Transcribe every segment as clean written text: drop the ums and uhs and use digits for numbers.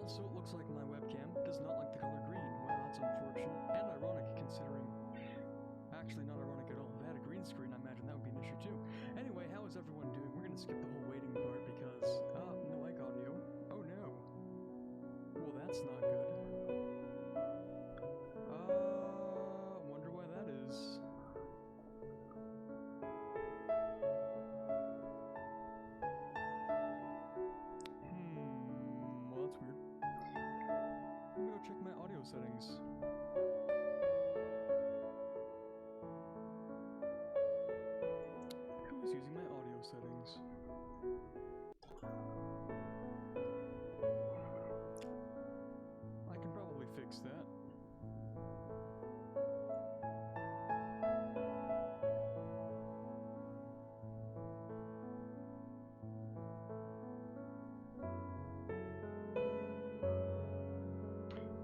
Also, it looks like my webcam does not like the color green. Wow, that's unfortunate. And ironic, considering... Actually, not ironic at all. If I had a green screen, I imagine that would be an issue too. Anyway, how is everyone doing? We're gonna skip the whole waiting part because... no mic audio. Oh no. Well, that's not good. Wonder why that is. Well, that's weird. Let me go check my audio settings. Who's using my audio settings? I can probably fix that.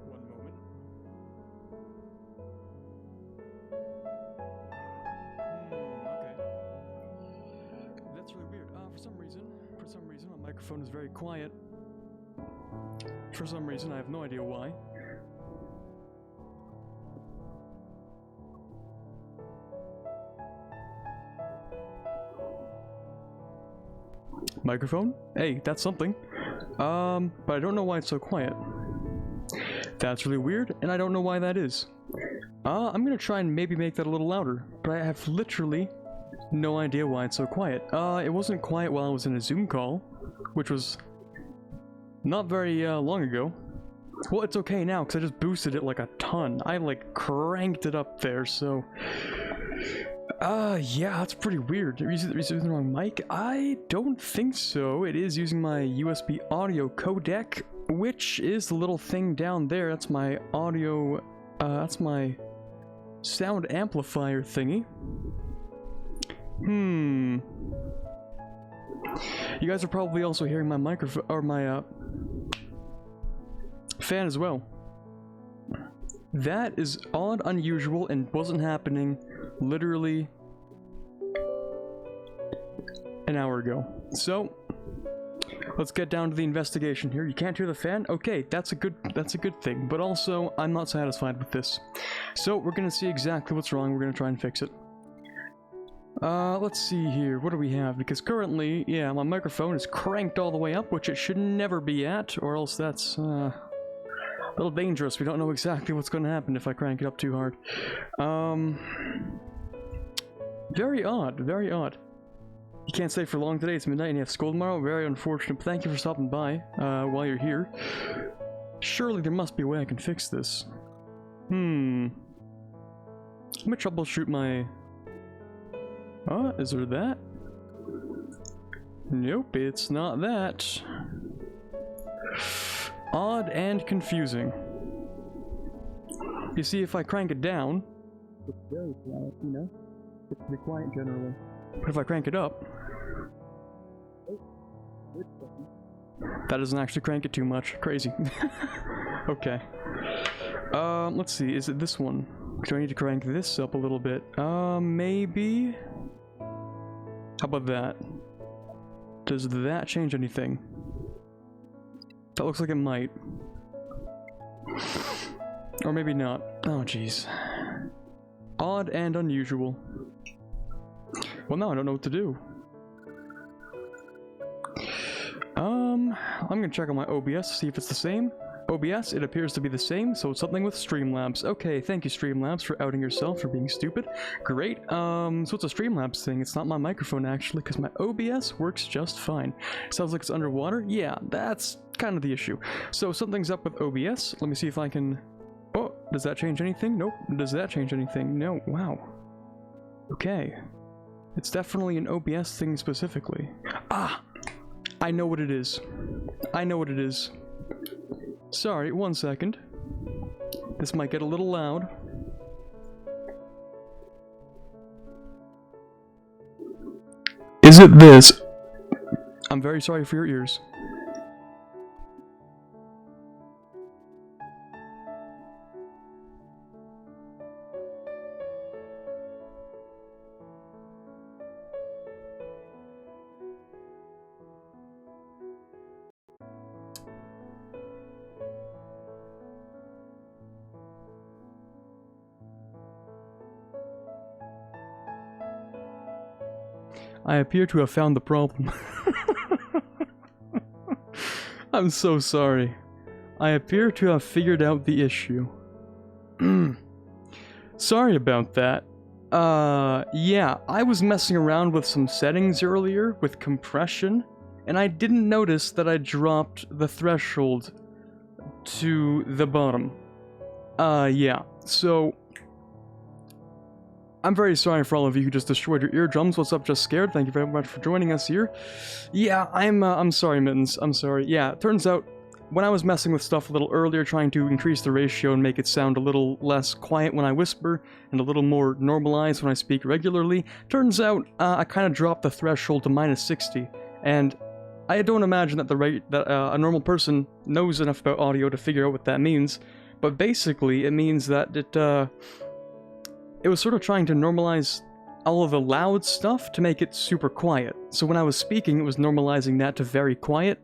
One moment. Okay. That's really weird. For some reason, my microphone is very quiet. For some reason, I have no idea why. Microphone? Hey, that's something. But I don't know why it's so quiet. That's really weird, and I don't know why that is. I'm gonna try and maybe make that a little louder, but I have literally no idea why it's so quiet. It wasn't quiet while I was in a Zoom call, which was not very long ago. Well, it's okay now, because I just boosted it like a ton. I, like, cranked it up there, so... yeah, that's pretty weird. Is it using the wrong mic? I don't think so. It is using my USB audio codec, which is the little thing down there. That's my audio... that's my sound amplifier thingy. You guys are probably also hearing my microphone, or my, fan as well. That is odd, unusual, and wasn't happening literally an hour ago. So, let's get down to the investigation here. You can't hear the fan? Okay, that's a good thing. But also, I'm not satisfied with this. So, we're gonna see exactly what's wrong. We're gonna try and fix it. Let's see here. What do we have? Because currently, yeah, my microphone is cranked all the way up, which it should never be at, or else that's, a little dangerous. We don't know exactly what's going to happen if I crank it up too hard. Very odd, very odd. You can't stay for long today, it's midnight and you have school tomorrow. Very unfortunate, but thank you for stopping by, while you're here. Surely there must be a way I can fix this. Let me troubleshoot my... is there that? Nope, it's not that. Odd and confusing. You see, if I crank it down... It's very quiet, you know? It's pretty quiet generally. But if I crank it up... That doesn't actually crank it too much. Crazy. Okay. Let's see, is it this one? Do I need to crank this up a little bit? Maybe? How about that? Does that change anything? That looks like it might. Or maybe not. Oh, jeez. Odd and unusual. Well, now I don't know what to do. I'm gonna check on my OBS to see if it's the same. OBS, it appears to be the same, so it's something with Streamlabs. Okay, thank you Streamlabs for outing yourself for being stupid. Great, so it's a Streamlabs thing. It's not my microphone actually, because my OBS works just fine. Sounds like it's underwater? Yeah, that's kind of the issue. So something's up with OBS. Let me see if I can... Oh, does that change anything? Nope. Does that change anything? No. Wow. Okay. It's definitely an OBS thing specifically. Ah! I know what it is. I know what it is. Sorry, 1 second. This might get a little loud. Is it this? I'm very sorry for your ears. I appear to have found the problem. I'm so sorry. I appear to have figured out the issue. Sorry about that. Yeah, I was messing around with some settings earlier with compression, and I didn't notice that I dropped the threshold to the bottom. Yeah, so I'm very sorry for all of you who just destroyed your eardrums. What's up, Just Scared? Thank you very much for joining us here. Yeah, I'm sorry, Mittens. I'm sorry. Yeah, it turns out when I was messing with stuff a little earlier, trying to increase the ratio and make it sound a little less quiet when I whisper, and a little more normalized when I speak regularly, turns out I kind of dropped the threshold to -60, and I don't imagine that a normal person knows enough about audio to figure out what that means, but basically it means that it was sort of trying to normalize all of the loud stuff to make it super quiet. So when I was speaking, it was normalizing that to very quiet,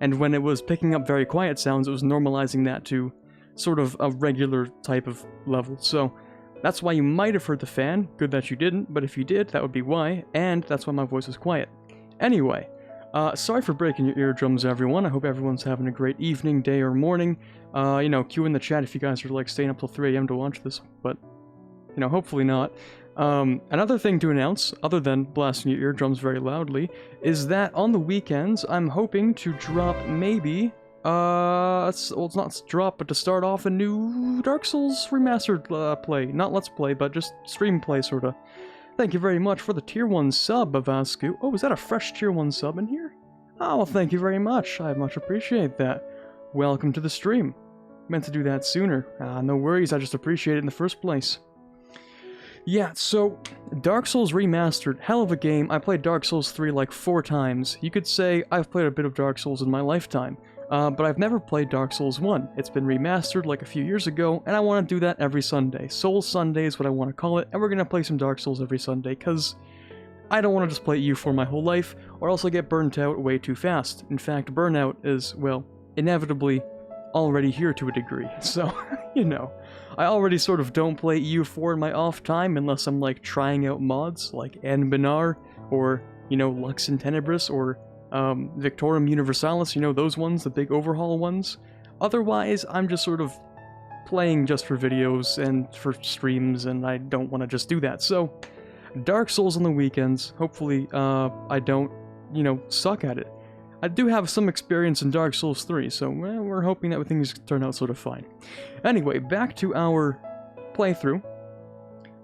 and when it was picking up very quiet sounds, it was normalizing that to sort of a regular type of level. So that's why you might have heard the fan. Good that you didn't, but if you did, that would be why, and that's why my voice is quiet. Anyway, sorry for breaking your eardrums, everyone. I hope everyone's having a great evening, day, or morning. You know, cue in the chat if you guys are, like, staying up till 3 AM to watch this, but you know, hopefully not. Another thing to announce, other than blasting your eardrums very loudly, is that on the weekends, I'm hoping to drop maybe, well, it's not drop, but to start off a new Dark Souls remastered play. Not Let's Play, but just stream play, sorta. Thank you very much for the tier 1 sub, Avascu. Oh, is that a fresh tier 1 sub in here? Oh, well, thank you very much. I much appreciate that. Welcome to the stream. Meant to do that sooner. No worries, I just appreciate it in the first place. Yeah, so, Dark Souls Remastered, hell of a game. I played Dark Souls 3 like 4 times. You could say I've played a bit of Dark Souls in my lifetime, but I've never played Dark Souls 1. It's been remastered like a few years ago, and I want to do that every Sunday. Soul Sunday is what I want to call it, and we're going to play some Dark Souls every Sunday, because I don't want to just play EU4 my whole life, or else I get burnt out way too fast. In fact, burnout is, well, inevitably already here to a degree, so, you know. I already sort of don't play EU4 in my off time unless I'm, like, trying out mods, like Anbinar, or, you know, Lux in Tenebris, or, Victorum Universalis, you know, those ones, the big overhaul ones. Otherwise, I'm just sort of playing just for videos and for streams, and I don't want to just do that. So, Dark Souls on the weekends. Hopefully, I don't, you know, suck at it. I do have some experience in Dark Souls 3, so we're hoping that things turn out sort of fine. Anyway, back to our playthrough.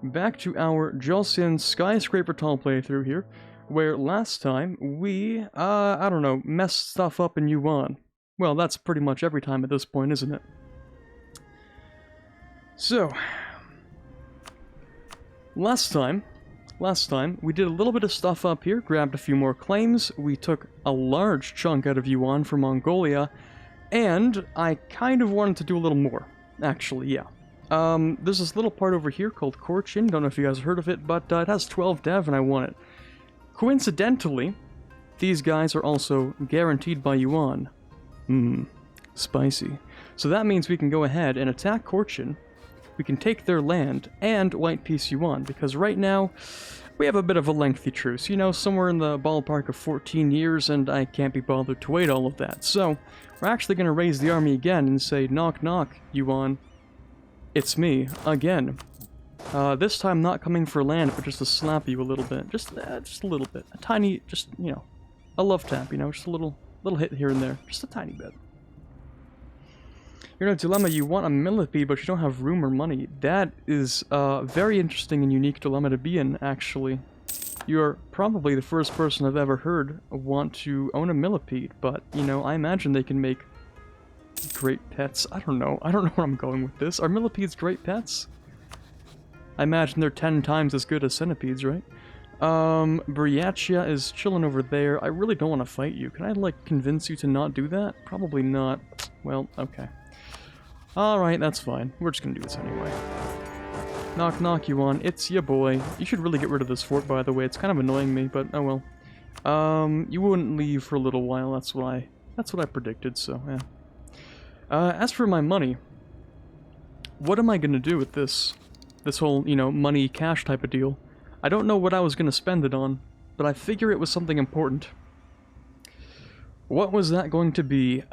Back to our Joseon Skyscraper Tall playthrough here, where last time we, I don't know, messed stuff up in Yuan. Well, that's pretty much every time at this point, isn't it? So, last time, we did a little bit of stuff up here, grabbed a few more claims, we took a large chunk out of Yuan for Mongolia, and I kind of wanted to do a little more, actually, yeah. There's this little part over here called Korchin, don't know if you guys have heard of it, but it has 12 dev and I want it. Coincidentally, these guys are also guaranteed by Yuan. Spicy. So that means we can go ahead and attack Korchin, we can take their land, and White Peace Yuan, because right now, we have a bit of a lengthy truce, you know, somewhere in the ballpark of 14 years, and I can't be bothered to wait all of that. So, we're actually going to raise the army again and say, knock knock, Yuan. It's me, again. This time not coming for land, but just to slap you a little bit. Just a little bit. A tiny, just, you know, a love tap, you know, just a little hit here and there. Just a tiny bit. You're in a dilemma, you want a millipede, but you don't have room or money. That is a very interesting and unique dilemma to be in, actually. You're probably the first person I've ever heard want to own a millipede, but, you know, I imagine they can make great pets. I don't know where I'm going with this. Are millipedes great pets? I imagine they're 10 times as good as centipedes, right? Briachia is chilling over there. I really don't want to fight you. Can I, like, convince you to not do that? Probably not. Well, okay. Alright, that's fine. We're just gonna do this anyway. Knock knock, Yuan. It's ya boy. You should really get rid of this fort, by the way. It's kind of annoying me, but oh well. You wouldn't leave for a little while. That's what I predicted, so, yeah. As for my money, what am I gonna do with this whole, you know, money cash type of deal? I don't know what I was gonna spend it on. but I figure it was something important. What was that going to be?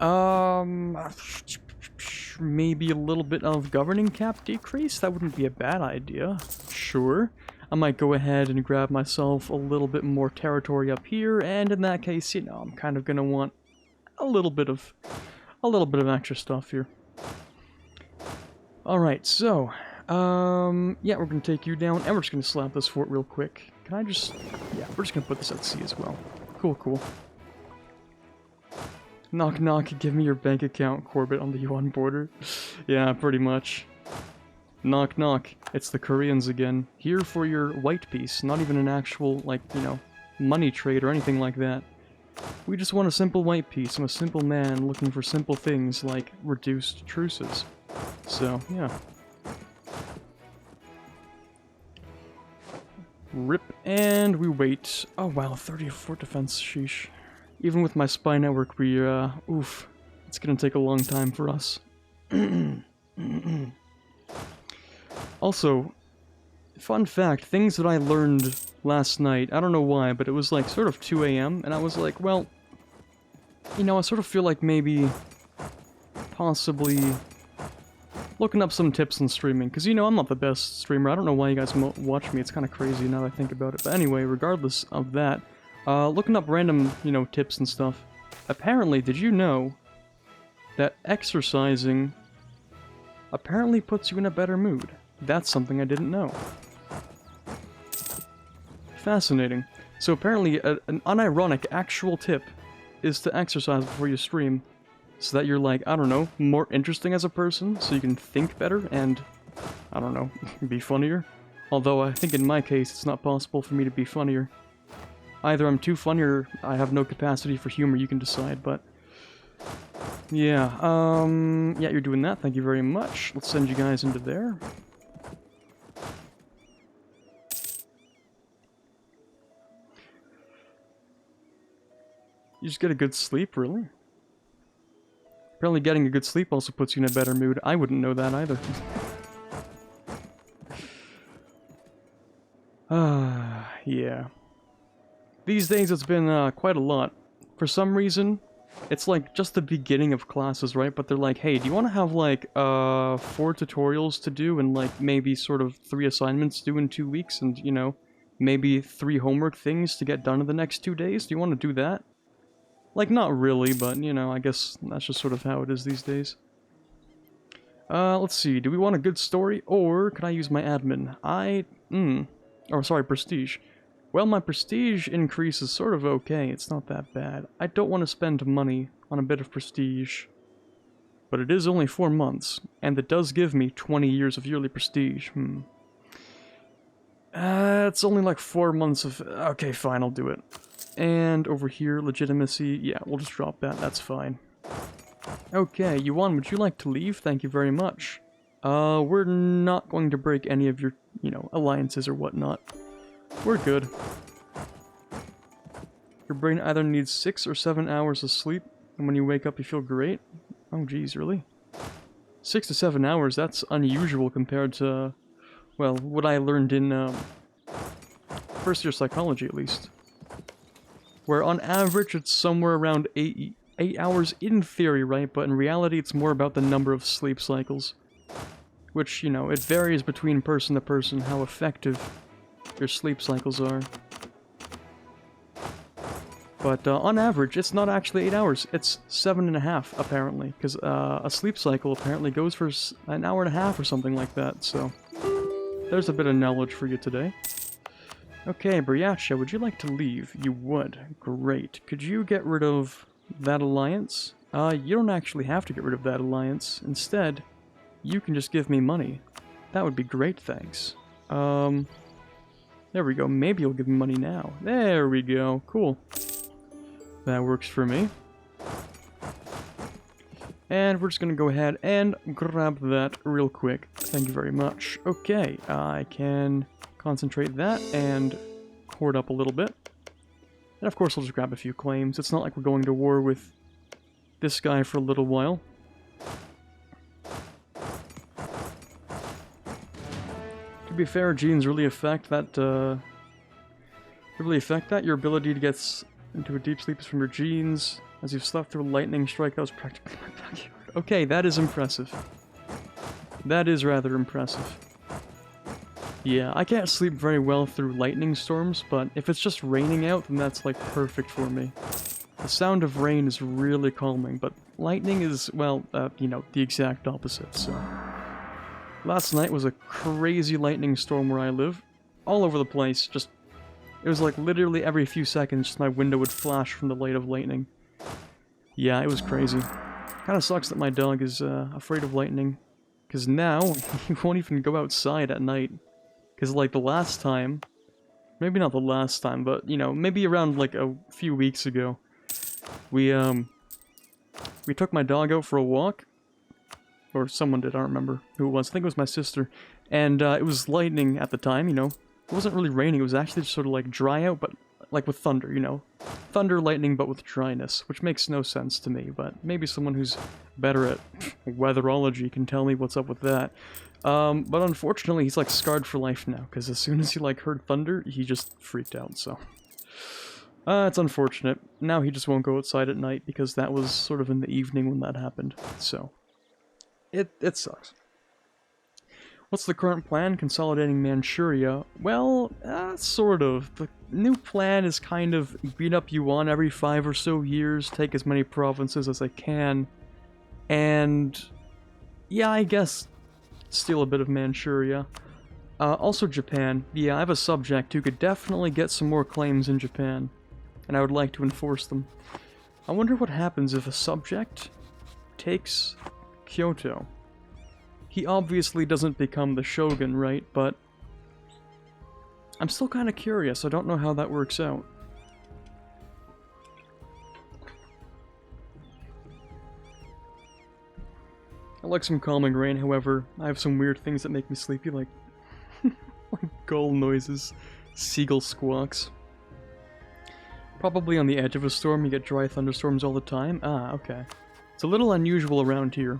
Maybe a little bit of governing cap decrease? That wouldn't be a bad idea. Sure. I might go ahead and grab myself a little bit more territory up here, and in that case, you know, I'm kind of gonna want a little bit of extra stuff here. Alright, so, yeah, we're gonna take you down, and we're just gonna slap this fort real quick. Can I just... yeah, we're just gonna put this at sea as well. Cool, cool. Knock knock, give me your bank account, Quarbit on the Yuan border. Yeah, pretty much. Knock knock, it's the Koreans again. Here for your white piece, not even an actual, like, you know, money trade or anything like that. We just want a simple white piece. I'm a simple man looking for simple things like reduced truces. So, yeah. Rip, and we wait. Oh wow, 30 fort defense, sheesh. Even with my spy network, we, oof. It's gonna take a long time for us. Also, fun fact, things that I learned last night, I don't know why, but it was like sort of 2 AM, and I was like, well, you know, I sort of feel like maybe, possibly, looking up some tips on streaming, because, you know, I'm not the best streamer. I don't know why you guys watch me. It's kind of crazy now that I think about it. But anyway, regardless of that, looking up random, you know, tips and stuff. Apparently, did you know that exercising apparently puts you in a better mood? That's something I didn't know. Fascinating. So apparently, an unironic actual tip is to exercise before you stream, so that you're like, I don't know, more interesting as a person, so you can think better and, I don't know, be funnier. Although I think in my case, it's not possible for me to be funnier. Either I'm too funny or I have no capacity for humor, you can decide, but... yeah, yeah, you're doing that, thank you very much. Let's send you guys into there. You just get a good sleep, really? Apparently getting a good sleep also puts you in a better mood. I wouldn't know that either. Yeah. These days it's been quite a lot. For some reason, it's like just the beginning of classes, right? But they're like, hey, do you want to have like 4 tutorials to do and like maybe sort of 3 assignments due in 2 weeks and, you know, maybe 3 homework things to get done in the next 2 days? Do you want to do that? Like, not really, but, you know, I guess that's just sort of how it is these days. Let's see, do we want a good story, or can I use my admin? Oh, sorry, prestige. Well, my prestige increase is sort of okay, it's not that bad. I don't want to spend money on a bit of prestige. But it is only 4 months, and it does give me 20 years of yearly prestige, it's only like 4 months of... okay, fine, I'll do it. And over here, legitimacy, yeah, we'll just drop that, that's fine. Okay, Yuan, would you like to leave? Thank you very much. We're not going to break any of your, you know, alliances or whatnot. We're good. Your brain either needs 6 or 7 hours of sleep, and when you wake up you feel great? Oh geez, really? 6 to 7 hours, that's unusual compared to, well, what I learned in, first year psychology at least. Where on average it's somewhere around 8 hours in theory, right? But in reality it's more about the number of sleep cycles. Which, you know, it varies between person to person how effective your sleep cycles are. But on average it's not actually 8 hours, it's 7.5 apparently. Because a sleep cycle apparently goes for an hour and a half or something like that, so... there's a bit of knowledge for you today. Okay, Briacha, would you like to leave? You would. Great. Could you get rid of that alliance? You don't actually have to get rid of that alliance. Instead, you can just give me money. That would be great, thanks. There we go. Maybe you'll give me money now. There we go. Cool. That works for me. And we're just gonna go ahead and grab that real quick. Thank you very much. Okay, I can concentrate that and hoard up a little bit. And of course I'll just grab a few claims. It's not like we're going to war with this guy for a little while. To be fair, genes really affect that, really affect that. Your ability to get into a deep sleep is from your genes. As you've slept through a lightning strike, that was practically my backyard. Okay, that is impressive. That is rather impressive. Yeah, I can't sleep very well through lightning storms, but if it's just raining out, then that's like perfect for me. The sound of rain is really calming, but lightning is, well, you know, the exact opposite, so. Last night was a crazy lightning storm where I live. All over the place, just... It was like literally every few seconds my window would flash from the light of lightning. Yeah, it was crazy. Kinda sucks that my dog is afraid of lightning. Because now, he won't even go outside at night. Because like the last time... Maybe not the last time, but, you know, maybe around like a few weeks ago. We took my dog out for a walk. Or someone did, I don't remember who it was. I think it was my sister. And it was lightning at the time, you know. It wasn't really raining, it was actually just sort of like dry out, but like with thunder, you know. Thunder, lightning, but with dryness, which makes no sense to me, but maybe someone who's better at weatherology can tell me what's up with that. But unfortunately, he's like scarred for life now, because as soon as he like heard thunder, he just freaked out, so. It's unfortunate. Now he just won't go outside at night, because that was sort of in the evening when that happened, so. It sucks. What's the current plan? Consolidating Manchuria? Well, sort of. The new plan is kind of beat up Yuan every 5 or so years, take as many provinces as I can, and yeah, I guess steal a bit of Manchuria. Also Japan. Yeah, I have a subject who could definitely get some more claims in Japan, and I would like to enforce them. I wonder what happens if a subject takes Kyoto. He obviously doesn't become the shogun, right? But I'm still kind of curious. I don't know how that works out. I like some calming rain, however. I have some weird things that make me sleepy, like, like gull noises, seagull squawks. Probably on the edge of a storm, you get dry thunderstorms all the time. Ah, okay. It's a little unusual around here,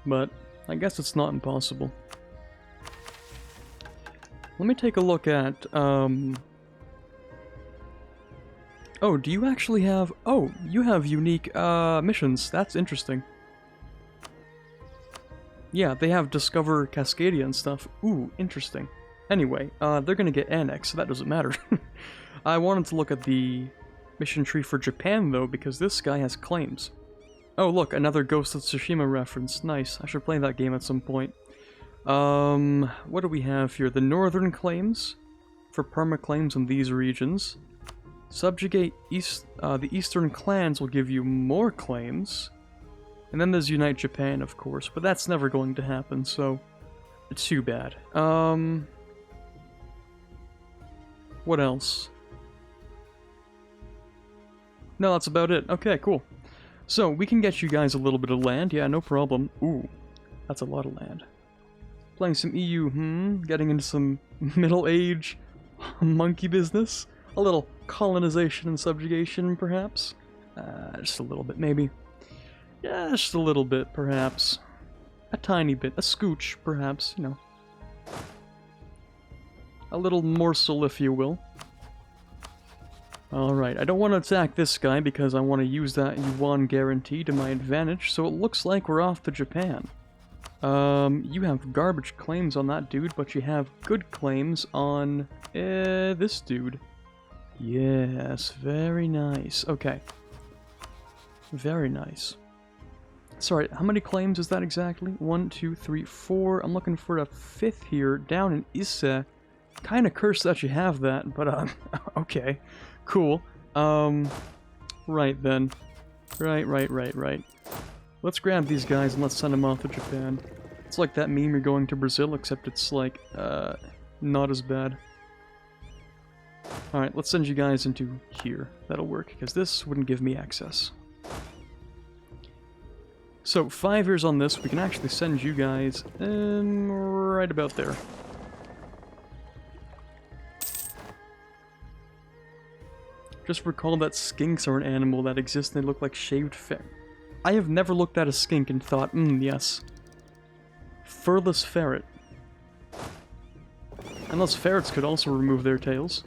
but I guess it's not impossible. Let me take a look at, Oh, do you actually have... Oh, you have unique, missions. That's interesting. Yeah, they have Discover Cascadia and stuff. Ooh, interesting. Anyway, they're gonna get annexed, so that doesn't matter. I wanted to look at the mission tree for Japan, though, because this guy has claims. Oh, look, another Ghost of Tsushima reference. Nice. I should play that game at some point. What do we have here? The northern claims for perma-claims in these regions. Subjugate the eastern clans will give you more claims. And then there's Unite Japan, of course, but that's never going to happen, so it's too bad. What else? No, that's about it. Okay, cool. So, we can get you guys a little bit of land, yeah, no problem. Ooh, that's a lot of land. Playing some EU, getting into some Middle Age monkey business. A little colonization and subjugation, perhaps. Just a little bit, maybe. Yeah, just a little bit, perhaps. A tiny bit, a scooch, perhaps, you know. A little morsel, if you will. Alright, I don't want to attack this guy because I want to use that Yuan guarantee to my advantage, so it looks like we're off to Japan. You have garbage claims on that dude, but you have good claims on, this dude. Yes, very nice. Okay. Very nice. Sorry, how many claims is that exactly? 1, 2, 3, 4. I'm looking for a 5th here, down in Ise. Kinda cursed that you have that, but, okay. Cool. Right then. Right. Let's grab these guys and let's send them off to Japan. It's like that meme you're going to Brazil, except it's like, not as bad. Alright, let's send you guys into here. That'll work, because this wouldn't give me access. So, 5 years on this, we can actually send you guys, right about there. Just recall that skinks are an animal that exists and they look like shaved ferret. I have never looked at a skink and thought, yes. Furless ferret. Unless ferrets could also remove their tails.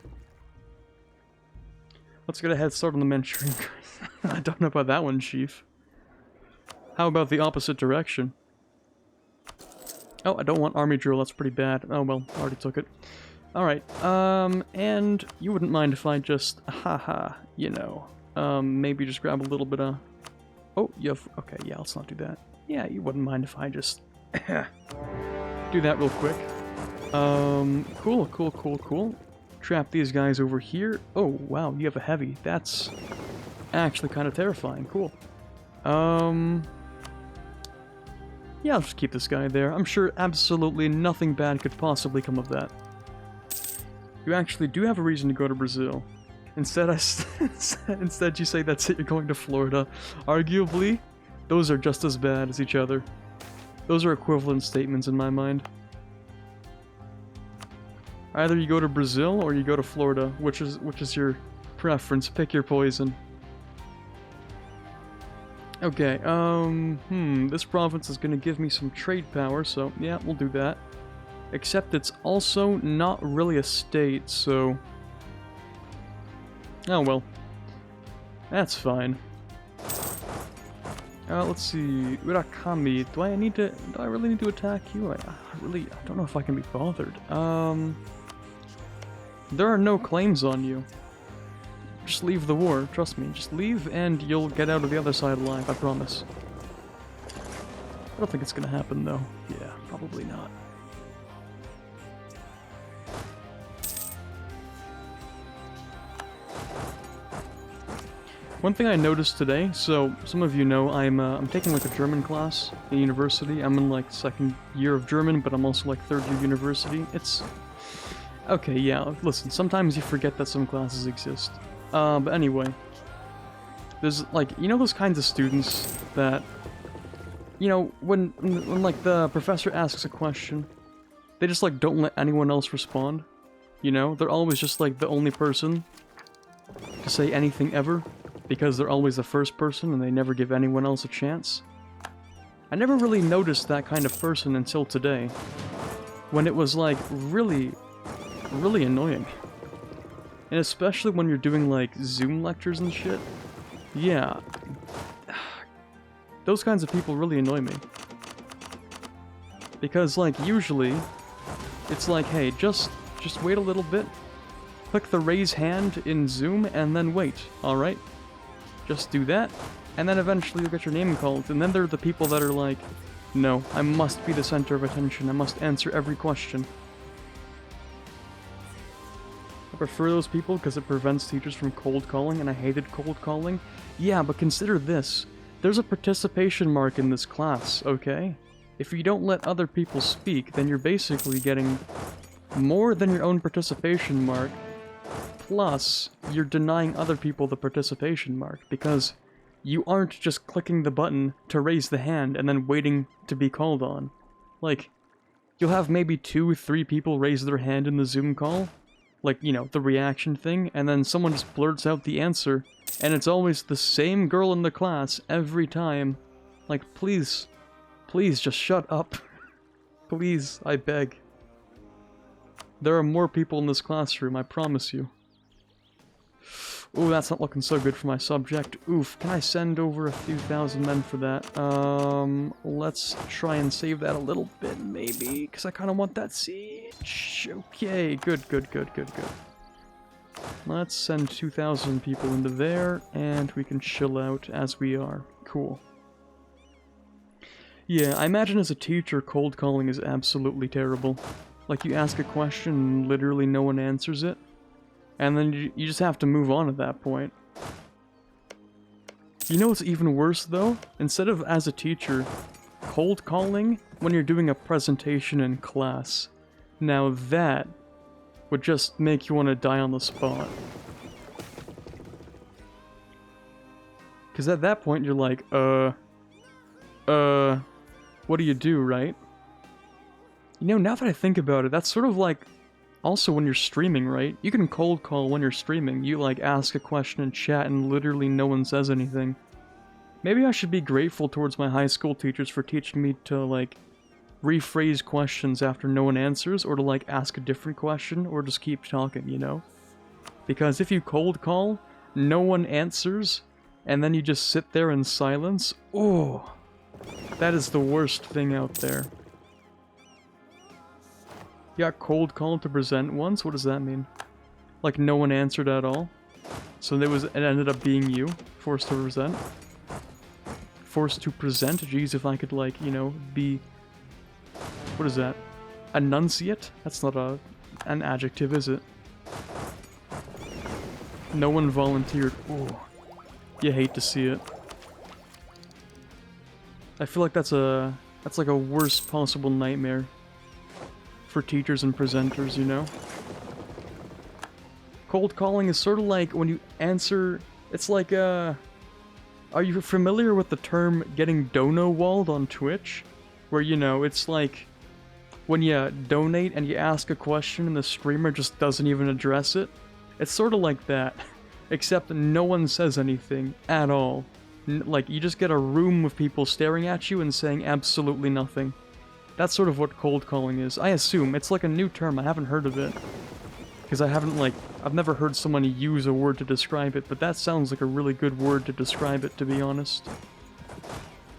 Let's get a head start on the Manchurian. I don't know about that one, Chief. How about the opposite direction? Oh, I don't want army drill, that's pretty bad. Oh well, I already took it. Alright, and you wouldn't mind if I just, haha, you know, maybe just grab a little bit of... Oh, you have... Okay, yeah, let's not do that. Yeah, you wouldn't mind if I just... do that real quick. Cool. Trap these guys over here. Oh, wow, you have a heavy. That's actually kind of terrifying. Cool. Yeah, I'll just keep this guy there. I'm sure absolutely nothing bad could possibly come of that. You actually do have a reason to go to Brazil. Instead, instead you say that's it, you're going to Florida. Arguably, those are just as bad as each other. Those are equivalent statements in my mind. Either you go to Brazil or you go to Florida. Which is your preference? Pick your poison. Okay, this province is gonna give me some trade power, so yeah, we'll do that. Except it's also not really a state, so... Oh well. That's fine. Let's see, Urakami, do I really need to attack you? I don't know if I can be bothered. There are no claims on you. Just leave the war, trust me. Just leave and you'll get out of the other side alive, I promise. I don't think it's gonna happen though. Yeah, probably not. One thing I noticed today, so some of you know I'm taking like a German class in university. I'm in like second year of German, but I'm also like third year university. It's... Okay, yeah, listen, sometimes you forget that some classes exist. But anyway, there's like, you know those kinds of students that, you know, when like the professor asks a question, they just like don't let anyone else respond, you know? They're always just like the only person to say anything ever, because they're always the first person and they never give anyone else a chance. I never really noticed that kind of person until today, when it was like really annoying. And especially when you're doing like Zoom lectures and shit. Yeah. Those kinds of people really annoy me. Because like usually it's like, hey, just wait a little bit. Click the raise hand in Zoom and then wait, alright? Just do that, and then eventually you'll get your name called, and then there are the people that are like, no, I must be the center of attention, I must answer every question. I prefer those people because it prevents teachers from cold calling, and I hated cold calling. Yeah, but consider this. There's a participation mark in this class, okay? If you don't let other people speak, then you're basically getting more than your own participation mark, plus you're denying other people the participation mark, because you aren't just clicking the button to raise the hand and then waiting to be called on. Like, you'll have maybe 2 or 3 people raise their hand in the Zoom call, like, you know, the reaction thing, and then someone just blurts out the answer, and it's always the same girl in the class every time. Like, please just shut up. Please, I beg. There are more people in this classroom, I promise you. Ooh, that's not looking so good for my subject. Oof, can I send over a few thousand men for that? Let's try and save that a little bit, maybe, because I kind of want that siege. Okay, good. Let's send 2,000 people into there, and we can chill out as we are. Cool. Yeah, I imagine as a teacher, cold calling is absolutely terrible. Like, you ask a question and literally no one answers it. And then you just have to move on at that point. You know what's even worse, though? Instead of as a teacher, cold calling when you're doing a presentation in class. Now that would just make you want to die on the spot. Because at that point you're like, what do you do, right? You know, now that I think about it, that's sort of like also when you're streaming, right? You can cold call when you're streaming. You, like, ask a question in chat and literally no one says anything. Maybe I should be grateful towards my high school teachers for teaching me to, like, rephrase questions after no one answers, or to, like, ask a different question, or just keep talking, you know? Because if you cold call, no one answers, and then you just sit there in silence. Oh, that is the worst thing out there. You got cold called to present once? What does that mean? Like no one answered at all? So it ended up being you, forced to present? Forced to present? Jeez, if I could, like, you know, be... What is that? Enunciate? That's not an adjective, is it? No one volunteered. Ooh. You hate to see it. I feel like that's like a worst possible nightmare for teachers and presenters, you know? Cold calling is sort of like when you answer... It's like, are you familiar with the term getting dono-walled on Twitch? Where, you know, it's like when you donate and you ask a question and the streamer just doesn't even address it. It's sort of like that, except no one says anything at all. Like, you just get a room of people staring at you and saying absolutely nothing. That's sort of what cold calling is. I assume. It's like a new term. I haven't heard of it. Because I've never heard someone use a word to describe it, but that sounds like a really good word to describe it, to be honest.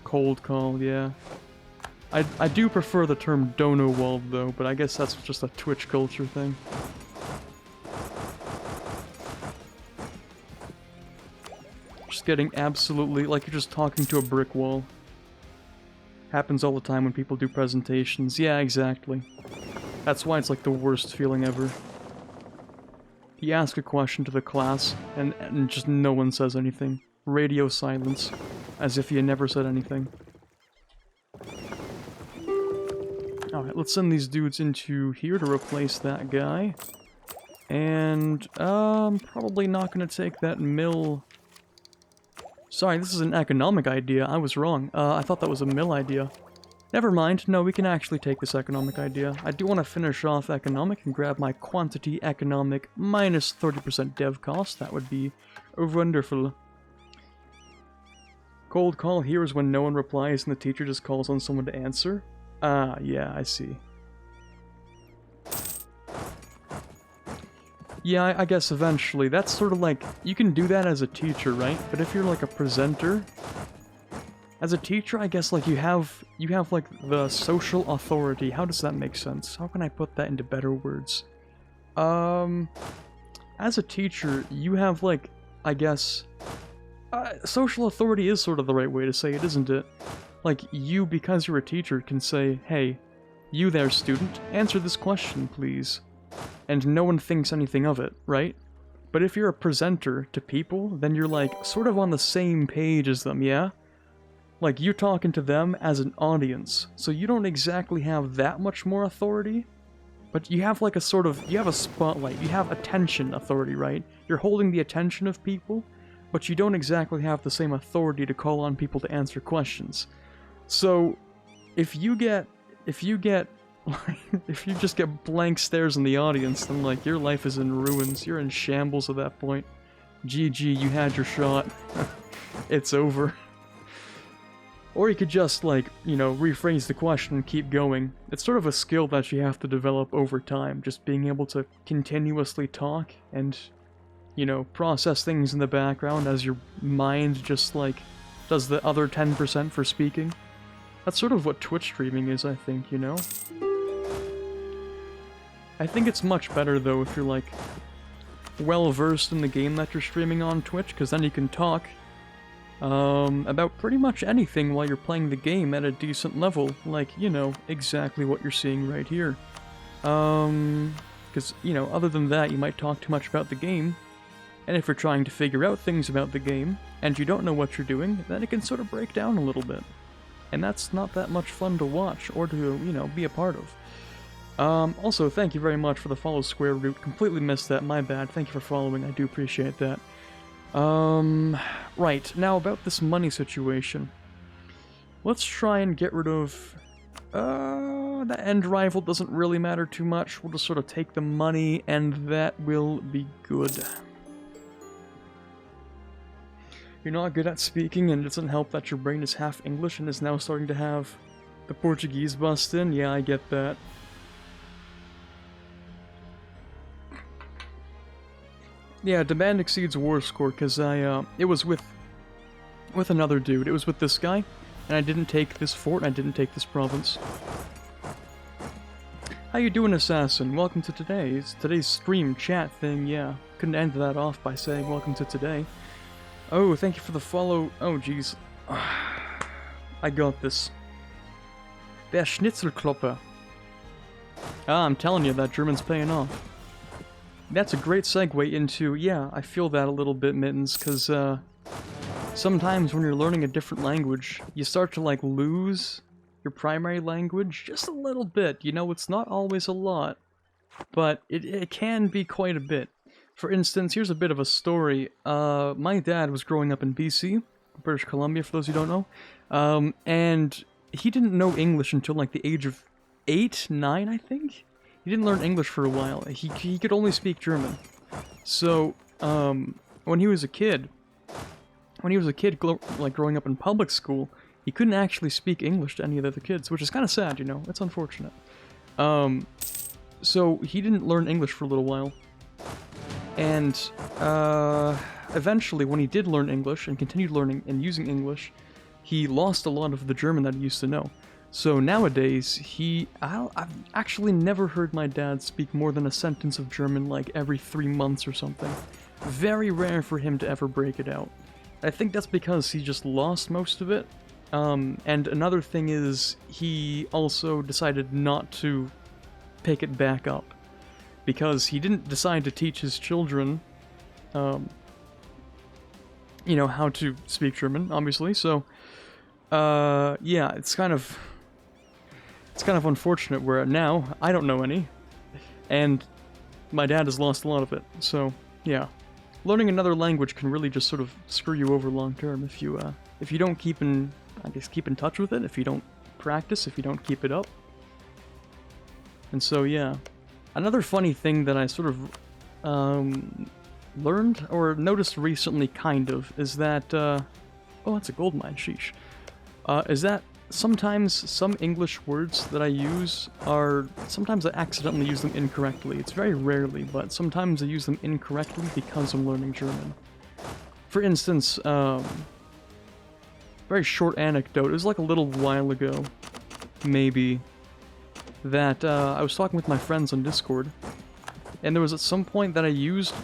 Cold call, yeah. I do prefer the term dono-walled, though, but I guess that's just a Twitch culture thing. Just getting absolutely... like you're just talking to a brick wall. Happens all the time when people do presentations. Yeah, exactly. That's why it's like the worst feeling ever. You ask a question to the class, and just no one says anything. Radio silence. As if you never said anything. Alright, let's send these dudes into here to replace that guy. And, I'm probably not gonna take that mill... Sorry, this is an economic idea. I was wrong. I thought that was a mill idea. Never mind. No, we can actually take this economic idea. I do want to finish off economic and grab my quantity economic minus 30% dev cost. That would be wonderful. Cold call here is when no one replies and the teacher just calls on someone to answer. Ah, yeah, I see. Yeah, I guess eventually. That's sort of like, you can do that as a teacher, right? But if you're like a presenter, as a teacher, I guess like you have like the social authority. How does that make sense? How can I put that into better words? As a teacher, you have like, I guess, social authority is sort of the right way to say it, isn't it? Like, you, because you're a teacher, can say, hey, you there, student, answer this question, please. And no one thinks anything of it, right? But if you're a presenter to people, then you're like, sort of on the same page as them, yeah? Like, you're talking to them as an audience, so you don't exactly have that much more authority, but you have like a sort of, you have a spotlight, you have attention authority, right? You're holding the attention of people, but you don't exactly have the same authority to call on people to answer questions. So, if you just get blank stares in the audience, then like your life is in ruins. You're in shambles at that point. GG, you had your shot. It's over. Or you could just like, you know, rephrase the question and keep going. It's sort of a skill that you have to develop over time, just being able to continuously talk and, you know, process things in the background as your mind just like does the other 10% for speaking. That's sort of what Twitch streaming is, I think, you know? I think it's much better, though, if you're, like, well-versed in the game that you're streaming on Twitch, because then you can talk about pretty much anything while you're playing the game at a decent level. Like, you know, exactly what you're seeing right here. Because, you know, other than that, you might talk too much about the game, and if you're trying to figure out things about the game, and you don't know what you're doing, then it can sort of break down a little bit. And that's not that much fun to watch, or to, you know, be a part of. Also, thank you very much for the follow square root. Completely missed that, my bad. Thank you for following, I do appreciate that. Right, now about this money situation. Let's try and get rid of... the end rival doesn't really matter too much. We'll just sort of take the money, and that will be good. You're not good at speaking, and it doesn't help that your brain is half English and is now starting to have the Portuguese bust in. Yeah, I get that. Yeah, demand exceeds war score, because it was with another dude. It was with this guy, and I didn't take this fort, and I didn't take this province. How you doing, Assassin? Welcome to today's stream chat thing, yeah. Couldn't end that off by saying welcome to today. Oh, thank you for the follow. Oh, jeez. I got this. Der Schnitzelklopper. Ah, I'm telling you, that German's paying off. That's a great segue into, yeah, I feel that a little bit, Mittens, because, sometimes when you're learning a different language, you start to, like, lose your primary language just a little bit. You know, it's not always a lot, but it can be quite a bit. For instance, here's a bit of a story. My dad was growing up in BC, British Columbia, for those who don't know, and he didn't know English until, like, the age of 8, 9, I think? He didn't learn English for a while. He could only speak German. So, when he was a kid, like, growing up in public school, he couldn't actually speak English to any of the other kids, which is kind of sad, you know? It's unfortunate. So, he didn't learn English for a little while. And, eventually, when he did learn English, and continued learning and using English, he lost a lot of the German that he used to know. So nowadays, I've actually never heard my dad speak more than a sentence of German like every 3 months or something. Very rare for him to ever break it out. I think that's because he just lost most of it. And another thing is, he also decided not to pick it back up. Because he didn't decide to teach his children, you know, how to speak German, obviously, so, yeah, it's kind of unfortunate where now I don't know any, and my dad has lost a lot of it, so, yeah. Learning another language can really just sort of screw you over long term if you don't keep in touch with it, if you don't practice, if you don't keep it up. And so, yeah. Another funny thing that I sort of, learned, or noticed recently, kind of, is that, oh, that's a gold mine, sheesh. Is that sometimes some English words that I use sometimes I accidentally use them incorrectly. It's very rarely, but sometimes I use them incorrectly because I'm learning German. For instance, very short anecdote, it was like a little while ago, maybe, that I was talking with my friends on Discord, and there was at some point that I used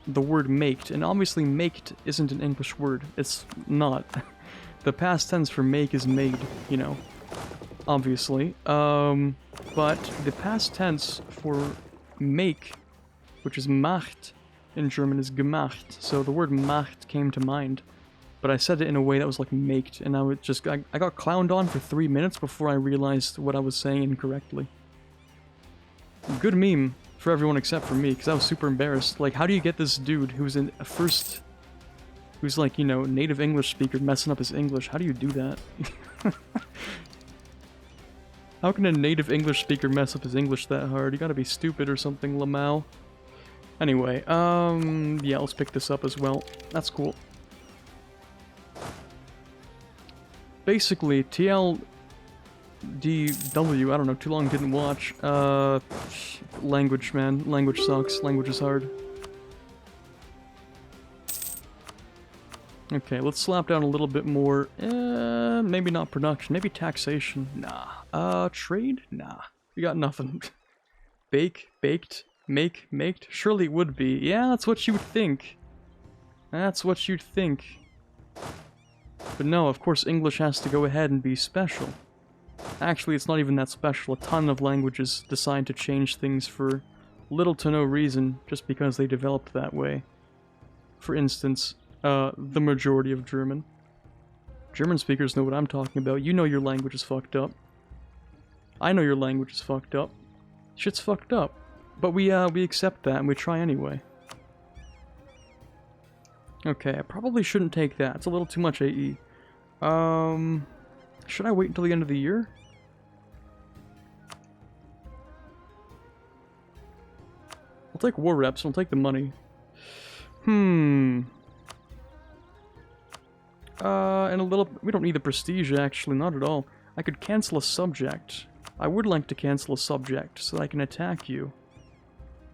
the word maked, and obviously maked isn't an English word. It's not. The past tense for make is made, you know, obviously. But the past tense for make, which is macht in German, is gemacht. So the word macht came to mind, but I said it in a way that was like maked, and I got clowned on for 3 minutes before I realized what I was saying incorrectly. Good meme for everyone except for me, because I was super embarrassed. Like, how do you get this dude who's who's like, you know, native English speaker messing up his English? How do you do that? How can a native English speaker mess up his English that hard? You gotta be stupid or something, Lamau. Anyway, yeah, let's pick this up as well. That's cool. Basically, TLDW, I don't know, too long didn't watch. Language, man. Language sucks. Language is hard. Okay, let's slap down a little bit more. Maybe not production. Maybe taxation. Nah. Trade? Nah. We got nothing. Bake? Baked? Make? Maked? Surely it would be. Yeah, that's what you'd think. That's what you'd think. But no, of course English has to go ahead and be special. Actually, it's not even that special. A ton of languages decide to change things for little to no reason, just because they developed that way. For instance, the majority of German. German speakers know what I'm talking about. You know your language is fucked up. I know your language is fucked up. Shit's fucked up. But we accept that and we try anyway. Okay, I probably shouldn't take that. It's a little too much AE. Should I wait until the end of the year? I'll take war reps and I'll take the money. And a little... We don't need the prestige, actually. Not at all. I could cancel a subject. I would like to cancel a subject so that I can attack you.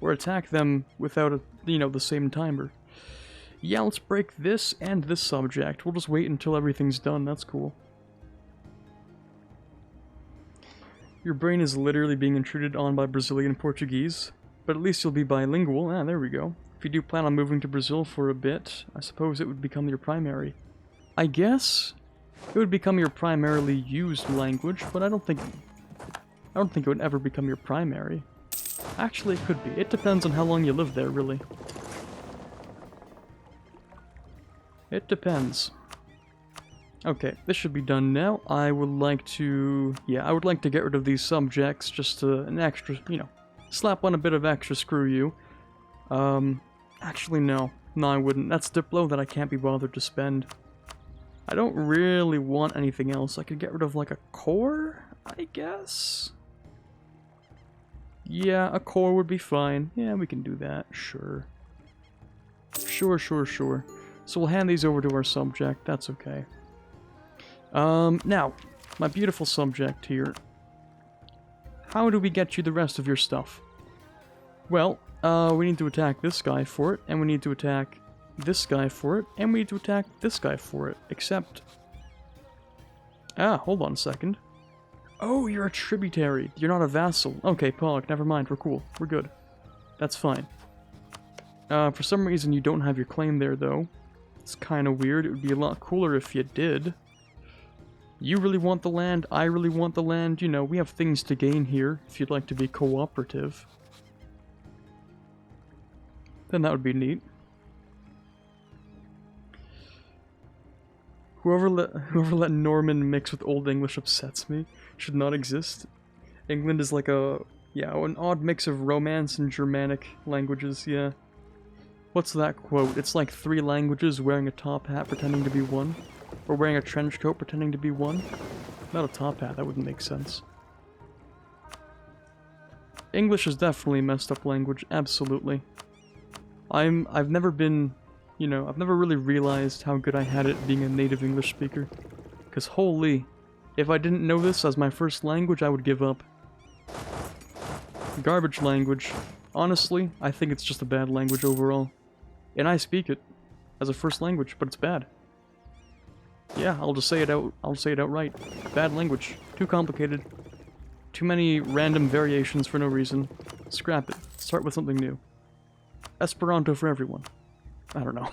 Or attack them without you know, the same timer. Yeah, let's break this and this subject. We'll just wait until everything's done. That's cool. Your brain is literally being intruded on by Brazilian Portuguese, but at least you'll be bilingual. Ah, there we go. If you do plan on moving to Brazil for a bit, I suppose it would become your primary. I guess it would become your primarily used language, but I don't think it would ever become your primary. Actually, it could be. It depends on how long you live there, really. It depends. Okay, this should be done now. I would like to... yeah, I would like to get rid of these subjects just to an extra, you know, slap on a bit of extra screw you. Actually, no. No, I wouldn't. That's Diplo that I can't be bothered to spend. I don't really want anything else. I could get rid of, like, a core, I guess? Yeah, a core would be fine. Yeah, we can do that. Sure. Sure. So we'll hand these over to our subject. That's okay. Now, my beautiful subject here. How do we get you the rest of your stuff? Well, we need to attack this guy for it, and we need to attack this guy for it, and we need to attack this guy for it, except... ah, hold on a second. Oh, you're a tributary. You're not a vassal. Okay, Pog, never mind. We're cool. We're good. That's fine. For some reason, you don't have your claim there, though. It's kind of weird. It would be a lot cooler if you did. You really want the land, I really want the land. You know, we have things to gain here, if you'd like to be cooperative. Then that would be neat. Whoever let Norman mix with Old English upsets me. Should not exist. England is like a... yeah, an odd mix of Romance and Germanic languages, yeah. What's that quote? It's like 3 languages wearing a top hat pretending to be one. Or wearing a trench coat pretending to be one. Not a top hat, that wouldn't make sense. English is definitely a messed up language, absolutely. I've never been, you know, I've never really realized how good I had it being a native English speaker. Cause holy, if I didn't know this as my first language, I would give up. Garbage language. Honestly, I think it's just a bad language overall. And I speak it as a first language, but it's bad. Yeah, I'll just say it out. I'll say it outright. Bad language. Too complicated. Too many random variations for no reason. Scrap it. Start with something new. Esperanto for everyone. I don't know.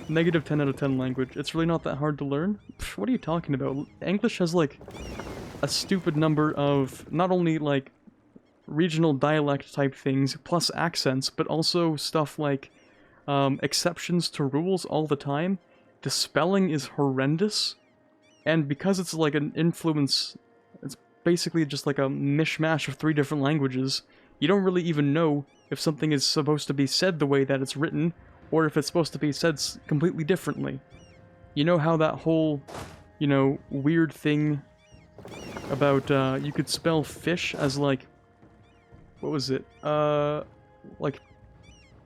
Negative 10 out of 10 language. It's really not that hard to learn? Pff, what are you talking about? English has, like, a stupid number of, not only, like, regional dialect type things, plus accents, but also stuff like, exceptions to rules all the time. The spelling is horrendous, and because it's like an influence, it's basically just like a mishmash of 3 different languages, you don't really even know if something is supposed to be said the way that it's written, or if it's supposed to be said completely differently. You know how that whole, you know, weird thing about, you could spell fish as like, what was it? Like,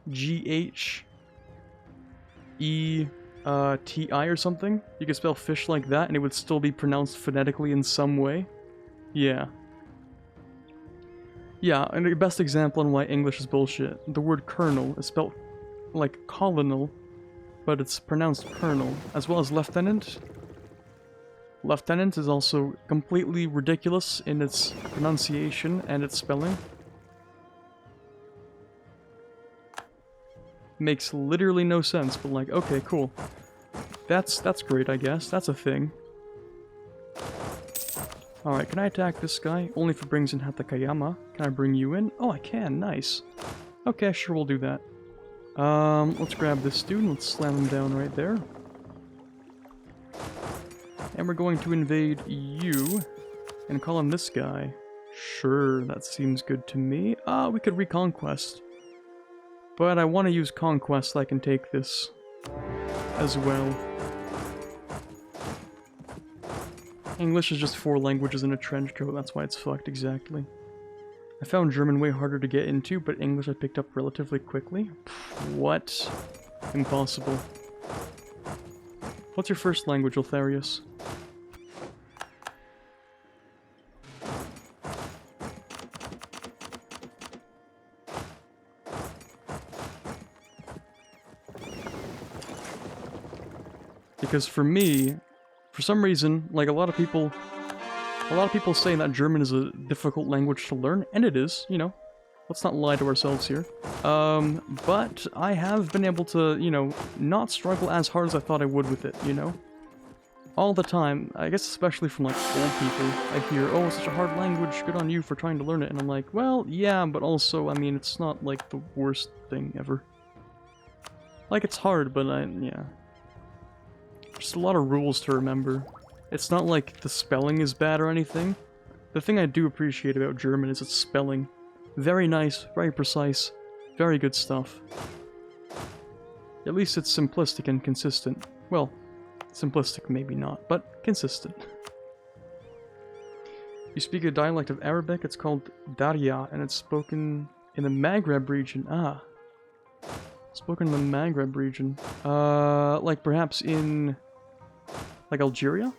G-H-E-T-I or something? You could spell fish like that and it would still be pronounced phonetically in some way? Yeah. Yeah, and the best example on why English is bullshit. The word colonel is spelled like colonel, but it's pronounced colonel, as well as lieutenant. Lieutenant is also completely ridiculous in its pronunciation and its spelling. Makes literally no sense, but like, okay, cool. That's great, I guess. That's a thing. Alright, can I attack this guy? Only if it brings in Hatakayama. Can I bring you in? Oh, I can. Nice. Okay, sure, we'll do that. Let's grab this dude and let's slam him down right there. And we're going to invade you and call him this guy. Sure, that seems good to me. We could reconquest. But I want to use conquest so I can take this as well. English is just 4 languages in a trench coat, that's why it's fucked exactly. I found German way harder to get into, but English I picked up relatively quickly. What? Impossible. What's your first language, Lotharius? Because for me, for some reason, like a lot of people say that German is a difficult language to learn, and it is, you know. Let's not lie to ourselves here. But I have been able to, you know, not struggle as hard as I thought I would with it, you know? All the time, I guess especially from, like, old people, I hear, oh, it's such a hard language, good on you for trying to learn it, and I'm like, well, yeah, but also, I mean, it's not, like, the worst thing ever. Like, it's hard, but yeah. Just a lot of rules to remember. It's not like the spelling is bad or anything. The thing I do appreciate about German is its spelling. Very nice, very precise, very good stuff. At least it's simplistic and consistent. Well, simplistic maybe not, but consistent. You speak a dialect of Arabic, it's called Darya, and it's spoken in the Maghreb region. Ah. Spoken in the Maghreb region. Like perhaps in... like Algeria?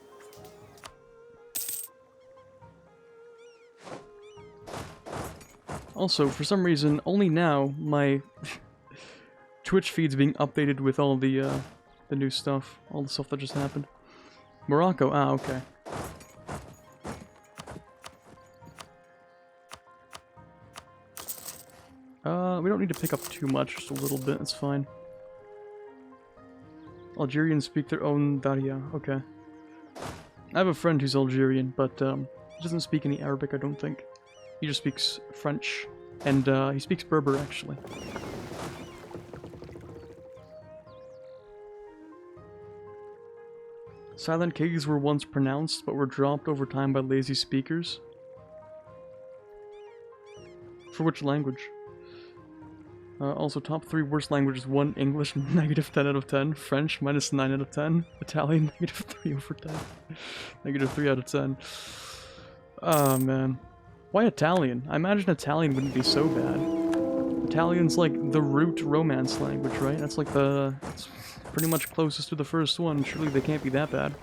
Also, for some reason, only now, my Twitch feed's being updated with all the new stuff. All the stuff that just happened. Morocco, ah, okay. We don't need to pick up too much, just a little bit, it's fine. Algerians speak their own Darya, okay. I have a friend who's Algerian, but he doesn't speak any Arabic, I don't think. He just speaks French, and he speaks Berber, actually. Silent K's were once pronounced, but were dropped over time by lazy speakers. For which language? Also, top 3 worst languages: 1. English, negative 10 out of 10. French, minus 9 out of 10. Italian, negative 3 over 10. Negative 3 out of 10. Oh, man. Why Italian? I imagine Italian wouldn't be so bad. Italian's like the root Romance language, right? That's like the... it's pretty much closest to the first one. Surely they can't be that bad.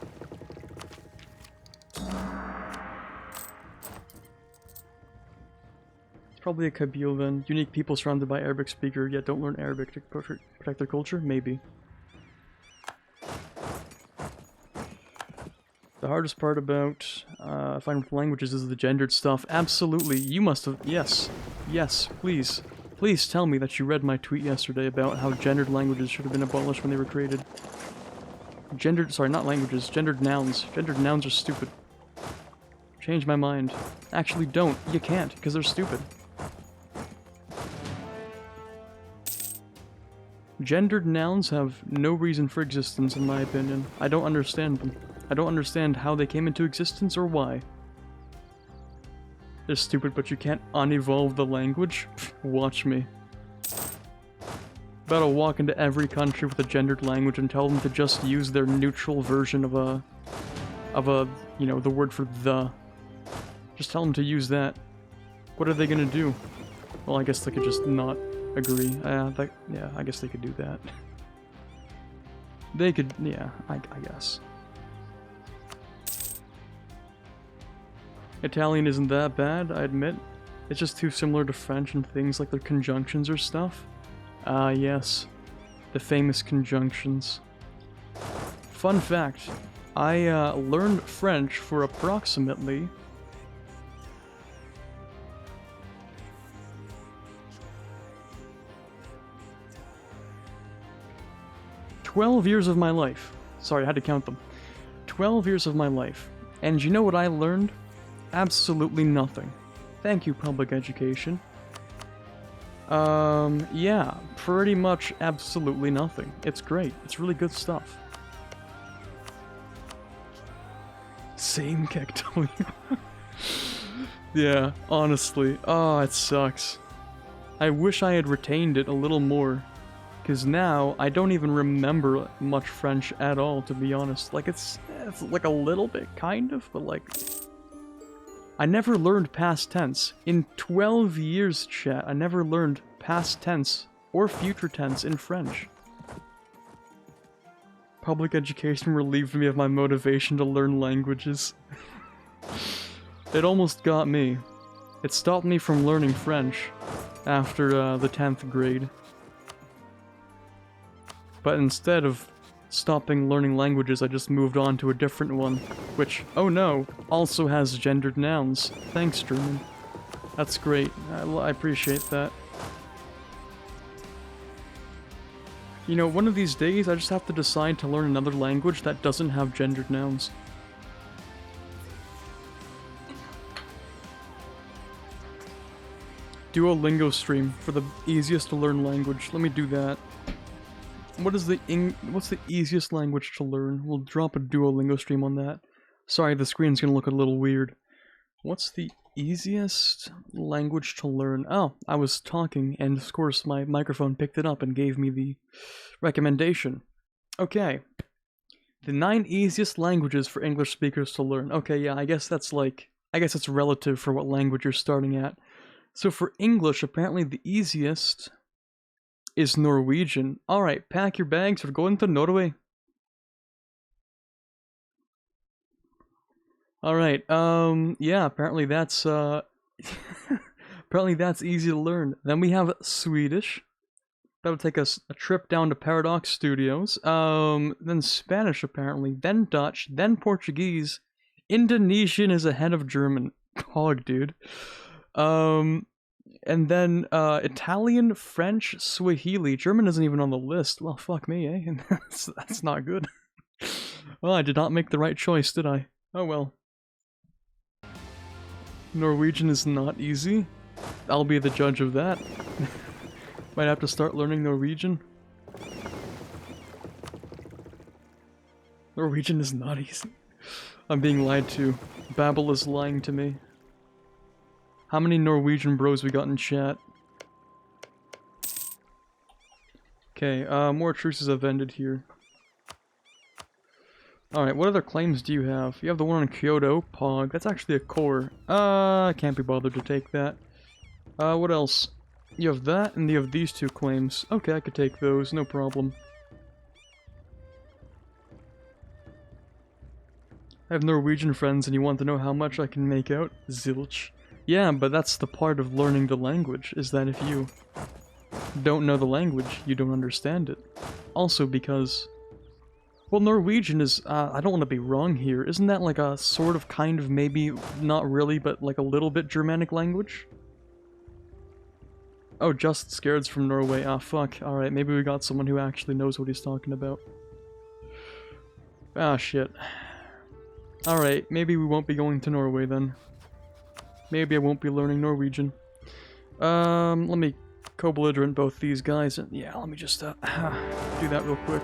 It's probably a Kabyle then. Unique people surrounded by Arabic speaker, yet don't learn Arabic to protect their culture? Maybe. The hardest part about finding with languages is the gendered stuff. Absolutely, you must have... yes. Yes, please. Please tell me that you read my tweet yesterday about how gendered languages should have been abolished when they were created. Gendered... sorry, not languages. Gendered nouns. Gendered nouns are stupid. Change my mind. Actually, don't. You can't, because they're stupid. Gendered nouns have no reason for existence, in my opinion. I don't understand them. I don't understand how they came into existence or why. They're stupid, but you can't unevolve the language? Watch me. About to walk into every country with a gendered language and tell them to just use their neutral version of a, you know, the word for the. Just tell them to use that. What are they gonna do? Well, I guess they could just not agree. Yeah, I guess they could do that. They could, yeah, I guess. Italian isn't that bad, I admit. It's just too similar to French and things like their conjunctions or stuff. Ah, yes. The famous conjunctions. Fun fact, I learned French for approximately... 12 years of my life. Sorry, I had to count them. 12 years of my life. And you know what I learned? Absolutely nothing. Thank you, public education. Yeah, pretty much absolutely nothing. It's great. It's really good stuff. Same KW. Yeah, honestly. Oh, it sucks. I wish I had retained it a little more. Because now, I don't even remember much French at all, to be honest. Like, it's like a little bit, kind of, but like... I never learned past tense. In 12 years, chat, I never learned past tense or future tense in French. Public education relieved me of my motivation to learn languages. It almost got me. It stopped me from learning French after the 10th grade. But instead of stopping learning languages, I just moved on to a different one, which, oh no, also has gendered nouns. Thanks, German. That's great. I appreciate that. You know, one of these days, I just have to decide to learn another language that doesn't have gendered nouns. Duolingo stream for the easiest to learn language. Let me do that. What's the easiest language to learn? We'll drop a Duolingo stream on that. Sorry, the screen's gonna look a little weird. What's the easiest language to learn? Oh, I was talking, and of course my microphone picked it up and gave me the recommendation. Okay. The 9 easiest languages for English speakers to learn. Okay, yeah, I guess it's relative for what language you're starting at. So for English, apparently the easiest is Norwegian. Alright, pack your bags, we're going to Norway. Alright, yeah, apparently that's, apparently that's easy to learn. Then we have Swedish. That'll take us a trip down to Paradox Studios. Then Spanish, apparently. Then Dutch. Then Portuguese. Indonesian is ahead of German. Hog, dude. And then, Italian, French, Swahili. German isn't even on the list. Well, fuck me, eh? That's not good. Well, I did not make the right choice, did I? Oh well. Norwegian is not easy. I'll be the judge of that. Might have to start learning Norwegian. Norwegian is not easy. I'm being lied to. Babbel is lying to me. How many Norwegian bros we got in chat? Okay, more truces have ended here. Alright, what other claims do you have? You have the one in Kyoto, Pog. That's actually a core. I can't be bothered to take that. What else? You have that, and you have these 2 claims. Okay, I could take those, no problem. I have Norwegian friends, and you want to know how much I can make out? Zilch. Yeah, but that's the part of learning the language, is that if you don't know the language, you don't understand it. Also because... well, Norwegian is, I don't want to be wrong here, isn't that like a sort of kind of maybe, not really, but like a little bit Germanic language? Oh, Just Scared's from Norway. Ah, fuck. Alright, maybe we got someone who actually knows what he's talking about. Ah, shit. Alright, maybe we won't be going to Norway then. Maybe I won't be learning Norwegian. Let me co-belligerent both these guys, and yeah, let me just, do that real quick.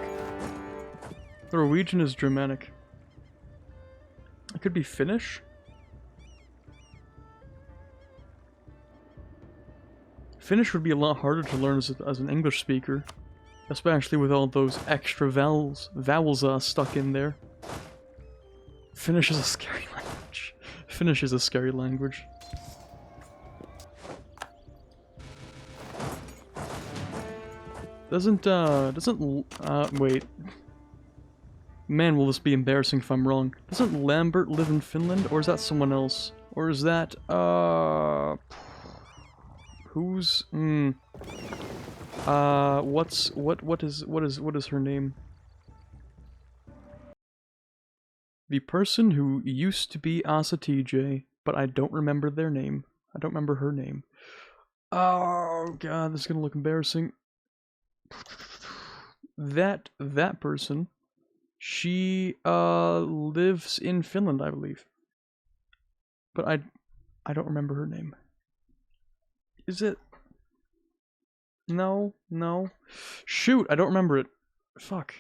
Norwegian is Germanic. It could be Finnish? Finnish would be a lot harder to learn as an English speaker. Especially with all those extra vowels stuck in there. Finnish is a scary language. Finnish is a scary language. Wait. Man, will this be embarrassing if I'm wrong. Doesn't Lambert live in Finland? Or is that someone else? Or is that, who's, what is her name? The person who used to be Asa TJ, but I don't remember their name. I don't remember her name. Oh god, this is gonna look embarrassing. That person, she lives in Finland, I believe. But I don't remember her name. Is it? No. Shoot, I don't remember it. Fuck.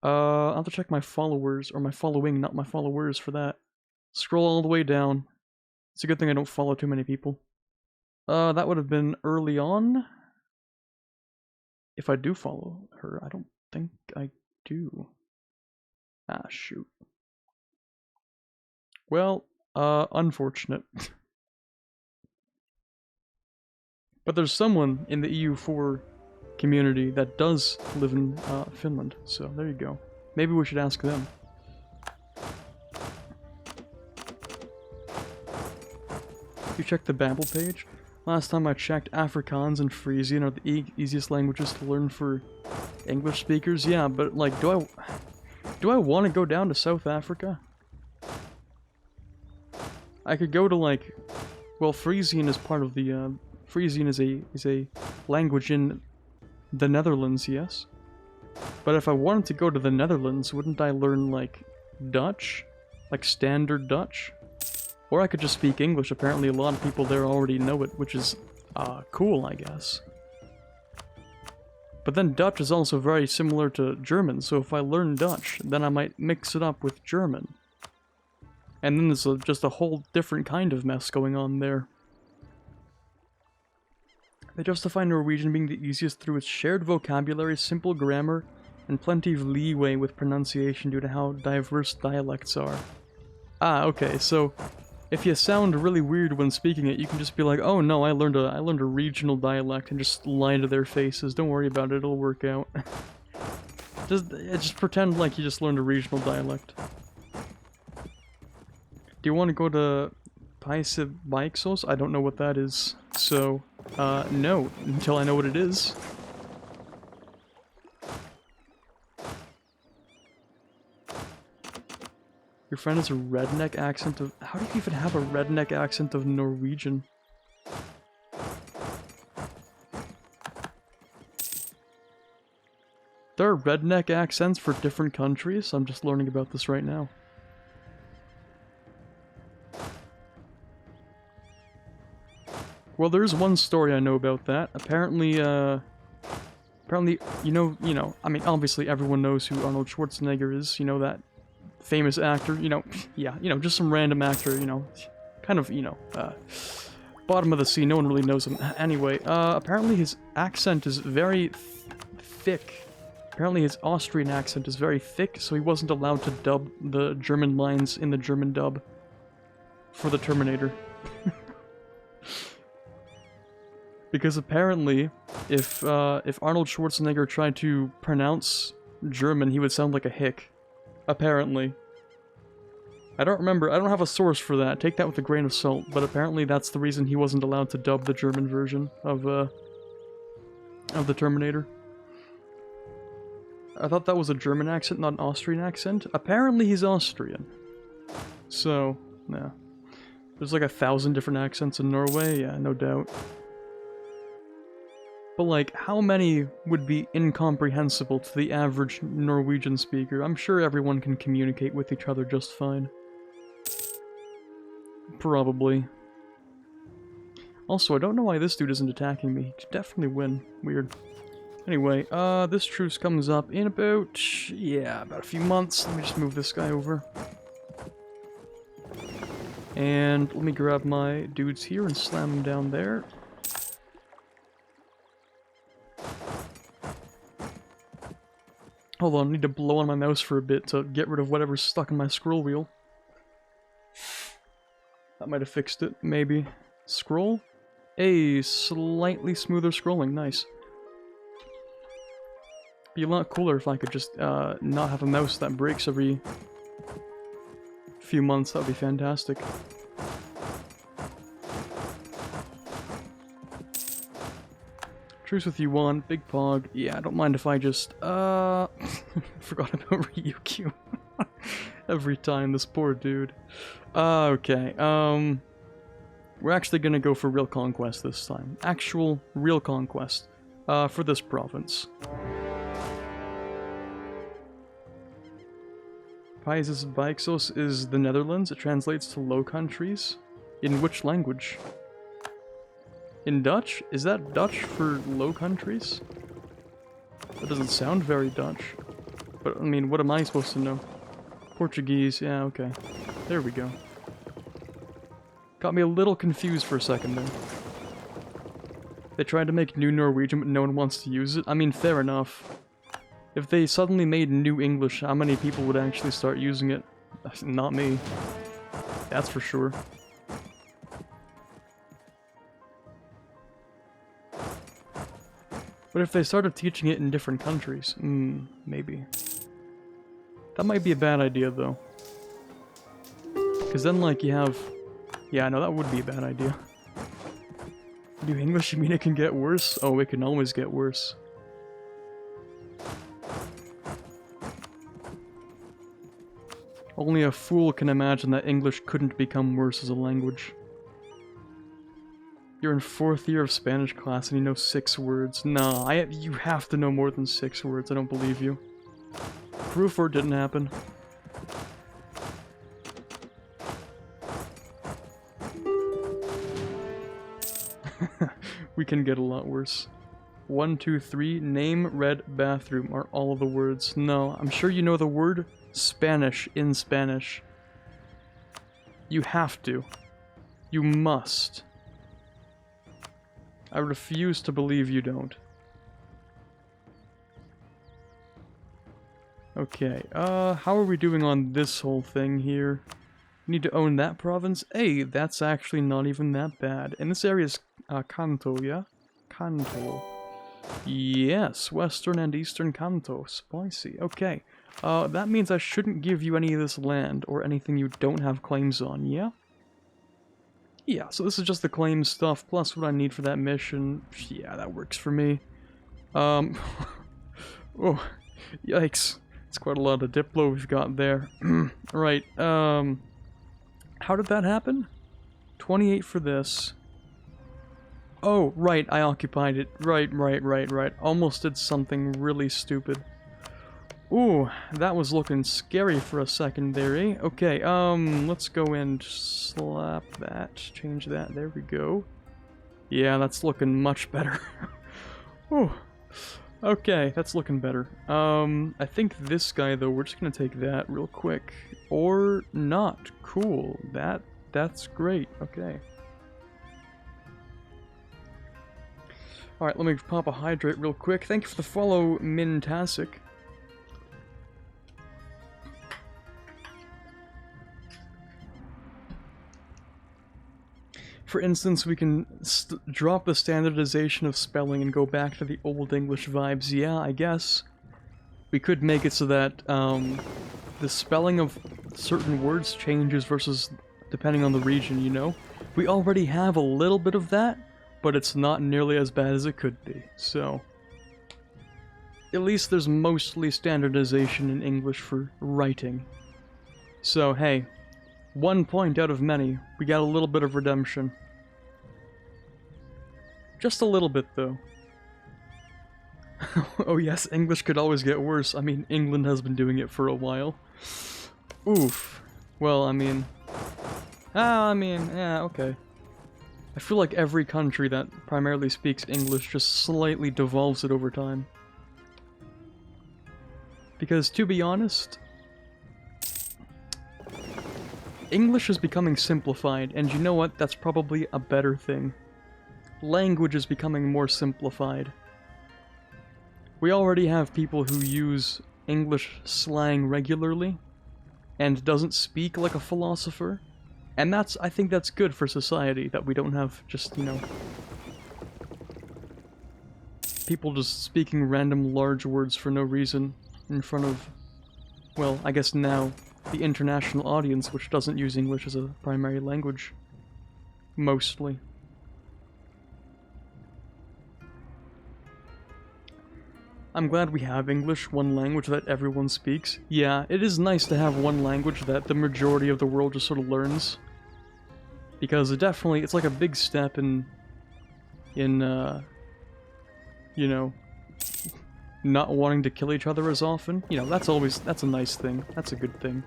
I'll have to check my followers, or my following, not my followers for that. Scroll all the way down. It's a good thing I don't follow too many people. That would have been early on. If I do follow her, I don't think I do. Ah, shoot. Well, unfortunate. But there's someone in the EU4 community that does live in Finland, so there you go. Maybe we should ask them. You check the Babbel page? Last time I checked, Afrikaans and Frisian are the easiest languages to learn for English speakers, yeah, but like, do I want to go down to South Africa? I could go to like, well, Frisian is part of the, Frisian is a language in the Netherlands, yes. But if I wanted to go to the Netherlands, wouldn't I learn like Dutch? Like standard Dutch? Or I could just speak English. Apparently a lot of people there already know it, which is, cool, I guess. But then Dutch is also very similar to German, so if I learn Dutch, then I might mix it up with German. And then there's just a whole different kind of mess going on there. They justify Norwegian being the easiest through its shared vocabulary, simple grammar, and plenty of leeway with pronunciation due to how diverse dialects are. Ah, okay, so if you sound really weird when speaking it, you can just be like, oh no, I learned a regional dialect, and just lie to their faces. Don't worry about it, it'll work out. just pretend like you just learned a regional dialect. Do you want to go to SKYSCRAPER? I don't know what that is, so, no, until I know what it is. Your friend has a redneck accent of... How do you even have a redneck accent of Norwegian? There are redneck accents for different countries? I'm just learning about this right now. Well, there's one story I know about that. Apparently, you know, I mean, obviously everyone knows who Arnold Schwarzenegger is, you know, that famous actor, you know, yeah, you know, just some random actor, you know, kind of, you know, bottom of the sea, no one really knows him. Anyway, apparently his accent is very thick. Apparently his Austrian accent is very thick, so he wasn't allowed to dub the German lines in the German dub for the Terminator. Because apparently, if Arnold Schwarzenegger tried to pronounce German, he would sound like a hick. Apparently. I don't remember, I don't have a source for that, take that with a grain of salt, but apparently that's the reason he wasn't allowed to dub the German version of the Terminator. I thought that was a German accent, not an Austrian accent. Apparently he's Austrian. So, yeah. There's like 1,000 different accents in Norway, yeah, no doubt. But like, how many would be incomprehensible to the average Norwegian speaker? I'm sure everyone can communicate with each other just fine. Probably. Also, I don't know why this dude isn't attacking me. He could definitely win. Weird. Anyway, this truce comes up in about, yeah, about a few months. Let me just move this guy over. And let me grab my dudes here and slam them down there. Hold on, I need to blow on my mouse for a bit to get rid of whatever's stuck in my scroll wheel. That might have fixed it, maybe. Scroll? A slightly smoother scrolling, nice. Be a lot cooler if I could just not have a mouse that breaks every few months. That would be fantastic. Truce with you one, big pog. Yeah, I don't mind if I just forgot about Ryukyu. Every time, this poor dude. Okay, we're actually gonna go for real conquest this time. Actual real conquest for this province. Países Baixos is the Netherlands. It translates to Low Countries. In which language? In Dutch? Is that Dutch for Low Countries? That doesn't sound very Dutch. But, I mean, what am I supposed to know? Portuguese, yeah, okay. There we go. Got me a little confused for a second there. They tried to make new Norwegian, but no one wants to use it. I mean, fair enough. If they suddenly made new English, how many people would actually start using it? Not me. That's for sure. But if they started teaching it in different countries, maybe. That might be a bad idea, though. Because then, like, you have... Yeah, no, that would be a bad idea. New English, you mean it can get worse? Oh, it can always get worse. Only a fool can imagine that English couldn't become worse as a language. You're in 4th year of Spanish class and you know 6 words. Nah, you have to know more than 6 words. I don't believe you. Proof or it didn't happen. We can get a lot worse. 1, 2, 3, name, red, bathroom are all of the words. No, I'm sure you know the word Spanish in Spanish. You have to. You must. I refuse to believe you don't. Okay, how are we doing on this whole thing here? Need to own that province? Hey, that's actually not even that bad. And this area is Kanto, yeah? Kanto. Yes, western and eastern Kanto. Spicy. Okay. That means I shouldn't give you any of this land or anything you don't have claims on, yeah? Yeah, so this is just the claim stuff plus what I need for that mission. Yeah, that works for me. Oh, yikes. It's quite a lot of Diplo we've got there. Right, how did that happen? 28 for this. Oh, right, I occupied it. Right. Almost did something really stupid. Ooh, that was looking scary for a secondary. Okay, let's go and slap that, change that, there we go. Yeah, that's looking much better. Ooh, okay, that's looking better. I think this guy, though, we're just gonna take that real quick. Or not. Cool, that's great, okay. Alright, let me pop a hydrate real quick. Thank you for the follow, Mintastic. For instance, we can drop the standardization of spelling and go back to the Old English vibes. Yeah, I guess. We could make it so that the spelling of certain words changes versus depending on the region, you know? We already have a little bit of that, but it's not nearly as bad as it could be, so... At least there's mostly standardization in English for writing. So, hey, 1 point out of many. We got a little bit of redemption. Just a little bit, though. Oh yes, English could always get worse. I mean, England has been doing it for a while. Oof. Well, I mean... yeah, okay. I feel like every country that primarily speaks English just slightly devolves it over time. Because, to be honest... English is becoming simplified, and you know what? That's probably a better thing. Language is becoming more simplified. We already have people who use English slang regularly, and doesn't speak like a philosopher, and I think that's good for society, that we don't have just, you know, people just speaking random large words for no reason in front of, well, I guess now, the international audience, which doesn't use English as a primary language. Mostly. I'm glad we have English, one language that everyone speaks. Yeah, it is nice to have one language that the majority of the world just sort of learns. Because it's like a big step in you know, not wanting to kill each other as often. You know, that's a nice thing. That's a good thing.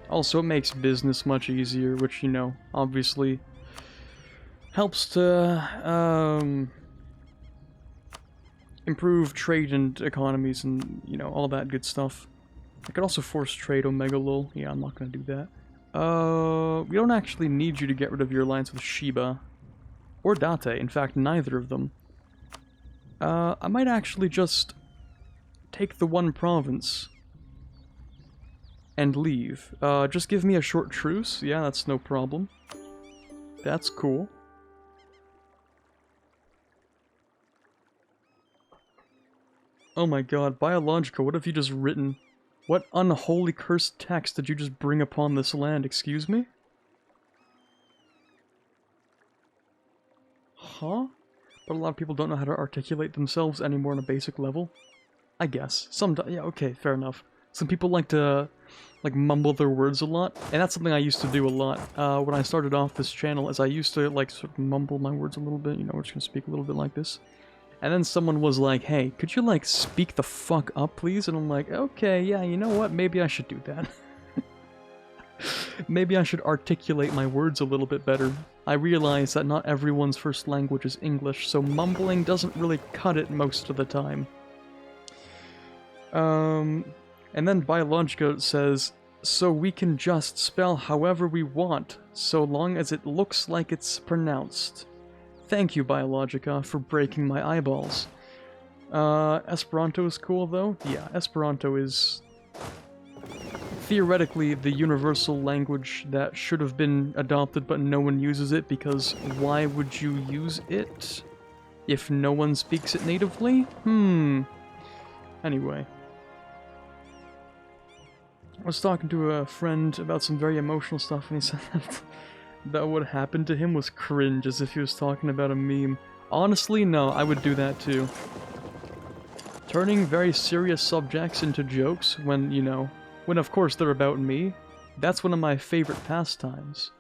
Also, it makes business much easier, which, you know, obviously helps to, improve trade and economies and, you know, all that good stuff. I could also force trade Omega Lol. Yeah, I'm not gonna do that. We don't actually need you to get rid of your alliance with Shiba. Or Date, in fact, neither of them. I might actually just take the one province and leave. Just give me a short truce. Yeah, that's no problem. That's cool. Oh my god, Biological, what have you just written? What unholy cursed text did you just bring upon this land, excuse me? Huh? But a lot of people don't know how to articulate themselves anymore on a basic level. I guess. Yeah, okay, fair enough. Some people like to like mumble their words a lot, and that's something I used to do a lot when I started off this channel, as I used to like sort of mumble my words a little bit, you know, we're just gonna speak a little bit like this. And then someone was like, hey, could you like speak the fuck up please? And I'm like, okay, yeah, you know what, maybe I should do that. Maybe I should articulate my words a little bit better. I realize that not everyone's first language is English, so mumbling doesn't really cut it most of the time. And then Biologica says, so we can just spell however we want, so long as it looks like it's pronounced. Thank you, Biologica, for breaking my eyeballs. Esperanto is cool, though? Yeah, Esperanto is theoretically the universal language that should have been adopted, but no one uses it, because why would you use it if no one speaks it natively? Anyway. I was talking to a friend about some very emotional stuff, and he said that what happened to him was cringe, as if he was talking about a meme. Honestly, no, I would do that too. Turning very serious subjects into jokes when, you know, when of course they're about me, that's one of my favorite pastimes.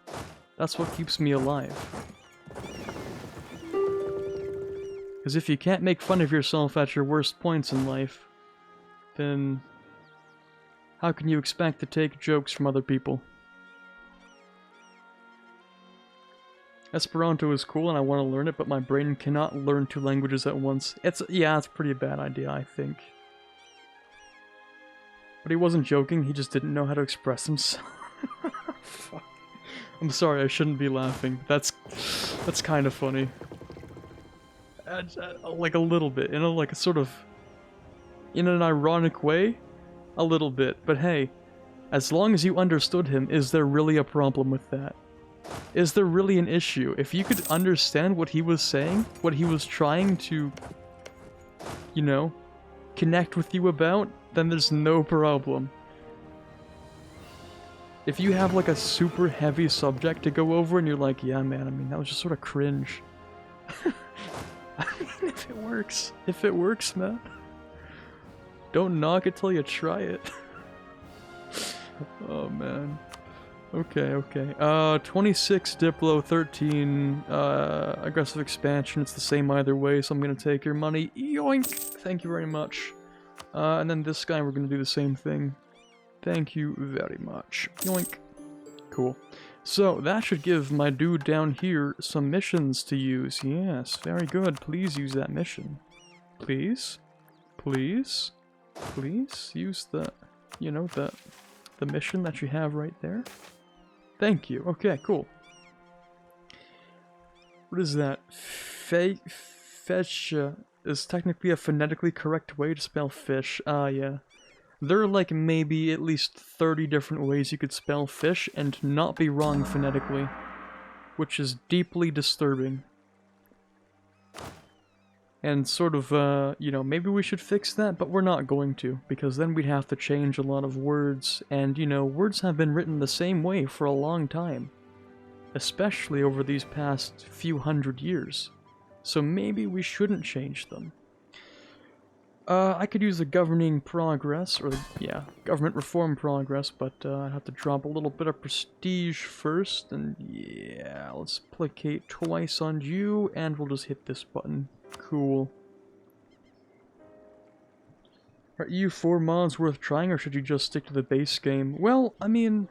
That's what keeps me alive. Because if you can't make fun of yourself at your worst points in life, then how can you expect to take jokes from other people? Esperanto is cool and I want to learn it, but my brain cannot learn 2 languages at once. Yeah, it's a pretty bad idea, I think. But he wasn't joking, he just didn't know how to express himself. Fuck. I'm sorry, I shouldn't be laughing. That's kind of funny. Like a little bit, in a like a sort of, in an ironic way. A little bit, but hey, as long as you understood him, is there really a problem with that? Is there really an issue? If you could understand what he was saying, what he was trying to, you know, connect with you about, then there's no problem. If you have like a super heavy subject to go over and you're like, yeah man, I mean, that was just sort of cringe. I mean, if it works, man. Don't knock it till you try it. Oh man. Okay. 26 Diplo, 13 aggressive expansion. It's the same either way, so I'm gonna take your money. Yoink! Thank you very much. And then this guy, we're gonna do the same thing. Thank you very much. Yoink. Cool. So, that should give my dude down here some missions to use. Yes, very good. Please use that mission. Please? Please? Please use the, you know, the mission that you have right there. Thank you. Okay, cool. What is that? Fetch is technically a phonetically correct way to spell fish. Yeah. There are like maybe at least 30 different ways you could spell fish and not be wrong phonetically, which is deeply disturbing. And sort of, you know, maybe we should fix that, but we're not going to, because then we'd have to change a lot of words, and, you know, words have been written the same way for a long time. Especially over these past few hundred years. So maybe we shouldn't change them. I could use the governing progress, or, yeah, government reform progress, but I'd have to drop a little bit of prestige first, and yeah, let's placate twice on you, and we'll just hit this button. Cool. Are EU4 mods worth trying, or should you just stick to the base game? Well, I mean,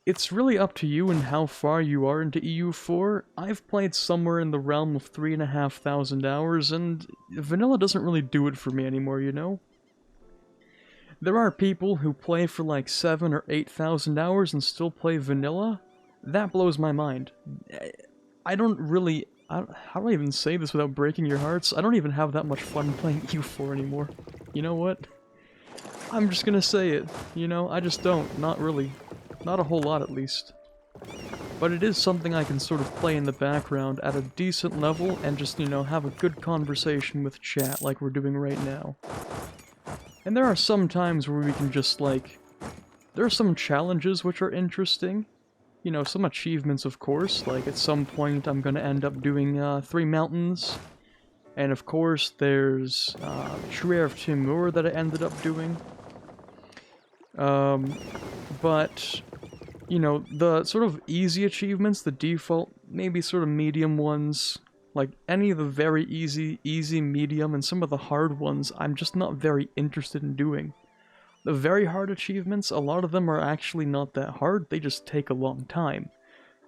it's really up to you and how far you are into EU4. I've played somewhere in the realm of 3,500 hours, and vanilla doesn't really do it for me anymore, you know? There are people who play for like 7,000 or 8,000 hours and still play vanilla. That blows my mind. I don't really... how do I even say this without breaking your hearts? I don't even have that much fun playing EU4 anymore. You know what? I'm just gonna say it. You know, I just don't. Not really. Not a whole lot, at least. But it is something I can sort of play in the background at a decent level and just, you know, have a good conversation with chat like we're doing right now. And there are some times where we can just, like... there are some challenges which are interesting. You know, some achievements, of course, like at some point I'm gonna end up doing 3 mountains. And of course there's Trair of Timur that I ended up doing. But, you know, the sort of easy achievements, the default, maybe sort of medium ones, like any of the very easy, medium, and some of the hard ones, I'm just not very interested in doing. The very hard achievements, a lot of them are actually not that hard, they just take a long time.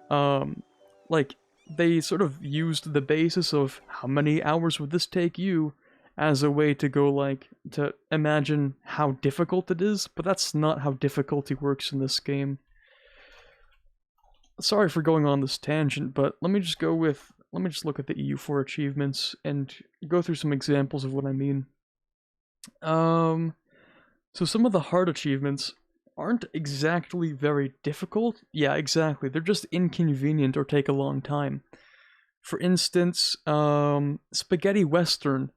Like, they sort of used the basis of how many hours would this take you as a way to go, like, to imagine how difficult it is, but that's not how difficulty works in this game. Sorry for going on this tangent, but let me just look at the EU4 achievements and go through some examples of what I mean. So some of the hard achievements aren't exactly very difficult. Yeah, exactly. They're just inconvenient or take a long time. For instance, Spaghetti Western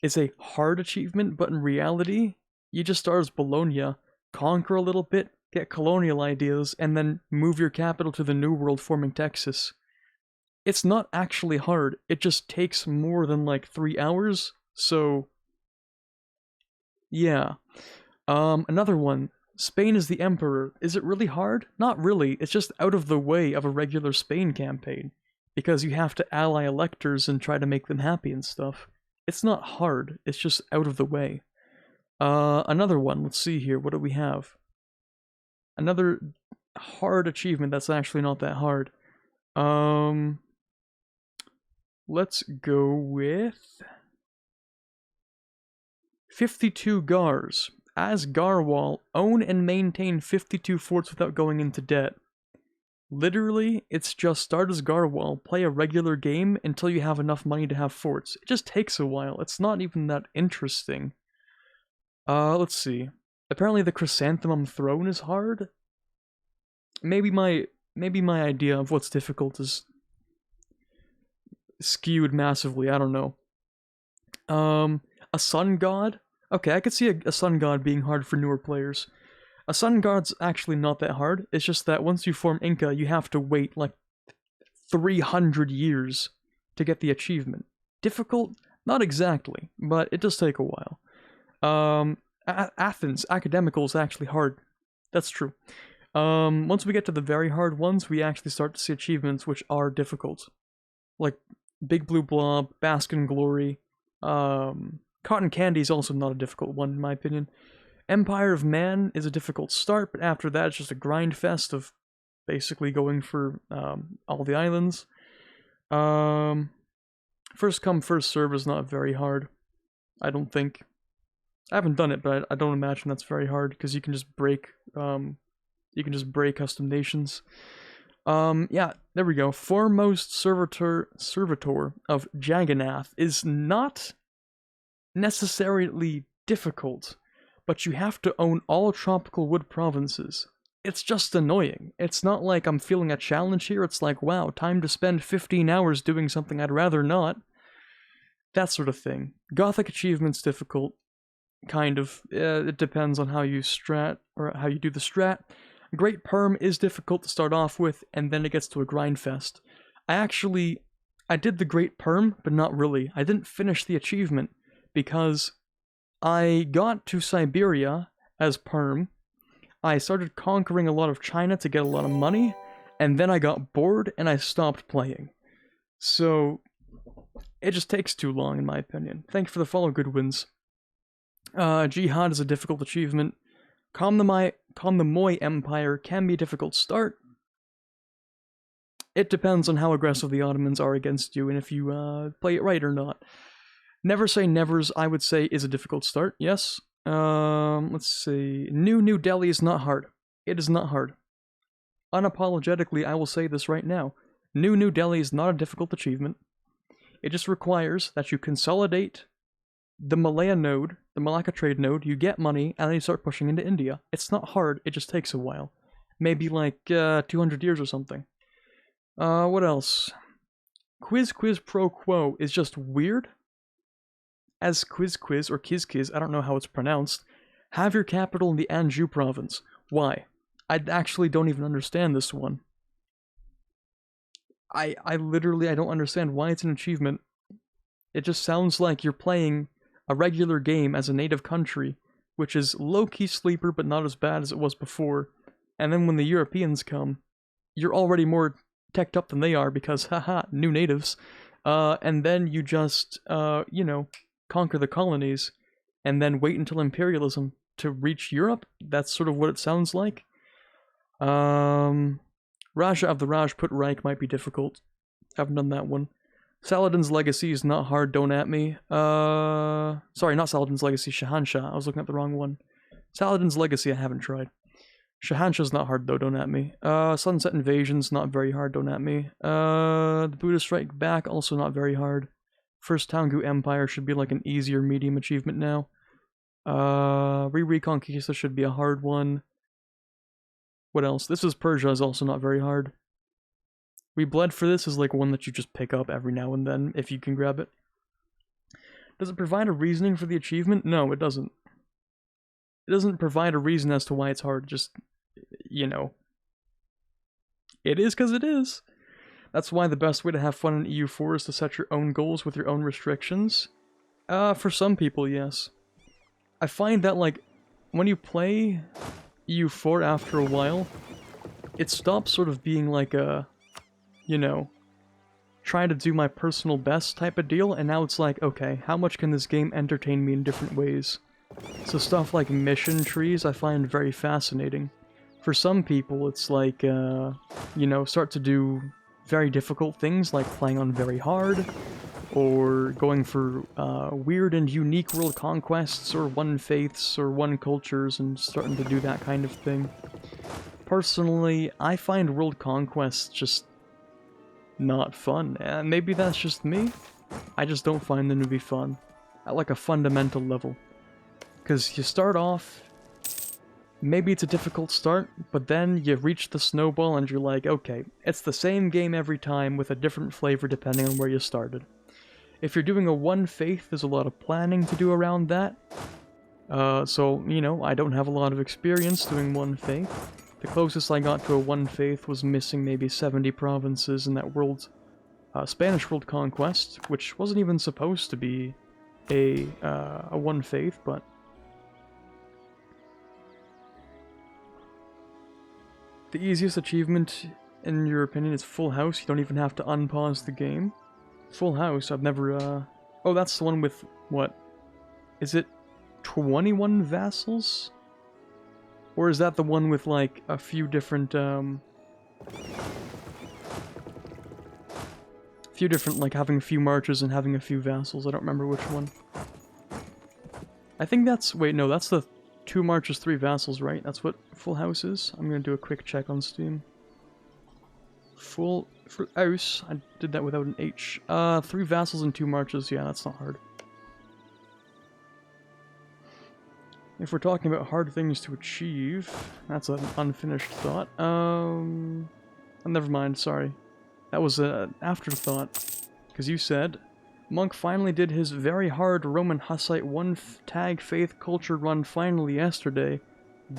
is a hard achievement, but in reality, you just start as Bologna, conquer a little bit, get colonial ideas, and then move your capital to the New World forming Texas. It's not actually hard, it just takes more than like 3 hours, so... yeah. Another one, Spain is the Emperor. Is it really hard? Not really, it's just out of the way of a regular Spain campaign, because you have to ally electors and try to make them happy and stuff. It's not hard, it's just out of the way. Another one, let's see here, what do we have? Another hard achievement that's actually not that hard. Let's go with 52 Gars. As Garwal, own and maintain 52 forts without going into debt. Literally, it's just start as Garwal, play a regular game until you have enough money to have forts. It just takes a while, it's not even that interesting. Let's see. Apparently the Chrysanthemum Throne is hard? Maybe my idea of what's difficult is skewed massively, I don't know. A Sun God? Okay, I could see a Sun God being hard for newer players. A Sun God's actually not that hard, it's just that once you form Inca, you have to wait like 300 years to get the achievement. Difficult? Not exactly, but it does take a while. Athens, Academical is actually hard. That's true. Once we get to the very hard ones, we actually start to see achievements which are difficult. Like Big Blue Blob, Bask in Glory, Cotton Candy is also not a difficult one in my opinion. Empire of Man is a difficult start, but after that it's just a grind fest of basically going for all the islands. First come, first serve is not very hard, I don't think. I haven't done it, but I don't imagine that's very hard, because you can just break custom nations. Yeah, there we go. Foremost Servitor of Jagannath is not necessarily difficult, but you have to own all tropical wood provinces. It's just annoying. It's not like I'm feeling a challenge here, it's like, wow, time to spend 15 hours doing something I'd rather not. That sort of thing. Gothic achievement's difficult. Kind of. It depends on how you strat, or how you do the strat. Great Perm is difficult to start off with, and then it gets to a grind fest. I did the Great Perm, but not really. I didn't finish the achievement, because I got to Siberia as Perm, I started conquering a lot of China to get a lot of money, and then I got bored and I stopped playing. So, it just takes too long in my opinion. Thank you for the follow, Goodwins. Jihad is a difficult achievement. Calm the Moy Empire can be a difficult start. It depends on how aggressive the Ottomans are against you and if you play it right or not. Never Say Nevers, I would say, is a difficult start, yes. Let's see. New Delhi is not hard. It is not hard. Unapologetically, I will say this right now. New Delhi is not a difficult achievement. It just requires that you consolidate the Malaya node, the Malacca trade node, you get money, and then you start pushing into India. It's not hard, it just takes a while. Maybe like 200 years or something. What else? Quiz Pro Quo is just weird. As Quiz or Kiz, I don't know how it's pronounced, have your capital in the Anjou province. Why? I actually don't even understand this one. I don't understand why it's an achievement. It just sounds like you're playing a regular game as a native country, which is low-key sleeper but not as bad as it was before. And then when the Europeans come, you're already more teched up than they are because, haha, new natives. And then you just, you know, conquer the colonies, and then wait until imperialism to reach Europe. That's sort of what it sounds like. Raja of the Rajput Reich might be difficult. I haven't done that one. Saladin's Legacy is not hard, don't at me. Sorry, not Saladin's Legacy, Shahanshah. I was looking at the wrong one. Saladin's Legacy I haven't tried. Shahanshah's not hard though, don't at me. Sunset Invasion's not very hard, don't at me. The Buddha Strike Back, also not very hard. First Taungu Empire should be like an easier medium achievement now. Reconquista should be a hard one. What else? This is Persia is also not very hard. We Bled for this is like one that you just pick up every now and then, if you can grab it. Does it provide a reasoning for the achievement? No, it doesn't. It doesn't provide a reason as to why it's hard, just, you know. It is because it is. That's why the best way to have fun in EU4 is to set your own goals with your own restrictions. For some people, yes. I find that, like, when you play EU4 after a while, it stops sort of being like a, you know, trying to do my personal best type of deal, and now it's like, okay, how much can this game entertain me in different ways? So stuff like mission trees I find very fascinating. For some people, it's like, you know, start to do very difficult things like playing on very hard, or going for weird and unique world conquests, or one faiths, or one cultures, and starting to do that kind of thing. Personally, I find world conquests just not fun, and maybe that's just me. I just don't find them to be fun, at like a fundamental level. Because you start off, maybe it's a difficult start, but then you reach the snowball and you're like, okay, it's the same game every time with a different flavor depending on where you started. If you're doing a one faith, there's a lot of planning to do around that. So, you know, I don't have a lot of experience doing one faith. The closest I got to a one faith was missing maybe 70 provinces in that world, Spanish world conquest, which wasn't even supposed to be a one faith, but the easiest achievement, in your opinion, is Full House. You don't even have to unpause the game. Full House, I've never, oh, that's the one with, what? Is it 21 vassals? Or is that the one with, like, a few different, like, having a few marches and having a few vassals? I don't remember which one. I think that's, wait, no, that's the 2 marches, 3 vassals, right? That's what Full House is? I'm gonna do a quick check on Steam. Full House, I did that without an H. 3 vassals and 2 marches, yeah, that's not hard. If we're talking about hard things to achieve, that's an unfinished thought. Never mind, sorry. That was an afterthought. Because you said, Monk finally did his very hard Roman Hussite one tag faith culture run finally yesterday.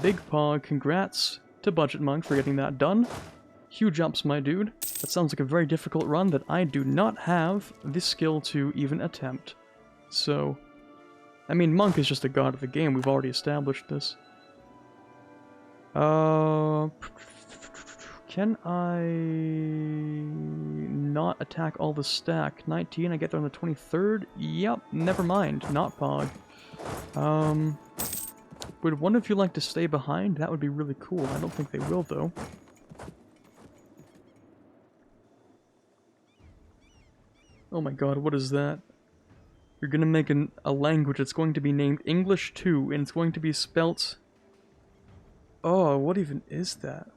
Big pog, congrats to Budget Monk for getting that done. Huge ups, my dude. That sounds like a very difficult run that I do not have the skill to even attempt. So, I mean, Monk is just a god of the game, we've already established this. Can I not attack all the stack? 19, I get there on the 23rd? Yep, never mind, not Pog. Would one of you like to stay behind? That would be really cool. I don't think they will, though. Oh my god, what is that? You're gonna make a language that's going to be named English 2, and it's going to be spelt... Oh, what even is that?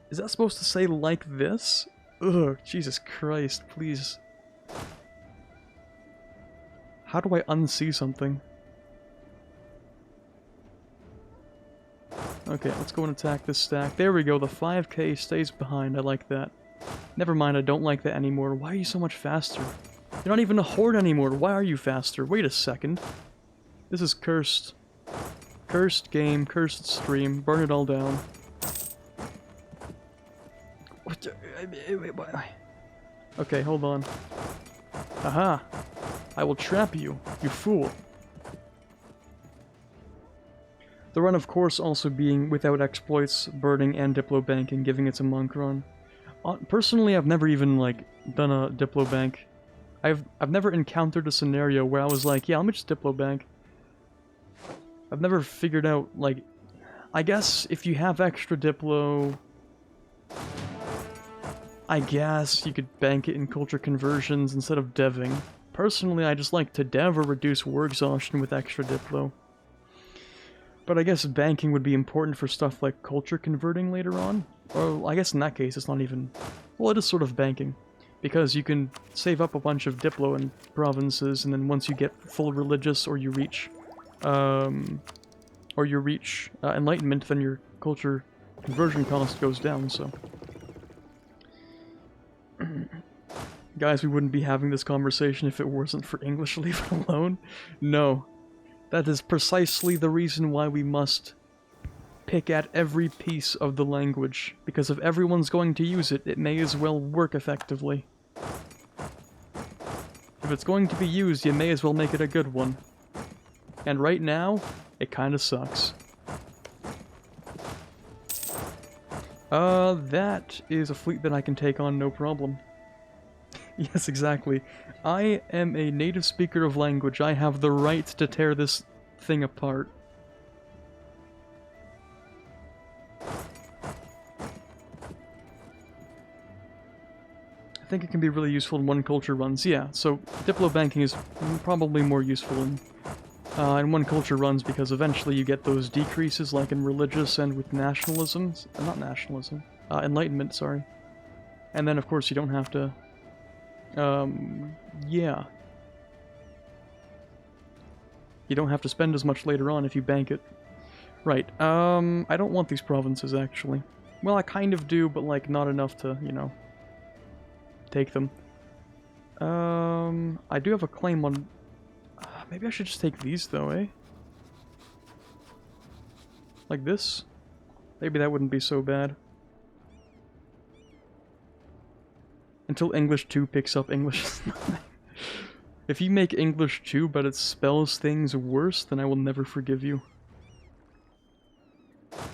Is that supposed to say like this? Ugh, Jesus Christ, please. How do I unsee something? Okay, let's go and attack this stack. There we go, the 5k stays behind, I like that. Never mind, I don't like that anymore. Why are you so much faster? You're not even a horde anymore, why are you faster? Wait a second. This is cursed. Cursed game, cursed stream, burn it all down. Okay, hold on. Aha! I will trap you, you fool. The run, of course, also being without exploits, burning, and Diplo banking, giving it to monk run. Personally, I've never even, like, done a Diplo bank. I've never encountered a scenario where I was like, yeah, let me just Diplo bank. I've never figured out, like, I guess if you have extra Diplo, I guess you could bank it in culture conversions instead of deving. Personally, I just like to dev or reduce war exhaustion with extra Diplo. But I guess banking would be important for stuff like culture converting later on. Or I guess in that case it's not even... Well, it is sort of banking. Because you can save up a bunch of Diplo in provinces, and then once you get full religious or you reach... enlightenment, then your culture conversion cost goes down, so... Guys, we wouldn't be having this conversation if it wasn't for English, leave it alone. No. That is precisely the reason why we must pick at every piece of the language, because if everyone's going to use it, it may as well work effectively. If it's going to be used, you may as well make it a good one. And right now, it kinda sucks. That is a fleet that I can take on no problem. Yes, exactly. I am a native speaker of language. I have the right to tear this thing apart. I think it can be really useful in one culture runs. Yeah, so Diplo banking is probably more useful in one culture runs because eventually you get those decreases like in religious and with nationalism. Not nationalism. Enlightenment, sorry. And then of course you don't have to... yeah. You don't have to spend as much later on if you bank it. Right, I don't want these provinces, actually. Well, I kind of do, but, like, not enough to, you know, take them. I do have a claim on... maybe I should just take these, though, eh? Like this? Maybe that wouldn't be so bad. Until English 2 picks up English. If you make English 2 but it spells things worse, then I will never forgive you.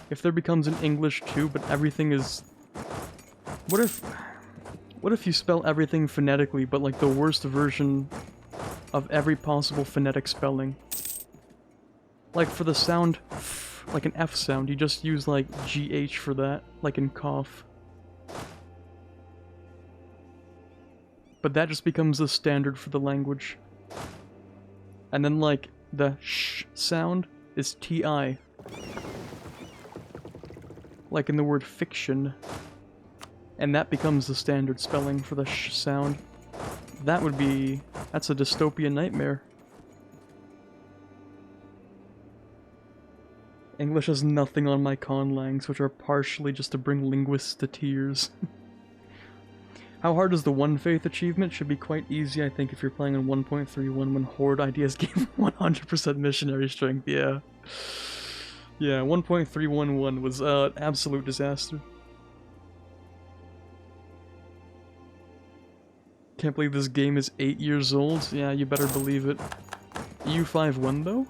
If there becomes an English 2 but everything is... What if you spell everything phonetically but like the worst version of every possible phonetic spelling? Like for the sound f, like an F sound, you just use like GH for that, like in cough. But that just becomes the standard for the language. And then, like, the sh sound is TI. Like in the word fiction. And that becomes the standard spelling for the sh sound. That would be... that's a dystopian nightmare. English has nothing on my conlangs, which are partially just to bring linguists to tears. How hard is the One Faith achievement? Should be quite easy, I think, if you're playing on 1.31 when Horde ideas gave 100% missionary strength, yeah. Yeah, 1.311 was an absolute disaster. Can't believe this game is 8 years old. Yeah, you better believe it. EU5 won, though?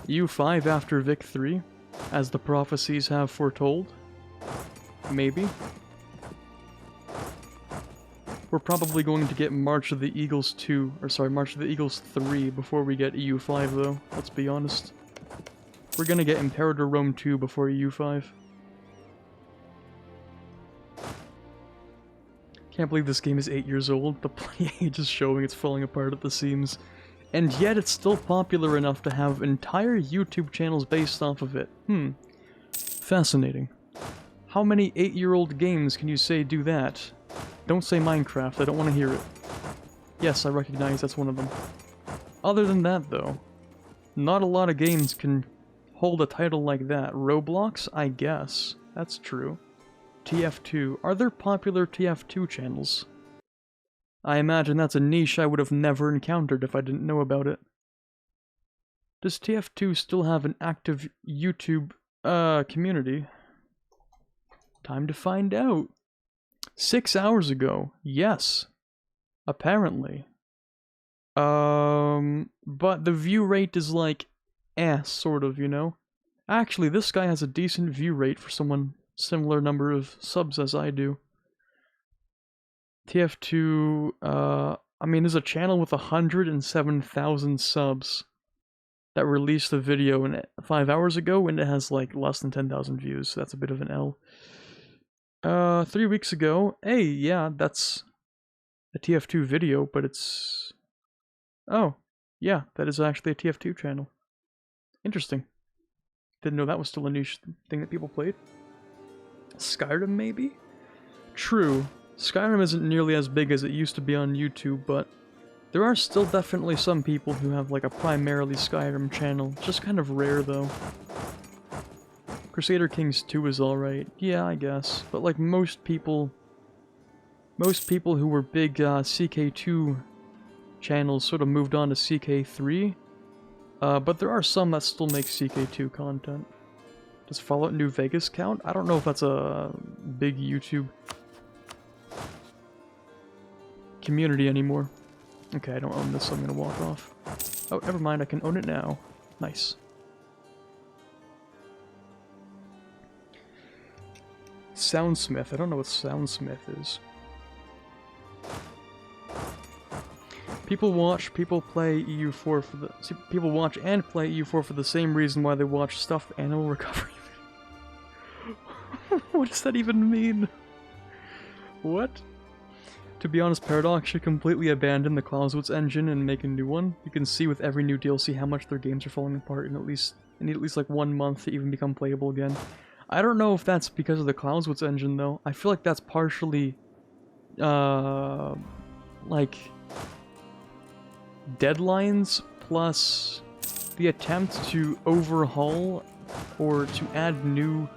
EU5 after Vic 3, as the prophecies have foretold. Maybe. We're probably going to get March of the Eagles 2, or sorry, March of the Eagles 3 before we get EU5 though, let's be honest. We're gonna get Imperator Rome 2 before EU5. Can't believe this game is 8 years old, the play age is showing it's falling apart at the seams. And yet it's still popular enough to have entire YouTube channels based off of it. Fascinating. How many 8-year-old games can you say do that? Don't say Minecraft, I don't want to hear it. Yes, I recognize that's one of them. Other than that, though, not a lot of games can hold a title like that. Roblox? I guess. That's true. TF2. Are there popular TF2 channels? I imagine that's a niche I would have never encountered if I didn't know about it. Does TF2 still have an active YouTube, community? Time to find out. 6 hours ago. Yes. Apparently. But the view rate is like, sort of, you know? Actually, this guy has a decent view rate for someone similar number of subs as I do. TF2, I mean, there's a channel with 107,000 subs that released the video 5 hours ago, and it has like less than 10,000 views, so that's a bit of an L. 3 weeks ago, hey, yeah, that's a TF2 video, but it's... Oh, yeah, that is actually a TF2 channel. Interesting. Didn't know that was still a niche thing that people played. Skyrim, maybe? True. Skyrim isn't nearly as big as it used to be on YouTube, but there are still definitely some people who have like a primarily Skyrim channel. Just kind of rare, though. Crusader Kings 2 is alright. Yeah, I guess. But like most people who were big CK2 channels sort of moved on to CK3. But there are some that still make CK2 content. Does Fallout New Vegas count? I don't know if that's a big YouTube community anymore. Okay, I don't own this, so I'm gonna walk off. Oh, never mind, I can own it now. Nice. Soundsmith. I don't know what Soundsmith is. People watch, people play EU4 for the... See, people watch and play EU4 for the same reason why they watch Stuffed Animal Recovery. What does that even mean? What? To be honest, Paradox should completely abandon the Clausewitz engine and make a new one. You can see with every new DLC how much their games are falling apart in at least like 1 month to even become playable again. I don't know if that's because of the Clausewitz engine though. I feel like that's partially like deadlines plus the attempt to overhaul or to add new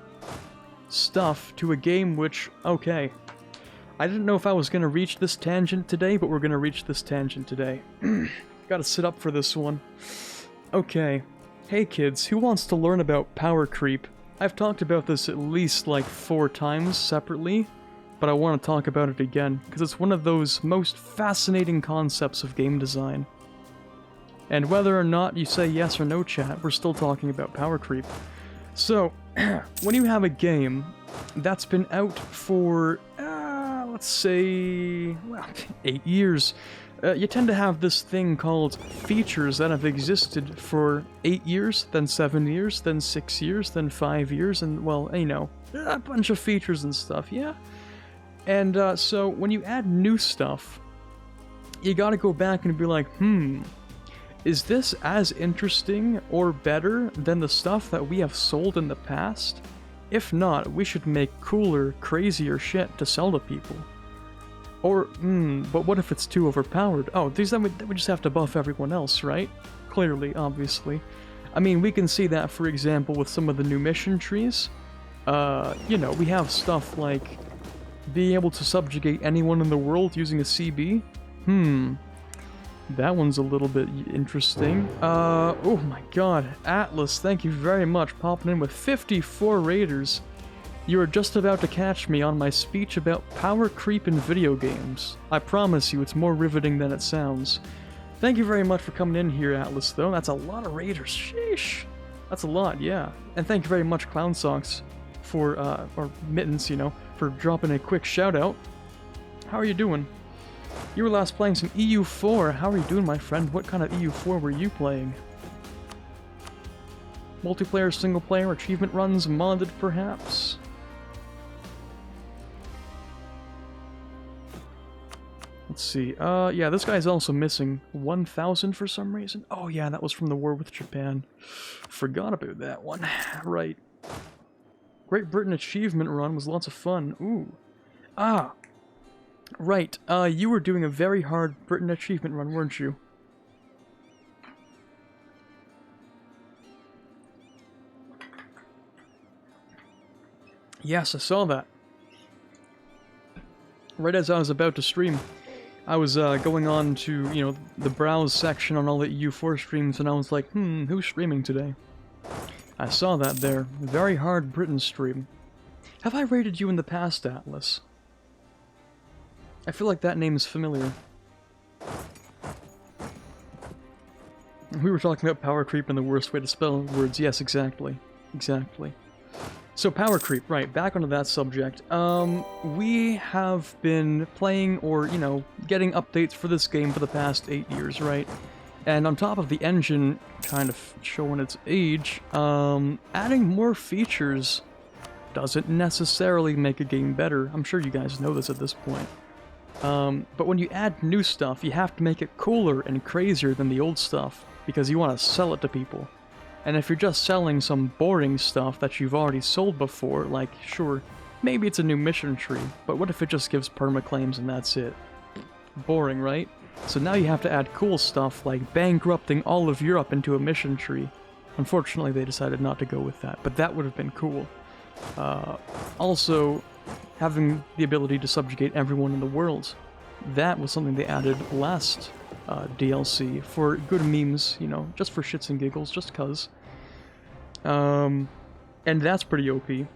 stuff to a game which, okay, I didn't know if I was gonna reach this tangent today, but we're gonna reach this tangent today. Gotta sit up for this one. Okay. Hey kids, who wants to learn about power creep? I've talked about this at least like 4 times separately, but I want to talk about it again, because it's one of those most fascinating concepts of game design. And whether or not you say yes or no, chat, we're still talking about power creep. So, when you have a game that's been out for, let's say, well, 8 years, you tend to have this thing called features that have existed for 8 years, then 7 years, then 6 years, then 5 years, and, well, you know, a bunch of features and stuff, yeah? And, so, when you add new stuff, you gotta go back and be like, is this as interesting or better than the stuff that we have sold in the past? If not, we should make cooler, crazier shit to sell to people. Or, but what if it's too overpowered? Oh, then we just have to buff everyone else, right? Clearly, obviously. I mean, we can see that, for example, with some of the new mission trees. You know, we have stuff like being able to subjugate anyone in the world using a CB. That one's a little bit interesting. Oh my god. Atlas, thank you very much, popping in with 54 raiders. You are just about to catch me on my speech about power creep in video games. I promise you, it's more riveting than it sounds. Thank you very much for coming in here, Atlas, though. That's a lot of raiders. Sheesh. That's a lot, yeah. And thank you very much, Clown Socks, for, or Mittens, you know, for dropping a quick shout-out. How are you doing? You were last playing some EU4. How are you doing, my friend? What kind of EU4 were you playing? Multiplayer, single-player, achievement runs, modded, perhaps? Let's see. Yeah, this guy's also missing 1,000 for some reason. Oh yeah, that was from the war with Japan. Forgot about that one. Right. Great Britain achievement run was lots of fun. Ooh. Ah. Right. You were doing a very hard Britain achievement run, weren't you? Yes, I saw that. Right as I was about to stream. I was going on to, you know, the browse section on all the EU4 streams, and I was like, who's streaming today? I saw that there. Very hard Britain stream. Have I rated you in the past, Atlas? I feel like that name is familiar. We were talking about power creep and the worst way to spell words. Yes, exactly. Exactly. So power creep, right, back onto that subject. We have been playing, or, you know, getting updates for this game for the past 8 years, right? And on top of the engine kind of showing its age, adding more features doesn't necessarily make a game better. I'm sure you guys know this at this point. But when you add new stuff, you have to make it cooler and crazier than the old stuff, because you want to sell it to people. And if you're just selling some boring stuff that you've already sold before, like, sure, maybe it's a new mission tree, but what if it just gives permaclaims and that's it? Boring, right? So now you have to add cool stuff like bankrupting all of Europe into a mission tree. Unfortunately, they decided not to go with that, but that would have been cool. Also, having the ability to subjugate everyone in the world. That was something they added last DLC for good memes, you know, just for shits and giggles, just cuz. And that's pretty OP.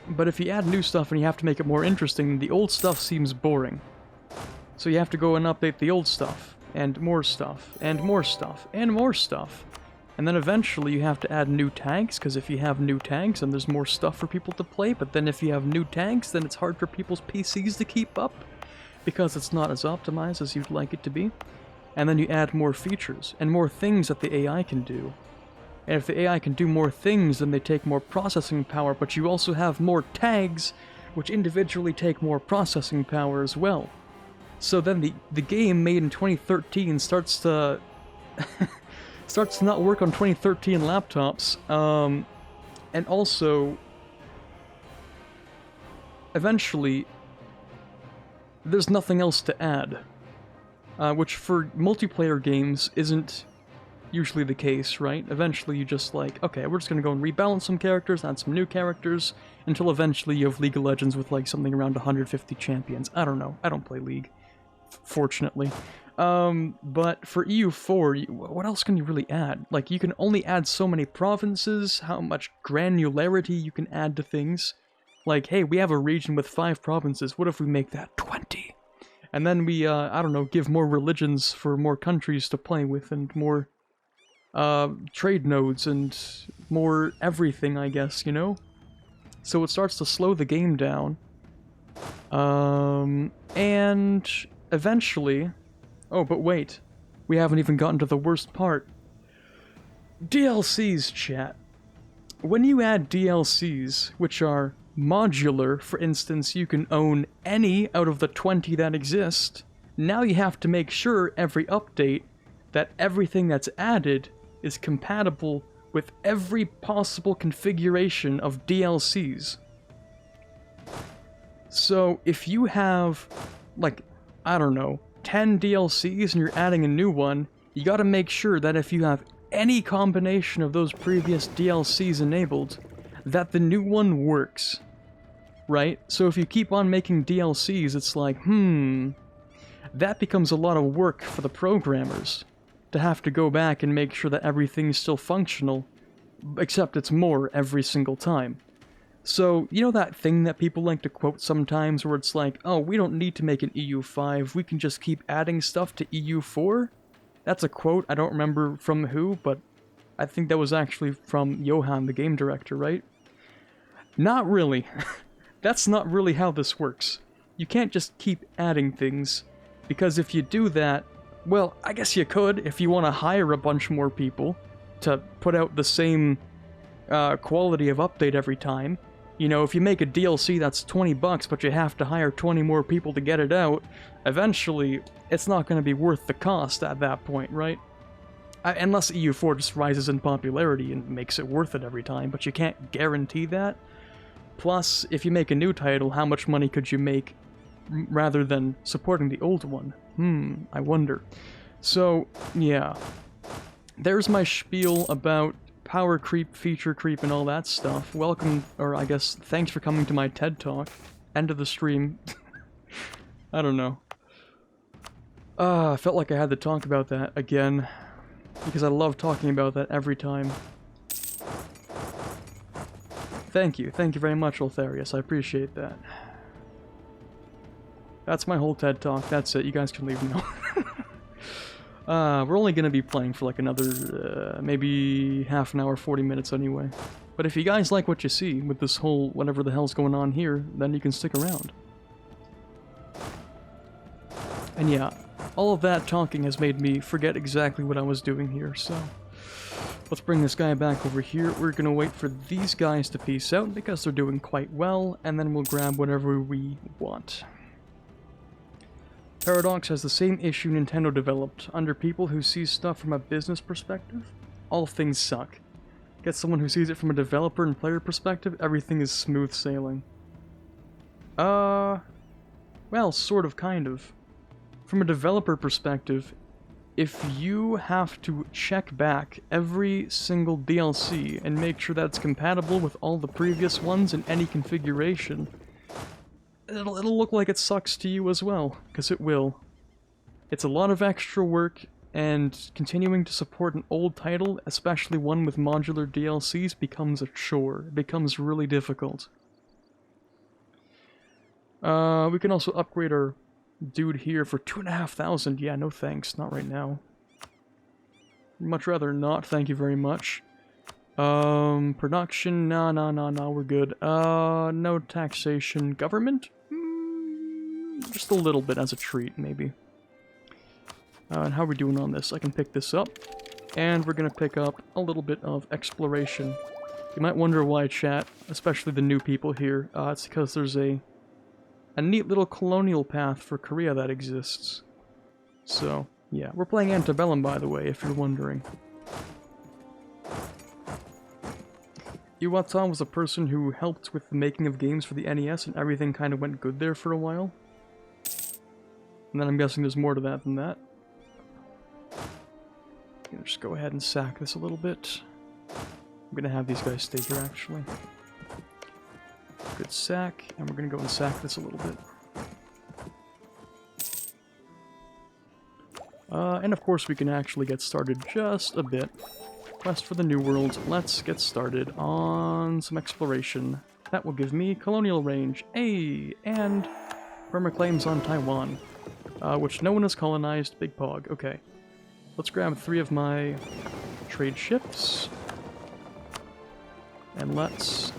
But if you add new stuff and you have to make it more interesting, the old stuff seems boring. So you have to go and update the old stuff, and more stuff, and more stuff, and more stuff. And then eventually you have to add new tanks, because if you have new tanks, then there's more stuff for people to play, but then if you have new tanks, then it's hard for people's PCs to keep up, because it's not as optimized as you'd like it to be. And then you add more features, and more things that the AI can do. And if the AI can do more things, then they take more processing power, but you also have more tags, which individually take more processing power as well. So then the game made in 2013 starts to starts to not work on 2013 laptops, and also eventually there's nothing else to add, which for multiplayer games isn't usually the case, right? Eventually you just like, okay, we're just gonna go and rebalance some characters, add some new characters, until eventually you have League of Legends with like something around 150 champions. I don't know, I don't play League, fortunately. But for EU4, what else can you really add? Like, you can only add so many provinces, how much granularity you can add to things. Like, hey, we have a region with 5 provinces, what if we make that 20? And then we, I don't know, give more religions for more countries to play with, and more, trade nodes, and more everything, I guess, you know? So it starts to slow the game down. And eventually... Oh, but wait. We haven't even gotten to the worst part. DLCs, chat. When you add DLCs, which are modular, for instance, you can own any out of the 20 that exist, now you have to make sure every update that everything that's added is compatible with every possible configuration of DLCs. So if you have, like, I don't know, 10 DLCs and you're adding a new one, you gotta make sure that if you have any combination of those previous DLCs enabled, that the new one works. Right? So if you keep on making DLCs, it's like, that becomes a lot of work for the programmers to have to go back and make sure that everything's still functional, except it's more every single time. So, you know that thing that people like to quote sometimes where it's like, oh, we don't need to make an EU5, we can just keep adding stuff to EU4? That's a quote, I don't remember from who, but I think that was actually from Johan, the game director, right? Not really. That's not really how this works. You can't just keep adding things, because if you do that, well, I guess you could if you want to hire a bunch more people to put out the same quality of update every time. You know, if you make a DLC that's $20, but you have to hire 20 more people to get it out, eventually, it's not going to be worth the cost at that point, right? Unless EU4 just rises in popularity and makes it worth it every time, but you can't guarantee that. Plus, if you make a new title, how much money could you make rather than supporting the old one? I wonder. So, yeah. There's my spiel about power creep, feature creep, and all that stuff. Welcome, or I guess, thanks for coming to my TED Talk. End of the stream. I don't know. I felt like I had to talk about that again, because I love talking about that every time. Thank you very much, Ultharius, I appreciate that. That's my whole TED Talk, that's it, you guys can leave now. We're only gonna be playing for like another, maybe half an hour, 40 minutes anyway. But if you guys like what you see with this whole whatever the hell's going on here, then you can stick around. And yeah, all of that talking has made me forget exactly what I was doing here, so... Let's bring this guy back over here. We're gonna wait for these guys to peace out because they're doing quite well, and then we'll grab whatever we want. Paradox has the same issue Nintendo developed. Under people who see stuff from a business perspective, all things suck. Get someone who sees it from a developer and player perspective, everything is smooth sailing. Well, sort of, kind of. From a developer perspective, if you have to check back every single DLC and make sure that it's compatible with all the previous ones in any configuration, it'll look like it sucks to you as well, because it will. It's a lot of extra work, and continuing to support an old title, especially one with modular DLCs, becomes a chore. It becomes really difficult. We can also upgrade our dude here for 2,500. Yeah, no thanks. Not right now. Much rather not, thank you very much. Production? No, we're good. No taxation. Government? Just a little bit as a treat, maybe. And how are we doing on this? I can pick this up. And we're gonna pick up a little bit of exploration. You might wonder why, chat, especially the new people here. It's because there's a neat little colonial path for Korea that exists. So, yeah. We're playing Ante Bellum, by the way, if you're wondering. Iwata was a person who helped with the making of games for the NES, and everything kind of went good there for a while. And then I'm guessing there's more to that than that. I'm gonna just go ahead and sack this a little bit. I'm gonna have these guys stay here, actually. Good sack, and we're gonna go and sack this a little bit. And of course we can actually get started just a bit. Quest for the New World. Let's get started on some exploration. That will give me colonial range. Hey, and permaclaims on Taiwan, which no one has colonized. Big pog. Okay. Let's grab 3 of my trade ships. And let's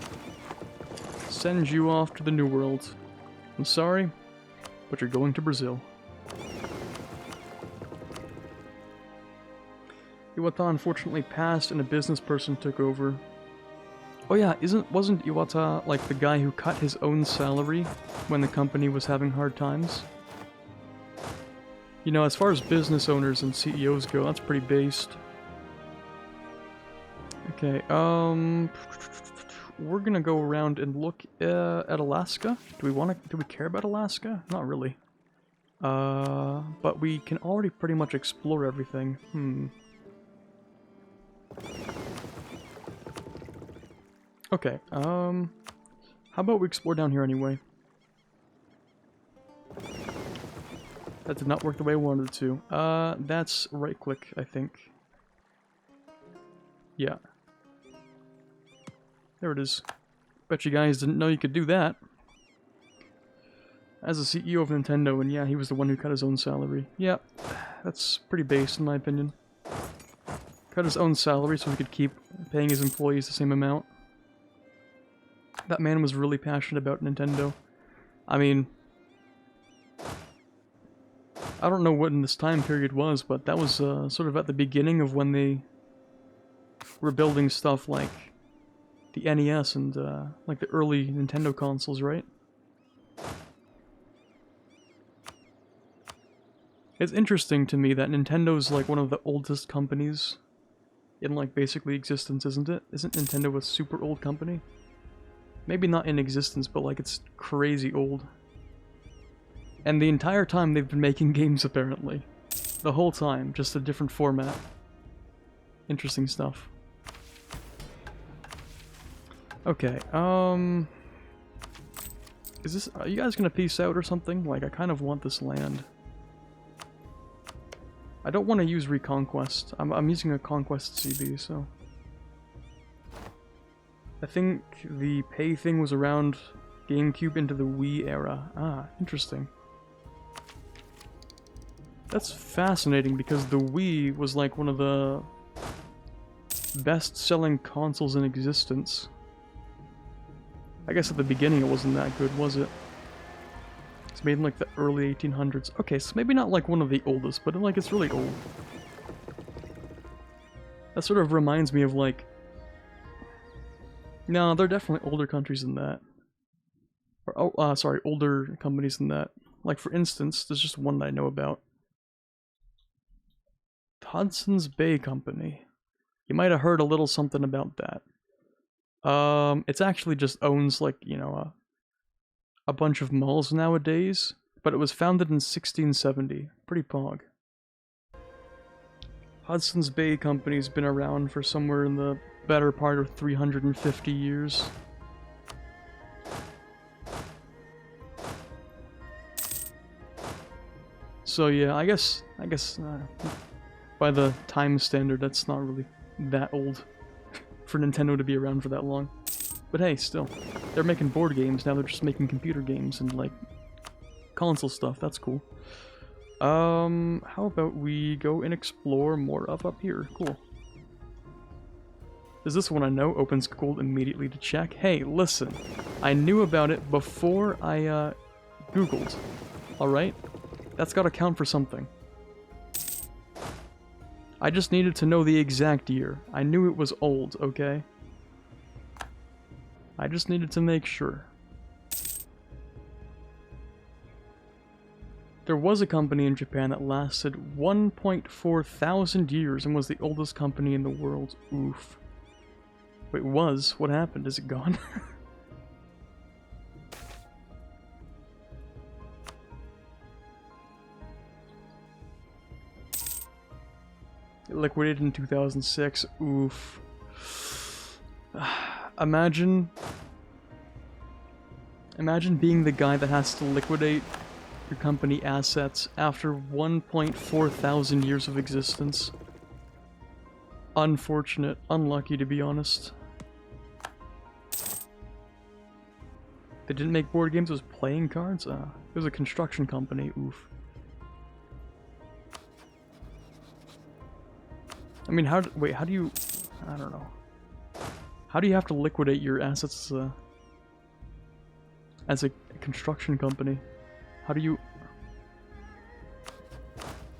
send you off to the New World. I'm sorry, but you're going to Brazil. Iwata unfortunately passed and a business person took over. Oh yeah, wasn't Iwata like the guy who cut his own salary when the company was having hard times? You know, as far as business owners and CEOs go, that's pretty based. Okay, we're gonna go around and look at Alaska. Do we care about Alaska? Not really. But we can already pretty much explore everything. Okay, how about we explore down here anyway? That did not work the way I wanted it to. That's right-click, I think. Yeah. There it is. Bet you guys didn't know you could do that. As a CEO of Nintendo, and yeah, he was the one who cut his own salary. Yeah, that's pretty base in my opinion. Cut his own salary so he could keep paying his employees the same amount. That man was really passionate about Nintendo. I mean, I don't know what in this time period was, but that was sort of at the beginning of when they were building stuff like the NES and like the early Nintendo consoles, right? It's interesting to me that Nintendo's like one of the oldest companies in like basically existence, isn't it? Isn't Nintendo a super old company? Maybe not in existence, but like it's crazy old. And the entire time they've been making games, apparently. The whole time, just a different format. Interesting stuff. Okay, are you guys gonna peace out or something? Like, I kind of want this land. I don't want to use Reconquest. I'm using a Conquest CB, so... I think the pay thing was around GameCube into the Wii era. Ah, interesting. That's fascinating because the Wii was like one of the best-selling consoles in existence. I guess at the beginning it wasn't that good, was it? It's made in like the early 1800s. Okay, so maybe not like one of the oldest, but like it's really old. That sort of reminds me of like... No, there are definitely older countries than that. Or, sorry, older companies than that. Like for instance, there's just one that I know about. Hudson's Bay Company. You might have heard a little something about that. It's actually just owns like, you know, a bunch of malls nowadays, but it was founded in 1670. Pretty pog. Hudson's Bay Company's been around for somewhere in the better part of 350 years. So yeah, I guess by the time standard, that's not really that old for Nintendo to be around for that long. But hey, still, they're making board games, now they're just making computer games and like console stuff, that's cool. How about we go and explore more up here? Cool. Is this one I know? Opens gold immediately to check. Hey, listen, I knew about it before I Googled, alright? That's gotta count for something. I just needed to know the exact year. I knew it was old, okay? I just needed to make sure. There was a company in Japan that lasted 1.4 thousand years and was the oldest company in the world. Oof. Wait, was? What happened? Is it gone? It liquidated in 2006. Oof. Imagine being the guy that has to liquidate your company assets after 1.4 thousand years of existence. Unfortunate. Unlucky, to be honest. They didn't make board games, it was playing cards? It was a construction company. Oof. I mean, wait, how do you... I don't know. How do you have to liquidate your assets as a construction company? How do you...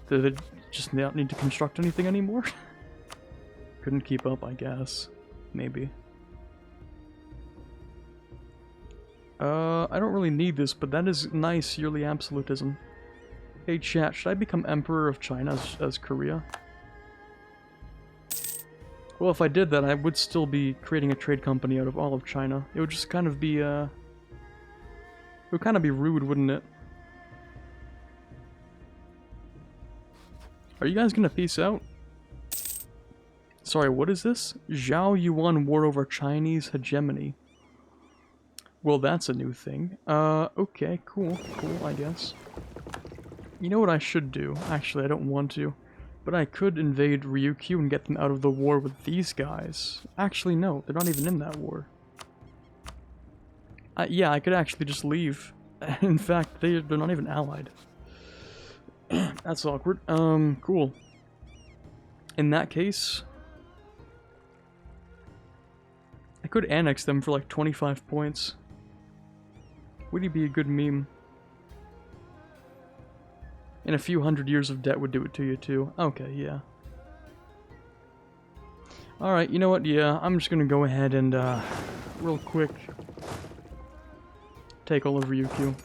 Do they just not need to construct anything anymore? Couldn't keep up, I guess. Maybe. I don't really need this, but that is nice yearly absolutism. Hey chat, should I become Emperor of China as Korea? Well, if I did that, I would still be creating a trade company out of all of China. It would just kind of be, it would kind of be rude, wouldn't it? Are you guys gonna peace out? Sorry, what is this? Zhao Yuan war over Chinese hegemony. Well, that's a new thing. Okay, cool, I guess. You know what I should do? Actually, I don't want to. But I could invade Ryukyu and get them out of the war with these guys. Actually, no, they're not even in that war. Yeah, I could actually just leave. In fact, they're not even allied. That's awkward. Cool. In that case... I could annex them for like 25 points. Would he be a good meme? And a few hundred years of debt would do it to you too. Okay, yeah. Alright, you know what? Yeah, I'm just gonna go ahead and, real quick, take all of Ryukyu.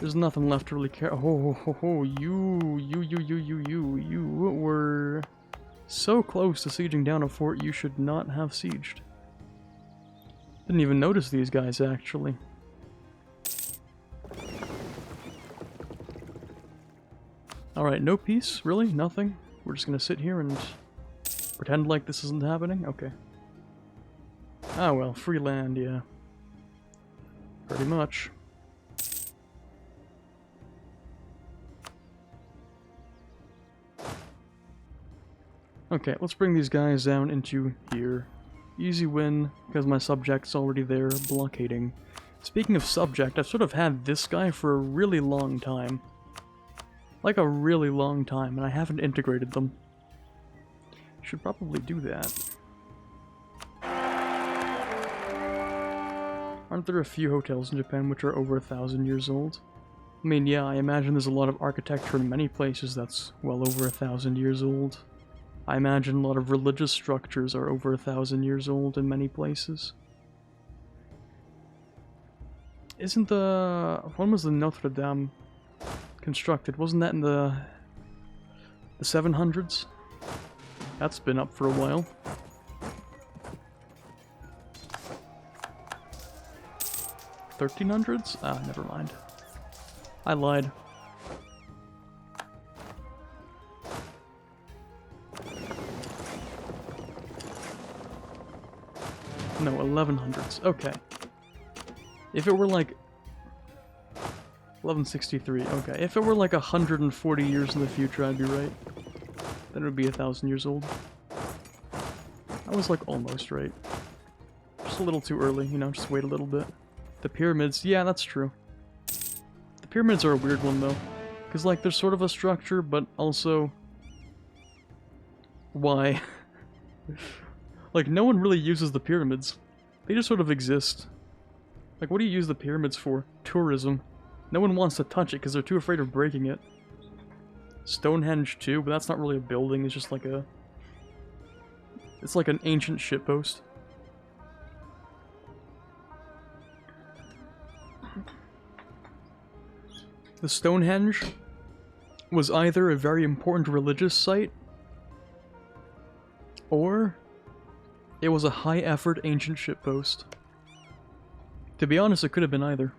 There's nothing left to really care. Oh, you were so close to sieging down a fort you should not have sieged. Didn't even notice these guys, actually. Alright, no peace? Really? Nothing? We're just gonna sit here and pretend like this isn't happening? Okay. Ah well, free land, yeah. Pretty much. Okay, let's bring these guys down into here. Easy win, because my subject's already there, blockading. Speaking of subject, I've sort of had this guy for a really long time. Like a really long time, and I haven't integrated them. Should probably do that. Aren't there a few hotels in Japan which are over 1,000 years old? I mean, yeah, I imagine there's a lot of architecture in many places that's well over 1,000 years old. I imagine a lot of religious structures are over 1,000 years old in many places. Isn't the... when was the Notre Dame constructed? Wasn't that in the 700s? That's been up for a while. $1300s? Ah, never mind. I lied. No, 1100s. Okay. If it were like 1163. Okay. If it were like 140 years in the future, I'd be right. Then it would be 1,000 years old. I was like almost right. Just a little too early, you know, just wait a little bit. The pyramids, yeah, that's true. The pyramids are a weird one though. Because like there's sort of a structure, but also... why? Like no one really uses the pyramids. They just sort of exist. Like what do you use the pyramids for? Tourism. No one wants to touch it because they're too afraid of breaking it. Stonehenge too, but that's not really a building, it's just like a... it's like an ancient shitpost. The Stonehenge was either a very important religious site, or it was a high-effort ancient shitpost. To be honest, it could have been either.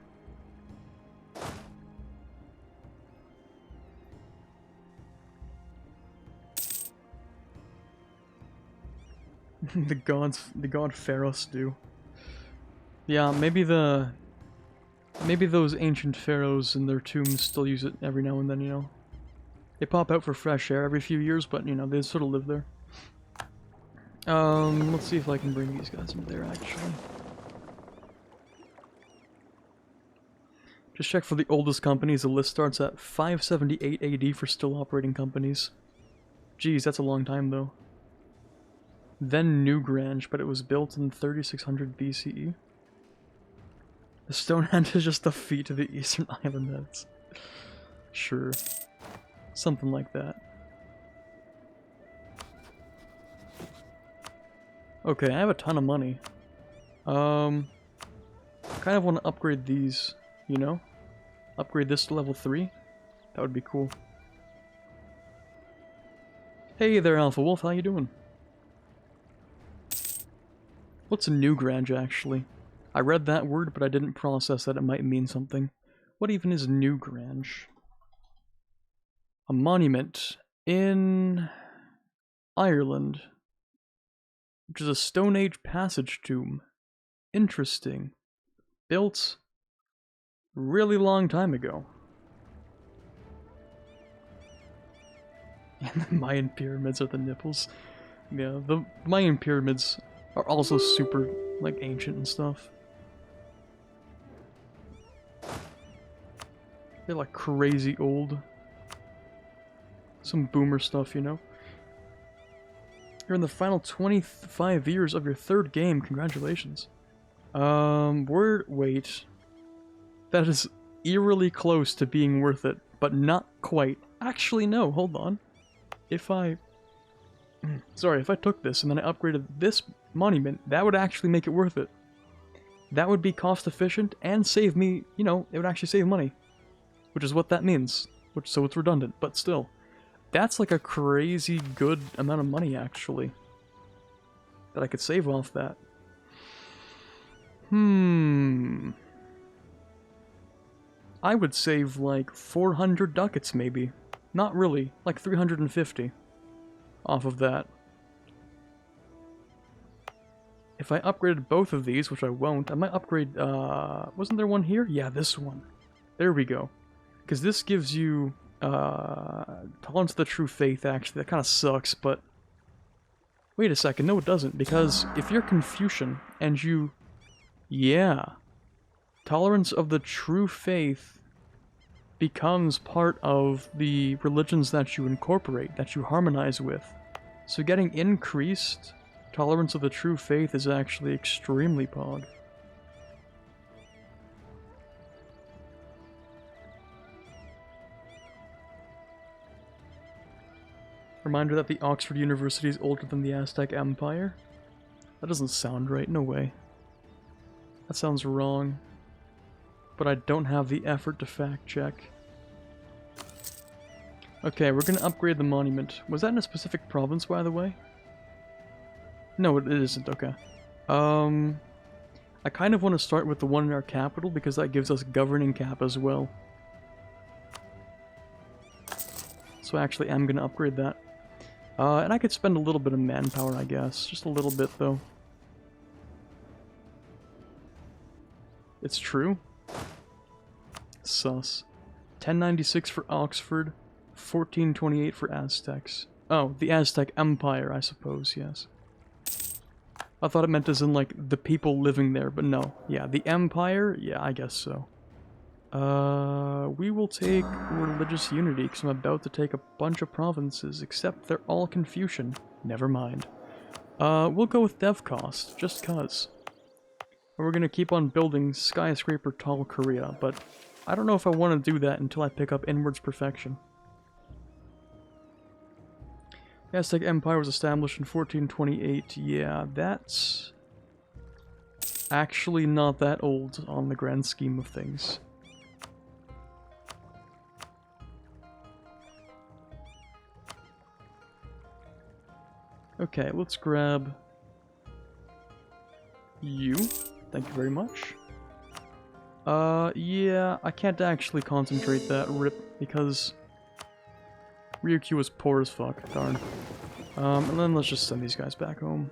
the god pharaoh stew. Yeah, maybe those ancient pharaohs in their tombs still use it every now and then, you know. They pop out for fresh air every few years, but you know, they sort of live there. Let's see if I can bring these guys into there actually. Just check for the oldest companies. The list starts at 578 AD for still operating companies. Geez, that's a long time though. Then Newgrange, but it was built in 3600 BCE. The Stonehenge is just a feat to the Eastern Island heads. Sure. Something like that. Okay, I have a ton of money. Kind of want to upgrade these, you know? Upgrade this to level 3. That would be cool. Hey there, Alpha Wolf, how you doing? What's a Newgrange, actually? I read that word, but I didn't process that it might mean something. What even is Newgrange? A monument in Ireland, which is a Stone Age passage tomb. Interesting. Built really long time ago. And the Mayan pyramids are the nipples. Yeah, the Mayan pyramids are also super, like, ancient and stuff. They're like crazy old. Some boomer stuff, you know? You're in the final 25 years of your third game. Congratulations. Wait. That is eerily close to being worth it, but not quite. Actually, no, hold on. If I... sorry, if I took this and then I upgraded this monument, that would actually make it worth it. That would be cost efficient and save me, you know, it would actually save money. Which is what that means. So it's redundant, but still. That's like a crazy good amount of money, actually. That I could save off that. I would save like 400 ducats, maybe. Not really, like 350 off of that. If I upgraded both of these, which I won't, I might upgrade, wasn't there one here? Yeah, this one. There we go. Because this gives you, tolerance to the true faith, actually. That kind of sucks, but... Wait a second, no it doesn't, because if you're Confucian, and you... Yeah. Tolerance of the true faith becomes part of the religions that you incorporate, that you harmonize with. So getting increased tolerance of the true faith is actually extremely pog. Reminder that the Oxford University is older than the Aztec Empire? That doesn't sound right, no way. That sounds wrong. But I don't have the effort to fact check. Okay, we're gonna upgrade the monument. Was that in a specific province, by the way? No, it isn't, okay. I kind of want to start with the one in our capital because that gives us governing cap as well. So I actually am gonna upgrade that. And I could spend a little bit of manpower, I guess. Just a little bit, though. It's true. Sus. 1096 for Oxford, 1428 for Aztecs. Oh, the Aztec Empire, I suppose, yes. I thought it meant as in, like, the people living there, but no. Yeah, the Empire? Yeah, I guess so. We will take religious unity, because I'm about to take a bunch of provinces, except they're all Confucian. Never mind. We'll go with dev cost, just cuz. And we're gonna keep on building Skyscraper Tall Korea, but I don't know if I want to do that until I pick up Inwards Perfection. The Aztec Empire was established in 1428. Yeah, that's actually not that old on the grand scheme of things. Okay, let's grab you. Thank you very much. Yeah, I can't actually concentrate that rip because Ryukyu is poor as fuck, darn. And then let's just send these guys back home.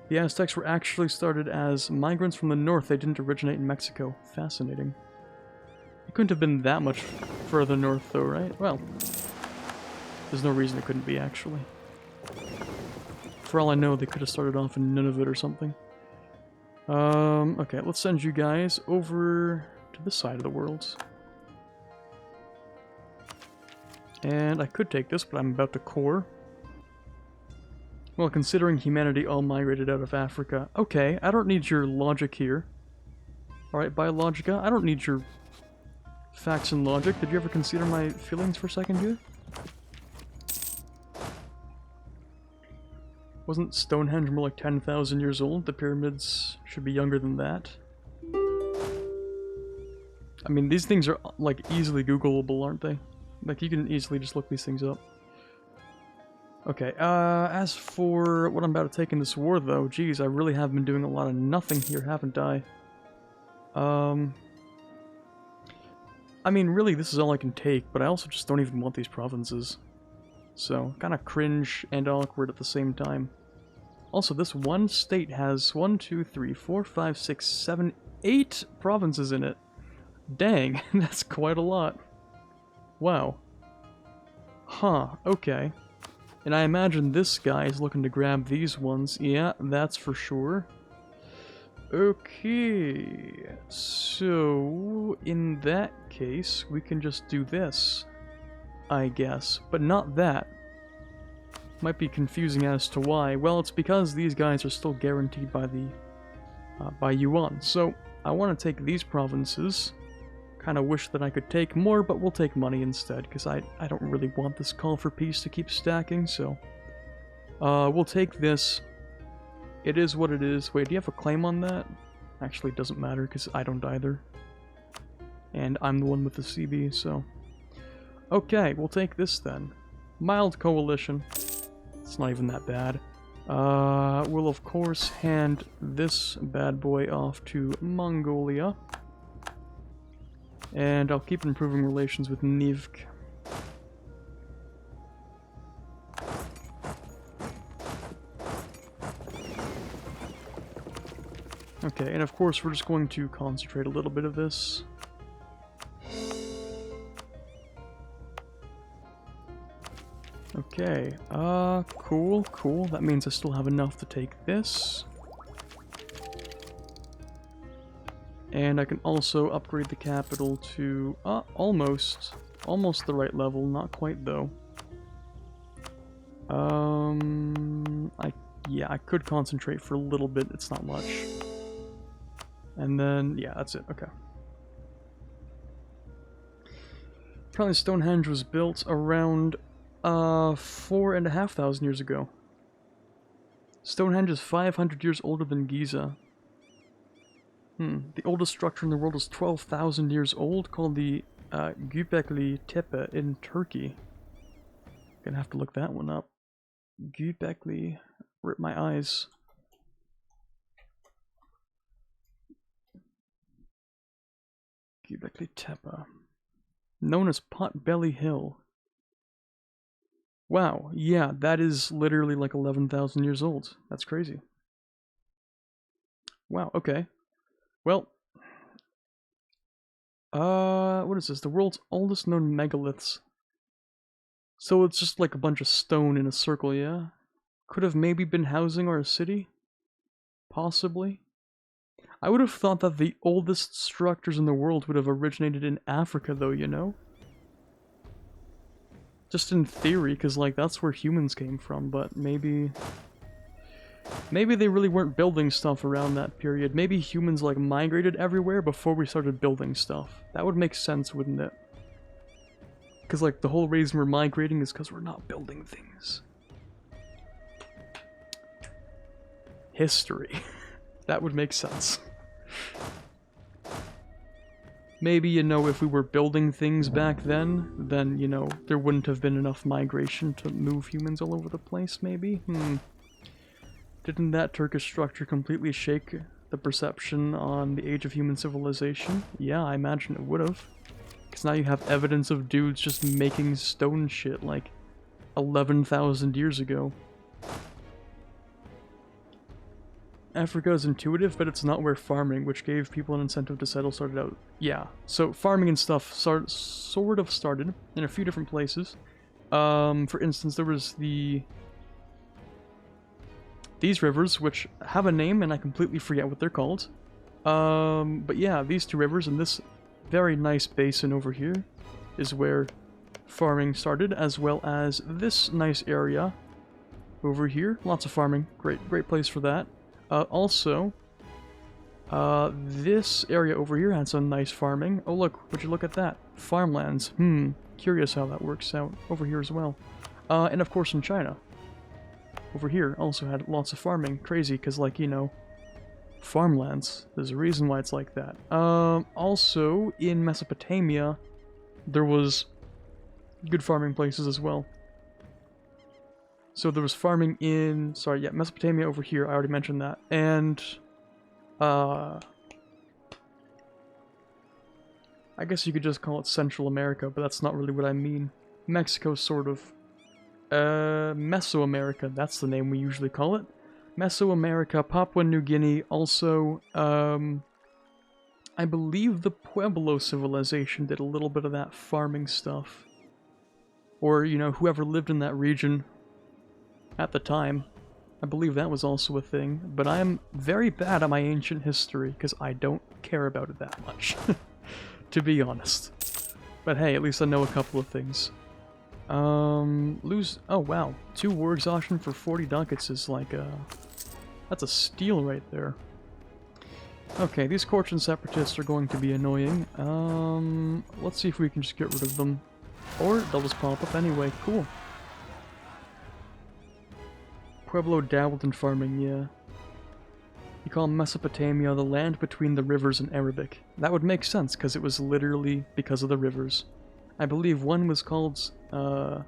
The Aztecs were actually started as migrants from the north. They didn't originate in Mexico. Fascinating. It couldn't have been that much further north though, right? Well, there's no reason it couldn't be, actually. For all I know, they could have started off in Nunavut or something. Okay, let's send you guys over to this side of the world. And I could take this, but I'm about to core. Well, considering humanity all migrated out of Africa. Okay, I don't need your logic here. Alright, Biologica, I don't need your facts and logic. Did you ever consider my feelings for a second here? Wasn't Stonehenge more like 10,000 years old? The pyramids should be younger than that. I mean, these things are, like, easily Googleable, aren't they? Like, you can easily just look these things up. Okay, as for what I'm about to take in this war, though, geez, I really have been doing a lot of nothing here, haven't I? I mean, really, this is all I can take, but I also just don't even want these provinces. So, kind of cringe and awkward at the same time. Also, this one state has 1, 2, 3, 4, 5, 6, 7, 8 provinces in it. Dang, that's quite a lot. Wow. Huh, okay. And I imagine this guy is looking to grab these ones. Yeah, that's for sure. Okay, so in that case, we can just do this, I guess, but not that. Might be confusing as to why. Well, it's because these guys are still guaranteed by the by yuan. So I want to take these provinces. Kind of wish that I could take more, but we'll take money instead because I don't really want this call for peace to keep stacking. So we'll take this. It is what it is. Wait, do you have a claim on that? Actually, it doesn't matter because I don't either. And I'm the one with the CB, so... Okay, we'll take this then. Mild coalition. It's not even that bad. We'll of course hand this bad boy off to Mongolia. And I'll keep improving relations with Nivk. Okay, and of course we're just going to concentrate a little bit of this. Okay, cool. That means I still have enough to take this. And I can also upgrade the capital to almost the right level, not quite though. I could concentrate for a little bit, it's not much. And then, yeah, that's it, okay. Apparently Stonehenge was built around 4,500 years ago. Stonehenge is 500 years older than Giza. The oldest structure in the world is 12,000 years old, called the Göbekli Tepe in Turkey. Gonna have to look that one up. Göbekli, rip my eyes. Göbekli Tepe. Known as Potbelly Hill. Wow, yeah, that is literally like 11,000 years old. That's crazy. Wow, okay. Well, what is this? The world's oldest known megaliths. So it's just like a bunch of stone in a circle, yeah? Could have maybe been housing or a city? Possibly. I would have thought that the oldest structures in the world would have originated in Africa though, you know? Just in theory, because like that's where humans came from, but maybe they really weren't building stuff around that period. Maybe humans like migrated everywhere before we started building stuff. That would make sense, wouldn't it? Because like the whole reason we're migrating is because we're not building things. History. That would make sense. Maybe, you know, if we were building things back then, you know, there wouldn't have been enough migration to move humans all over the place, maybe? Didn't that Turkish structure completely shake the perception on the age of human civilization? Yeah, I imagine it would have. Because now you have evidence of dudes just making stone shit like 11,000 years ago. Africa is intuitive, but it's not where farming, which gave people an incentive to settle, started out. Yeah, so farming and stuff sort of started in a few different places. For instance, there was these rivers, which have a name, and I completely forget what they're called. But yeah, these two rivers and this very nice basin over here is where farming started, as well as this nice area over here. Lots of farming. Great place for that. Also, this area over here had some nice farming. Oh look, would you look at that? Farmlands. Curious how that works out over here as well. And of course in China. Over here also had lots of farming. Crazy, because like, you know, farmlands. There's a reason why it's like that. Also, in Mesopotamia, there was good farming places as well. So there was farming in, Mesopotamia over here, I already mentioned that, and, I guess you could just call it Central America, but that's not really what I mean. Mexico, sort of. Mesoamerica, that's the name we usually call it. Mesoamerica, Papua New Guinea, also, I believe the Pueblo civilization did a little bit of that farming stuff. Or, you know, whoever lived in that region at the time. I believe that was also a thing, but I am very bad at my ancient history, because I don't care about it that much, to be honest. But hey, at least I know a couple of things. Oh wow, 2 war exhaustion for 40 ducats is like that's a steal right there. Okay, these Korchan separatists are going to be annoying. Let's see if we can just get rid of them. Or they'll just pop up anyway, cool. Pueblo dabbled in farming, yeah. You call Mesopotamia the land between the rivers in Arabic. That would make sense, because it was literally because of the rivers. I believe one was called, I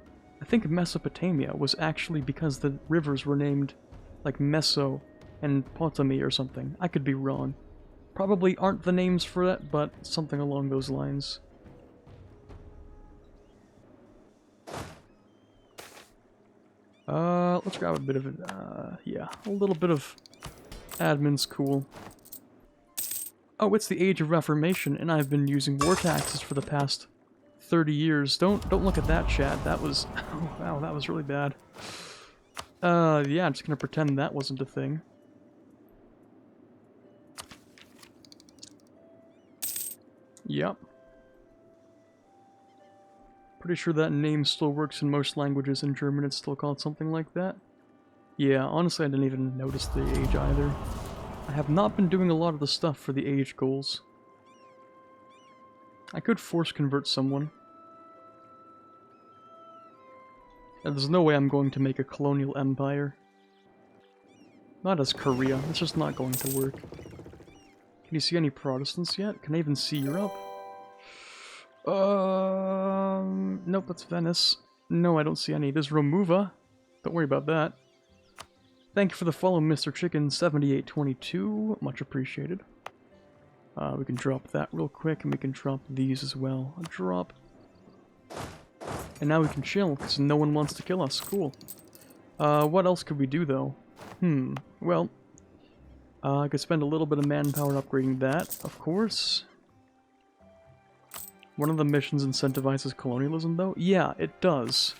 think Mesopotamia was actually because the rivers were named, like Meso and Potami or something. I could be wrong. Probably aren't the names for that, but something along those lines. Let's grab a bit of it, yeah, a little bit of admin's cool. Oh, it's the Age of Reformation, and I've been using war taxes for the past 30 years. Don't look at that, chat. That was, oh wow, that was really bad. Yeah, I'm just gonna pretend that wasn't a thing. Yep. Pretty sure that name still works in most languages. In German it's still called something like that. Yeah, honestly I didn't even notice the age either. I have not been doing a lot of the stuff for the age goals. I could force convert someone. And there's no way I'm going to make a colonial empire. Not as Korea, it's just not going to work. Can you see any Protestants yet? Can I even see Europe? Nope, that's Venice. No, I don't see any. There's Romuva. Don't worry about that. Thank you for the follow, Mr. Chicken7822. Much appreciated. We can drop that real quick, and we can drop these as well. A drop. And now we can chill, because no one wants to kill us. Cool. What else could we do, though? Well, I could spend a little bit of manpower upgrading that, of course. One of the missions incentivizes colonialism, though? Yeah, it does.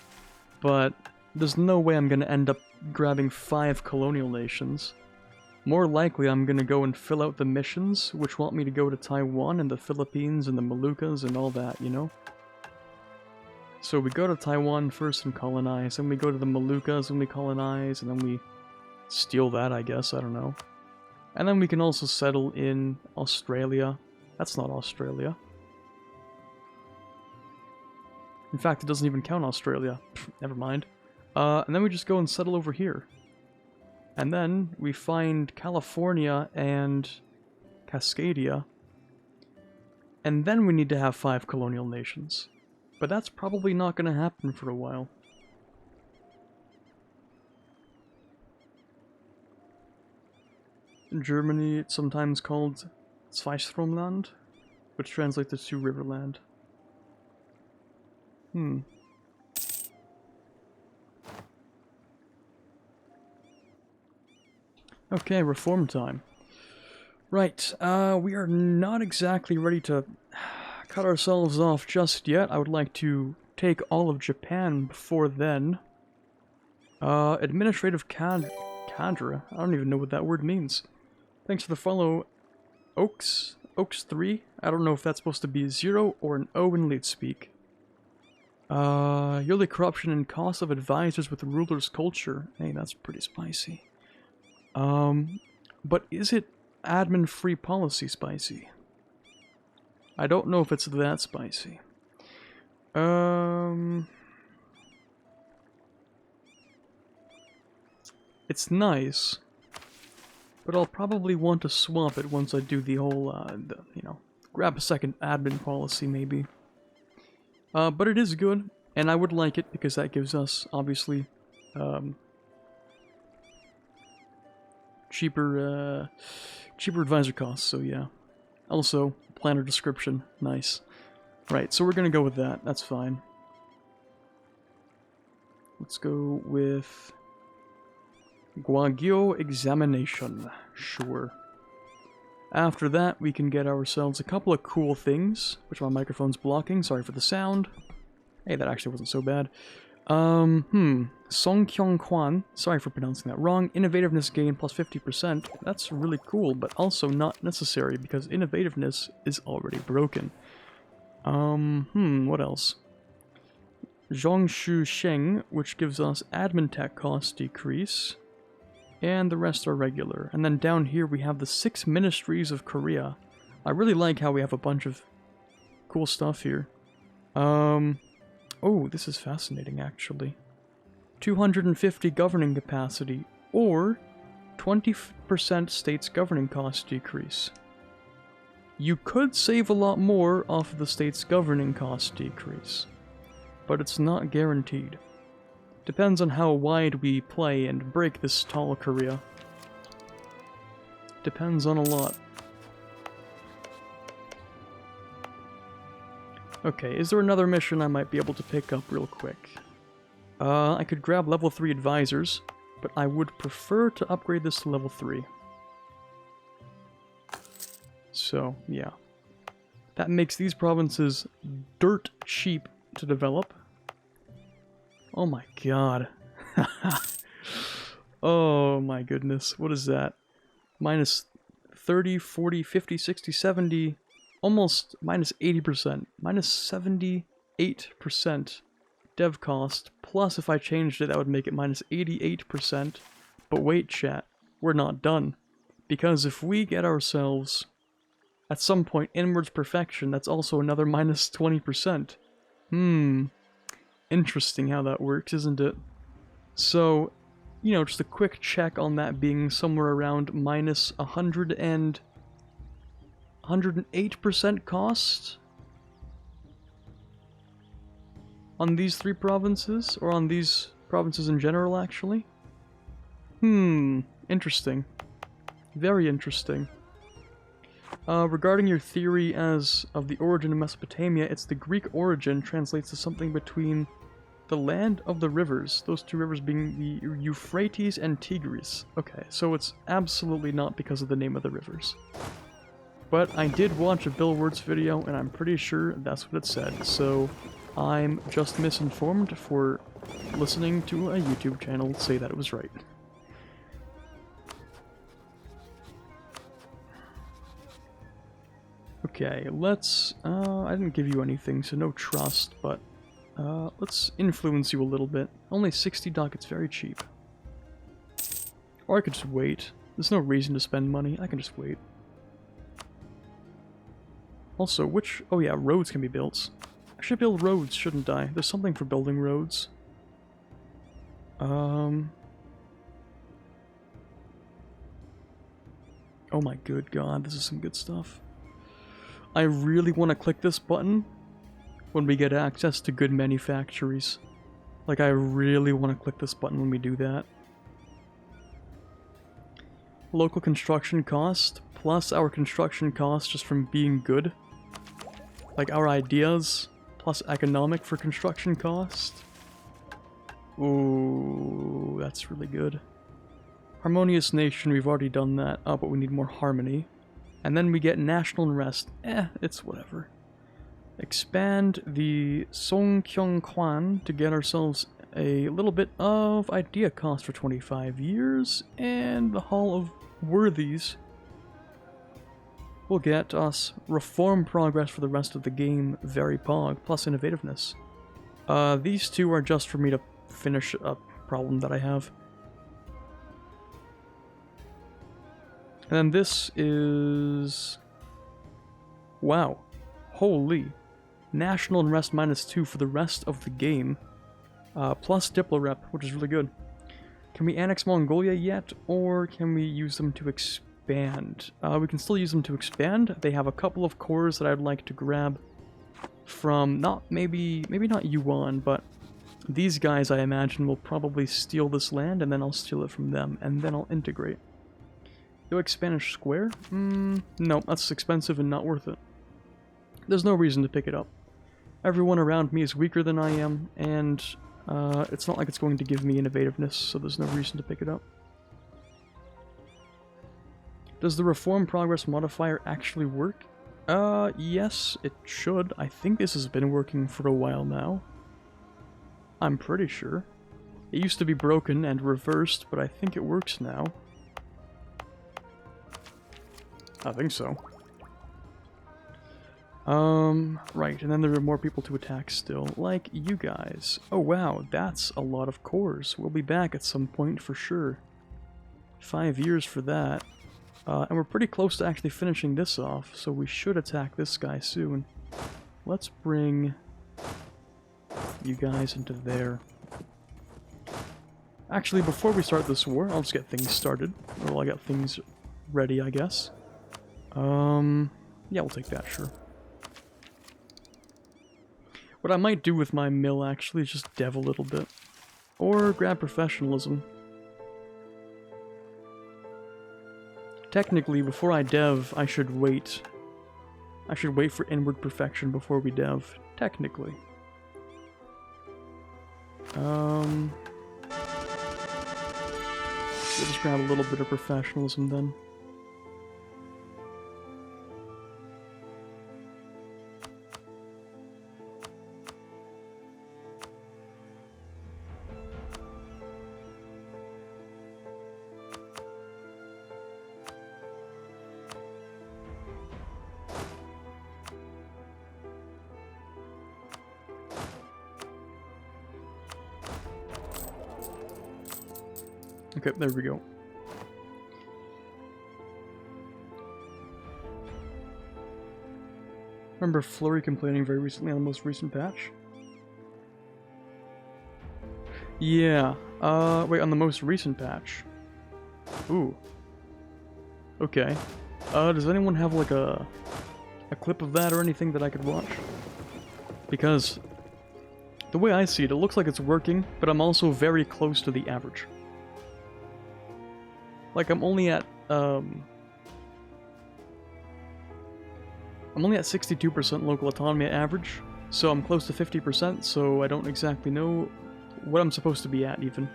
But there's no way I'm gonna end up grabbing 5 colonial nations. More likely, I'm gonna go and fill out the missions, which want me to go to Taiwan and the Philippines and the Moluccas and all that, you know? So we go to Taiwan first and colonize, and we go to the Moluccas and we colonize, and then we steal that, I guess, I don't know. And then we can also settle in Australia. That's not Australia. In fact, it doesn't even count Australia. Never mind. And then we just go and settle over here. And then we find California and Cascadia. And then we need to have 5 colonial nations. But that's probably not going to happen for a while. In Germany, it's sometimes called Zweistromland, which translates to Two Riverland. Okay, reform time. Right, we are not exactly ready to cut ourselves off just yet. I would like to take all of Japan before then. Administrative cadre? I don't even know what that word means. Thanks for the follow, Oaks 3. I don't know if that's supposed to be a 0 or an O in lead speak. Yearly corruption and cost of advisors with the ruler's culture. Hey, that's pretty spicy. But is it admin-free policy spicy? I don't know if it's that spicy. It's nice, but I'll probably want to swap it once I do the whole, you know, grab a second admin policy maybe. But it is good, and I would like it because that gives us, obviously, cheaper advisor costs, so yeah. Also, planner description, nice. Right, so we're gonna go with that, that's fine. Let's go with Guagyo examination, sure. After that, we can get ourselves a couple of cool things, which my microphone's blocking, sorry for the sound. Hey, that actually wasn't so bad. Song Kyung Kwan, sorry for pronouncing that wrong. Innovativeness gain plus 50%. That's really cool, but also not necessary because innovativeness is already broken. What else? Zhongshu Sheng, which gives us admin tech cost decrease. And the rest are regular. And then down here we have the 6 ministries of Korea. I really like how we have a bunch of cool stuff here. Oh, this is fascinating actually. 250 governing capacity, or 20% state's governing cost decrease. You could save a lot more off of the state's governing cost decrease, but it's not guaranteed. Depends on how wide we play and break this tall Korea. Depends on a lot. Okay, is there another mission I might be able to pick up real quick? I could grab level 3 advisors, but I would prefer to upgrade this to level 3. So, yeah. That makes these provinces dirt cheap to develop. Oh my god. Oh my goodness, what is that? Minus 30, 40, 50, 60, 70... almost minus 80%, minus 78% dev cost, plus if I changed it, that would make it minus 88%. But wait, chat, we're not done. Because if we get ourselves, at some point, inwards perfection, that's also another minus 20%. Interesting how that works, isn't it? So, you know, just a quick check on that being somewhere around minus 108% cost on these 3 provinces, or on these provinces in general, actually. Interesting. Very interesting. Regarding your theory as of the origin of Mesopotamia, it's the Greek origin translates to something between the land of the rivers, those 2 rivers being the Euphrates and Tigris. Okay, so it's absolutely not because of the name of the rivers. But I did watch a Bill Wurtz video, and I'm pretty sure that's what it said, so I'm just misinformed for listening to a YouTube channel say that it was right. Okay, let's, I didn't give you anything, so no trust, but, let's influence you a little bit. Only 60 ducats, very cheap. Or I could just wait. There's no reason to spend money, I can just wait. Also, oh yeah, roads can be built. I should build roads, shouldn't I? There's something for building roads. Oh my good god, this is some good stuff. I really want to click this button when we get access to good manufactories. Like, I really want to click this button when we do that. Local construction cost, plus our construction cost just from being good. Like, our ideas, plus economic for construction cost. Ooh, that's really good. Harmonious nation, we've already done that. Oh, but we need more harmony. And then we get national unrest. It's whatever. Expand the Songkyungkwan to get ourselves a little bit of idea cost for 25 years. And the Hall of Worthies will get us reform progress for the rest of the game, very pog, plus innovativeness. These 2 are just for me to finish a problem that I have. And then this is... wow. Holy. National unrest -2 for the rest of the game. Plus Diplorep, which is really good. Can we annex Mongolia yet, or can we use them to expand? We can still use them to expand. They have a couple of cores that I'd like to grab from, maybe not Yuan, but these guys I imagine will probably steal this land, and then I'll steal it from them, and then I'll integrate. Spanish Square? No, that's expensive and not worth it. There's no reason to pick it up. Everyone around me is weaker than I am, and it's not like it's going to give me innovativeness, so there's no reason to pick it up. Does the reform progress modifier actually work? Yes, it should. I think this has been working for a while now. I'm pretty sure. It used to be broken and reversed, but I think it works now. I think so. Right, and then there are more people to attack still, like you guys. Oh wow, that's a lot of cores. We'll be back at some point for sure. 5 years for that. And we're pretty close to actually finishing this off, so we should attack this guy soon. Let's bring you guys into there. Actually, before we start this war, I'll just get things started. Well, I got things ready, I guess. Yeah, we'll take that, sure. What I might do with my mill, actually, is just dev a little bit. Or grab professionalism. Technically, before I dev, I should wait. I should wait for inward perfection before we dev. Technically. We'll just grab a little bit of professionalism then. Okay, there we go. Remember Flurry complaining very recently on the most recent patch? Yeah, wait, on the most recent patch. Ooh. Okay. Does anyone have like a clip of that or anything that I could watch? Because the way I see it, it looks like it's working, but I'm also very close to the average. Like I'm only at 62% local autonomy at average, so I'm close to 50%, so I don't exactly know what I'm supposed to be at even.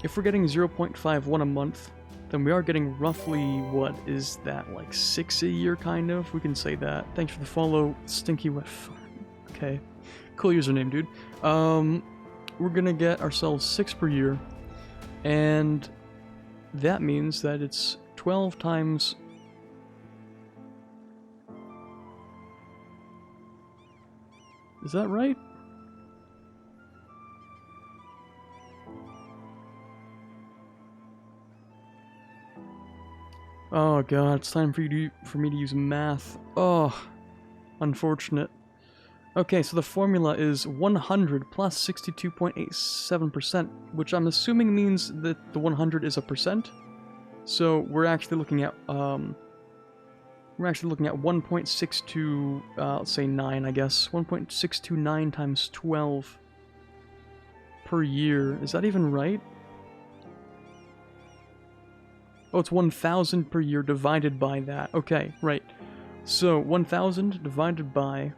If we're getting 0.51 a month, then we are getting roughly, what is that, like 6 a year kind of? We can say that. Thanks for the follow, Stinky Wet Okay. Cool username, dude. We're gonna get ourselves 6 per year, and that means that it's 12 times... Is that right? Oh god, it's time for me to use math. Oh, unfortunate. Okay, so the formula is 100 plus 62.87%, which I'm assuming means that the 100 is a percent. So we're actually looking at 1.62, let's say 9, I guess. 1.629 times 12 per year. Is that even right? Oh, it's 1,000 per year divided by that. Okay, right. So 1,000 divided by...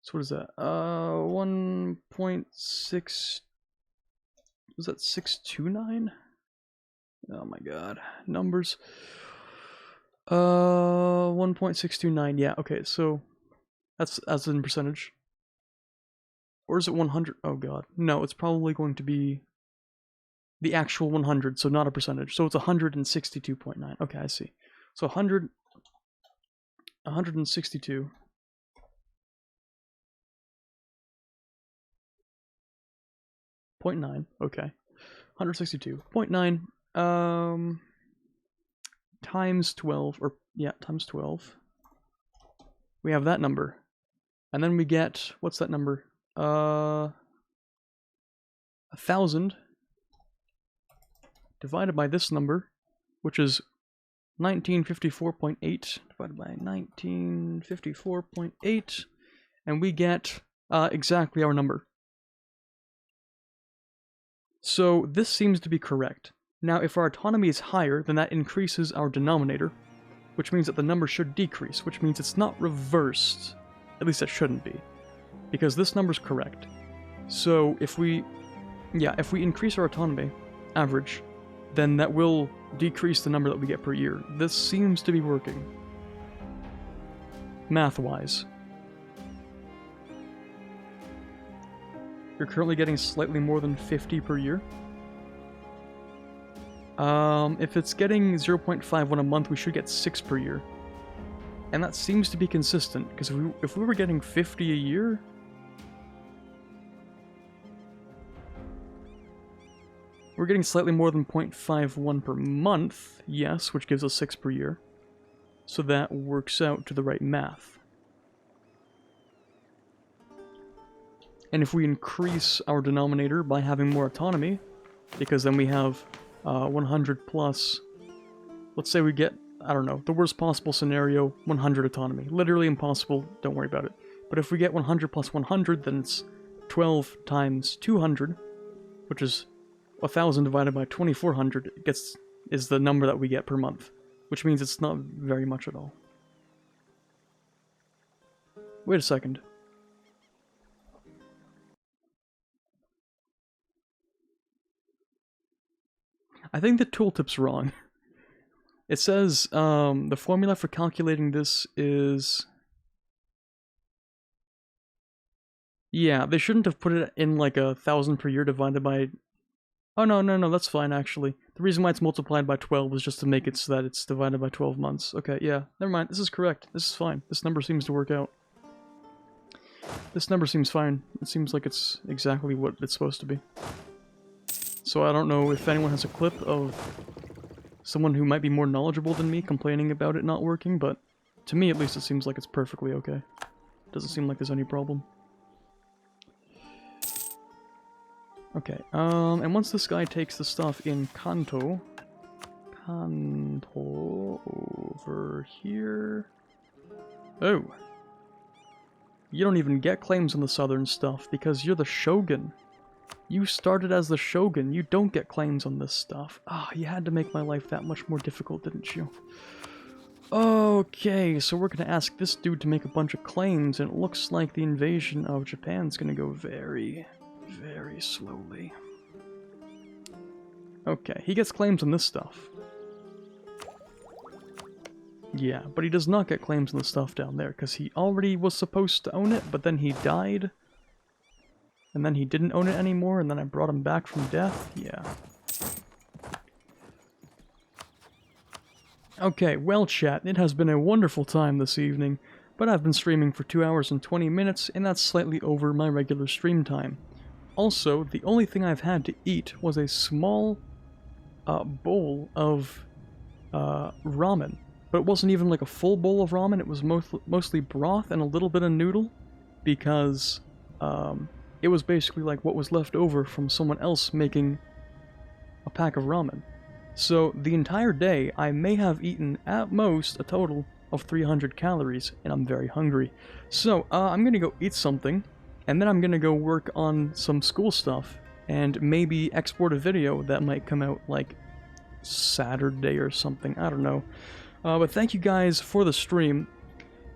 So what is that? 1.6... Was that 629? Oh my god. Numbers. 1.629. Yeah, okay, so that's as in percentage. Or is it 100? Oh god. No, it's probably going to be the actual 100, so not a percentage. So it's 162.9. Okay, I see. So 162.9. Okay. 162.9 times 12, or yeah, times 12. We have that number. And then we get, what's that number? 1,000 divided by this number, which is 1954.8 divided by 1954.8, and we get exactly our number. So this seems to be correct. Now, if our autonomy is higher, then that increases our denominator, which means that the number should decrease, which means it's not reversed. At least it shouldn't be, because this number's correct. So if we increase our autonomy, average, then that will decrease the number that we get per year. This seems to be working. Math-wise. You're currently getting slightly more than 50 per year. If it's getting 0.51 a month, we should get 6 per year. And that seems to be consistent, because if we were getting 50 a year... We're getting slightly more than 0.51 per month, yes, which gives us 6 per year. So that works out to the right math. And if we increase our denominator by having more autonomy, because then we have 100 plus, let's say we get, I don't know, the worst possible scenario, 100 autonomy. Literally impossible, don't worry about it. But if we get 100 plus 100, then it's 12 times 200, which is 1,000 divided by 2,400 is the number that we get per month, which means it's not very much at all. Wait a second. I think the tooltip's wrong. It says the formula for calculating this is... Yeah, they shouldn't have put it in like 1,000 per year divided by... Oh, no, that's fine, actually. The reason why it's multiplied by 12 was just to make it so that it's divided by 12 months. Okay, yeah, never mind. This is correct. This is fine. This number seems to work out. This number seems fine. It seems like it's exactly what it's supposed to be. So I don't know if anyone has a clip of someone who might be more knowledgeable than me complaining about it not working, but to me at least it seems like it's perfectly okay. Doesn't seem like there's any problem. Okay, and once this guy takes the stuff in Kanto over here... Oh! You don't even get claims on the southern stuff because you're the Shogun. You started as the Shogun, you don't get claims on this stuff. Ah, you had to make my life that much more difficult, didn't you? Okay, so we're gonna ask this dude to make a bunch of claims, and it looks like the invasion of Japan's gonna go very, very slowly. Okay, he gets claims on this stuff. Yeah, but he does not get claims on the stuff down there, because he already was supposed to own it, but then he died. And then he didn't own it anymore, and then I brought him back from death. Yeah. Okay, well chat, it has been a wonderful time this evening, but I've been streaming for 2 hours and 20 minutes, and that's slightly over my regular stream time. Also, the only thing I've had to eat was a small bowl of ramen. But it wasn't even like a full bowl of ramen, it was mostly broth and a little bit of noodle, because it was basically like what was left over from someone else making a pack of ramen. So the entire day, I may have eaten at most a total of 300 calories, and I'm very hungry. So I'm gonna go eat something, and then I'm gonna go work on some school stuff, and maybe export a video that might come out like Saturday or something, I don't know. But thank you guys for the stream.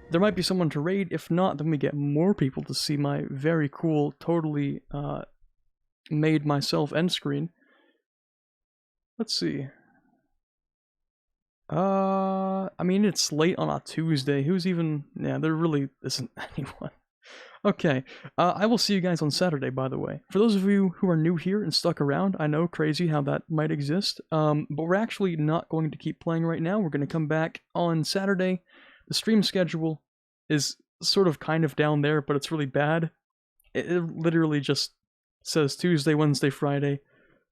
There might be someone to raid. If not, then we get more people to see my very cool, totally made myself end screen. Let's see. I mean, it's late on a Tuesday. Who's even... Yeah, there really isn't anyone. Okay, I will see you guys on Saturday, by the way. For those of you who are new here and stuck around, I know, crazy how that might exist, but we're actually not going to keep playing right now. We're going to come back on Saturday. The stream schedule is sort of kind of down there, but it's really bad. It literally just says Tuesday, Wednesday, Friday,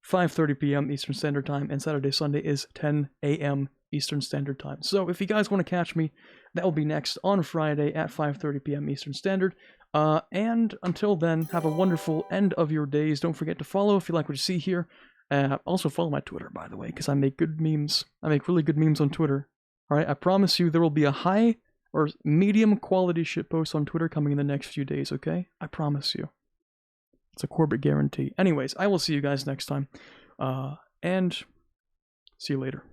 5:30 p.m. Eastern Standard Time, and Saturday, Sunday is 10 a.m. Eastern Standard Time. So if you guys want to catch me, that will be next on Friday at 5:30 p.m. Eastern Standard. And until then, have a wonderful end of your days. Don't forget to follow if you like what you see here. Also follow my Twitter, by the way, because I make good memes. I make really good memes on Twitter. Alright, I promise you there will be a high or medium quality shitpost on Twitter coming in the next few days, okay? I promise you. It's a Quarbit guarantee. Anyways, I will see you guys next time. And see you later.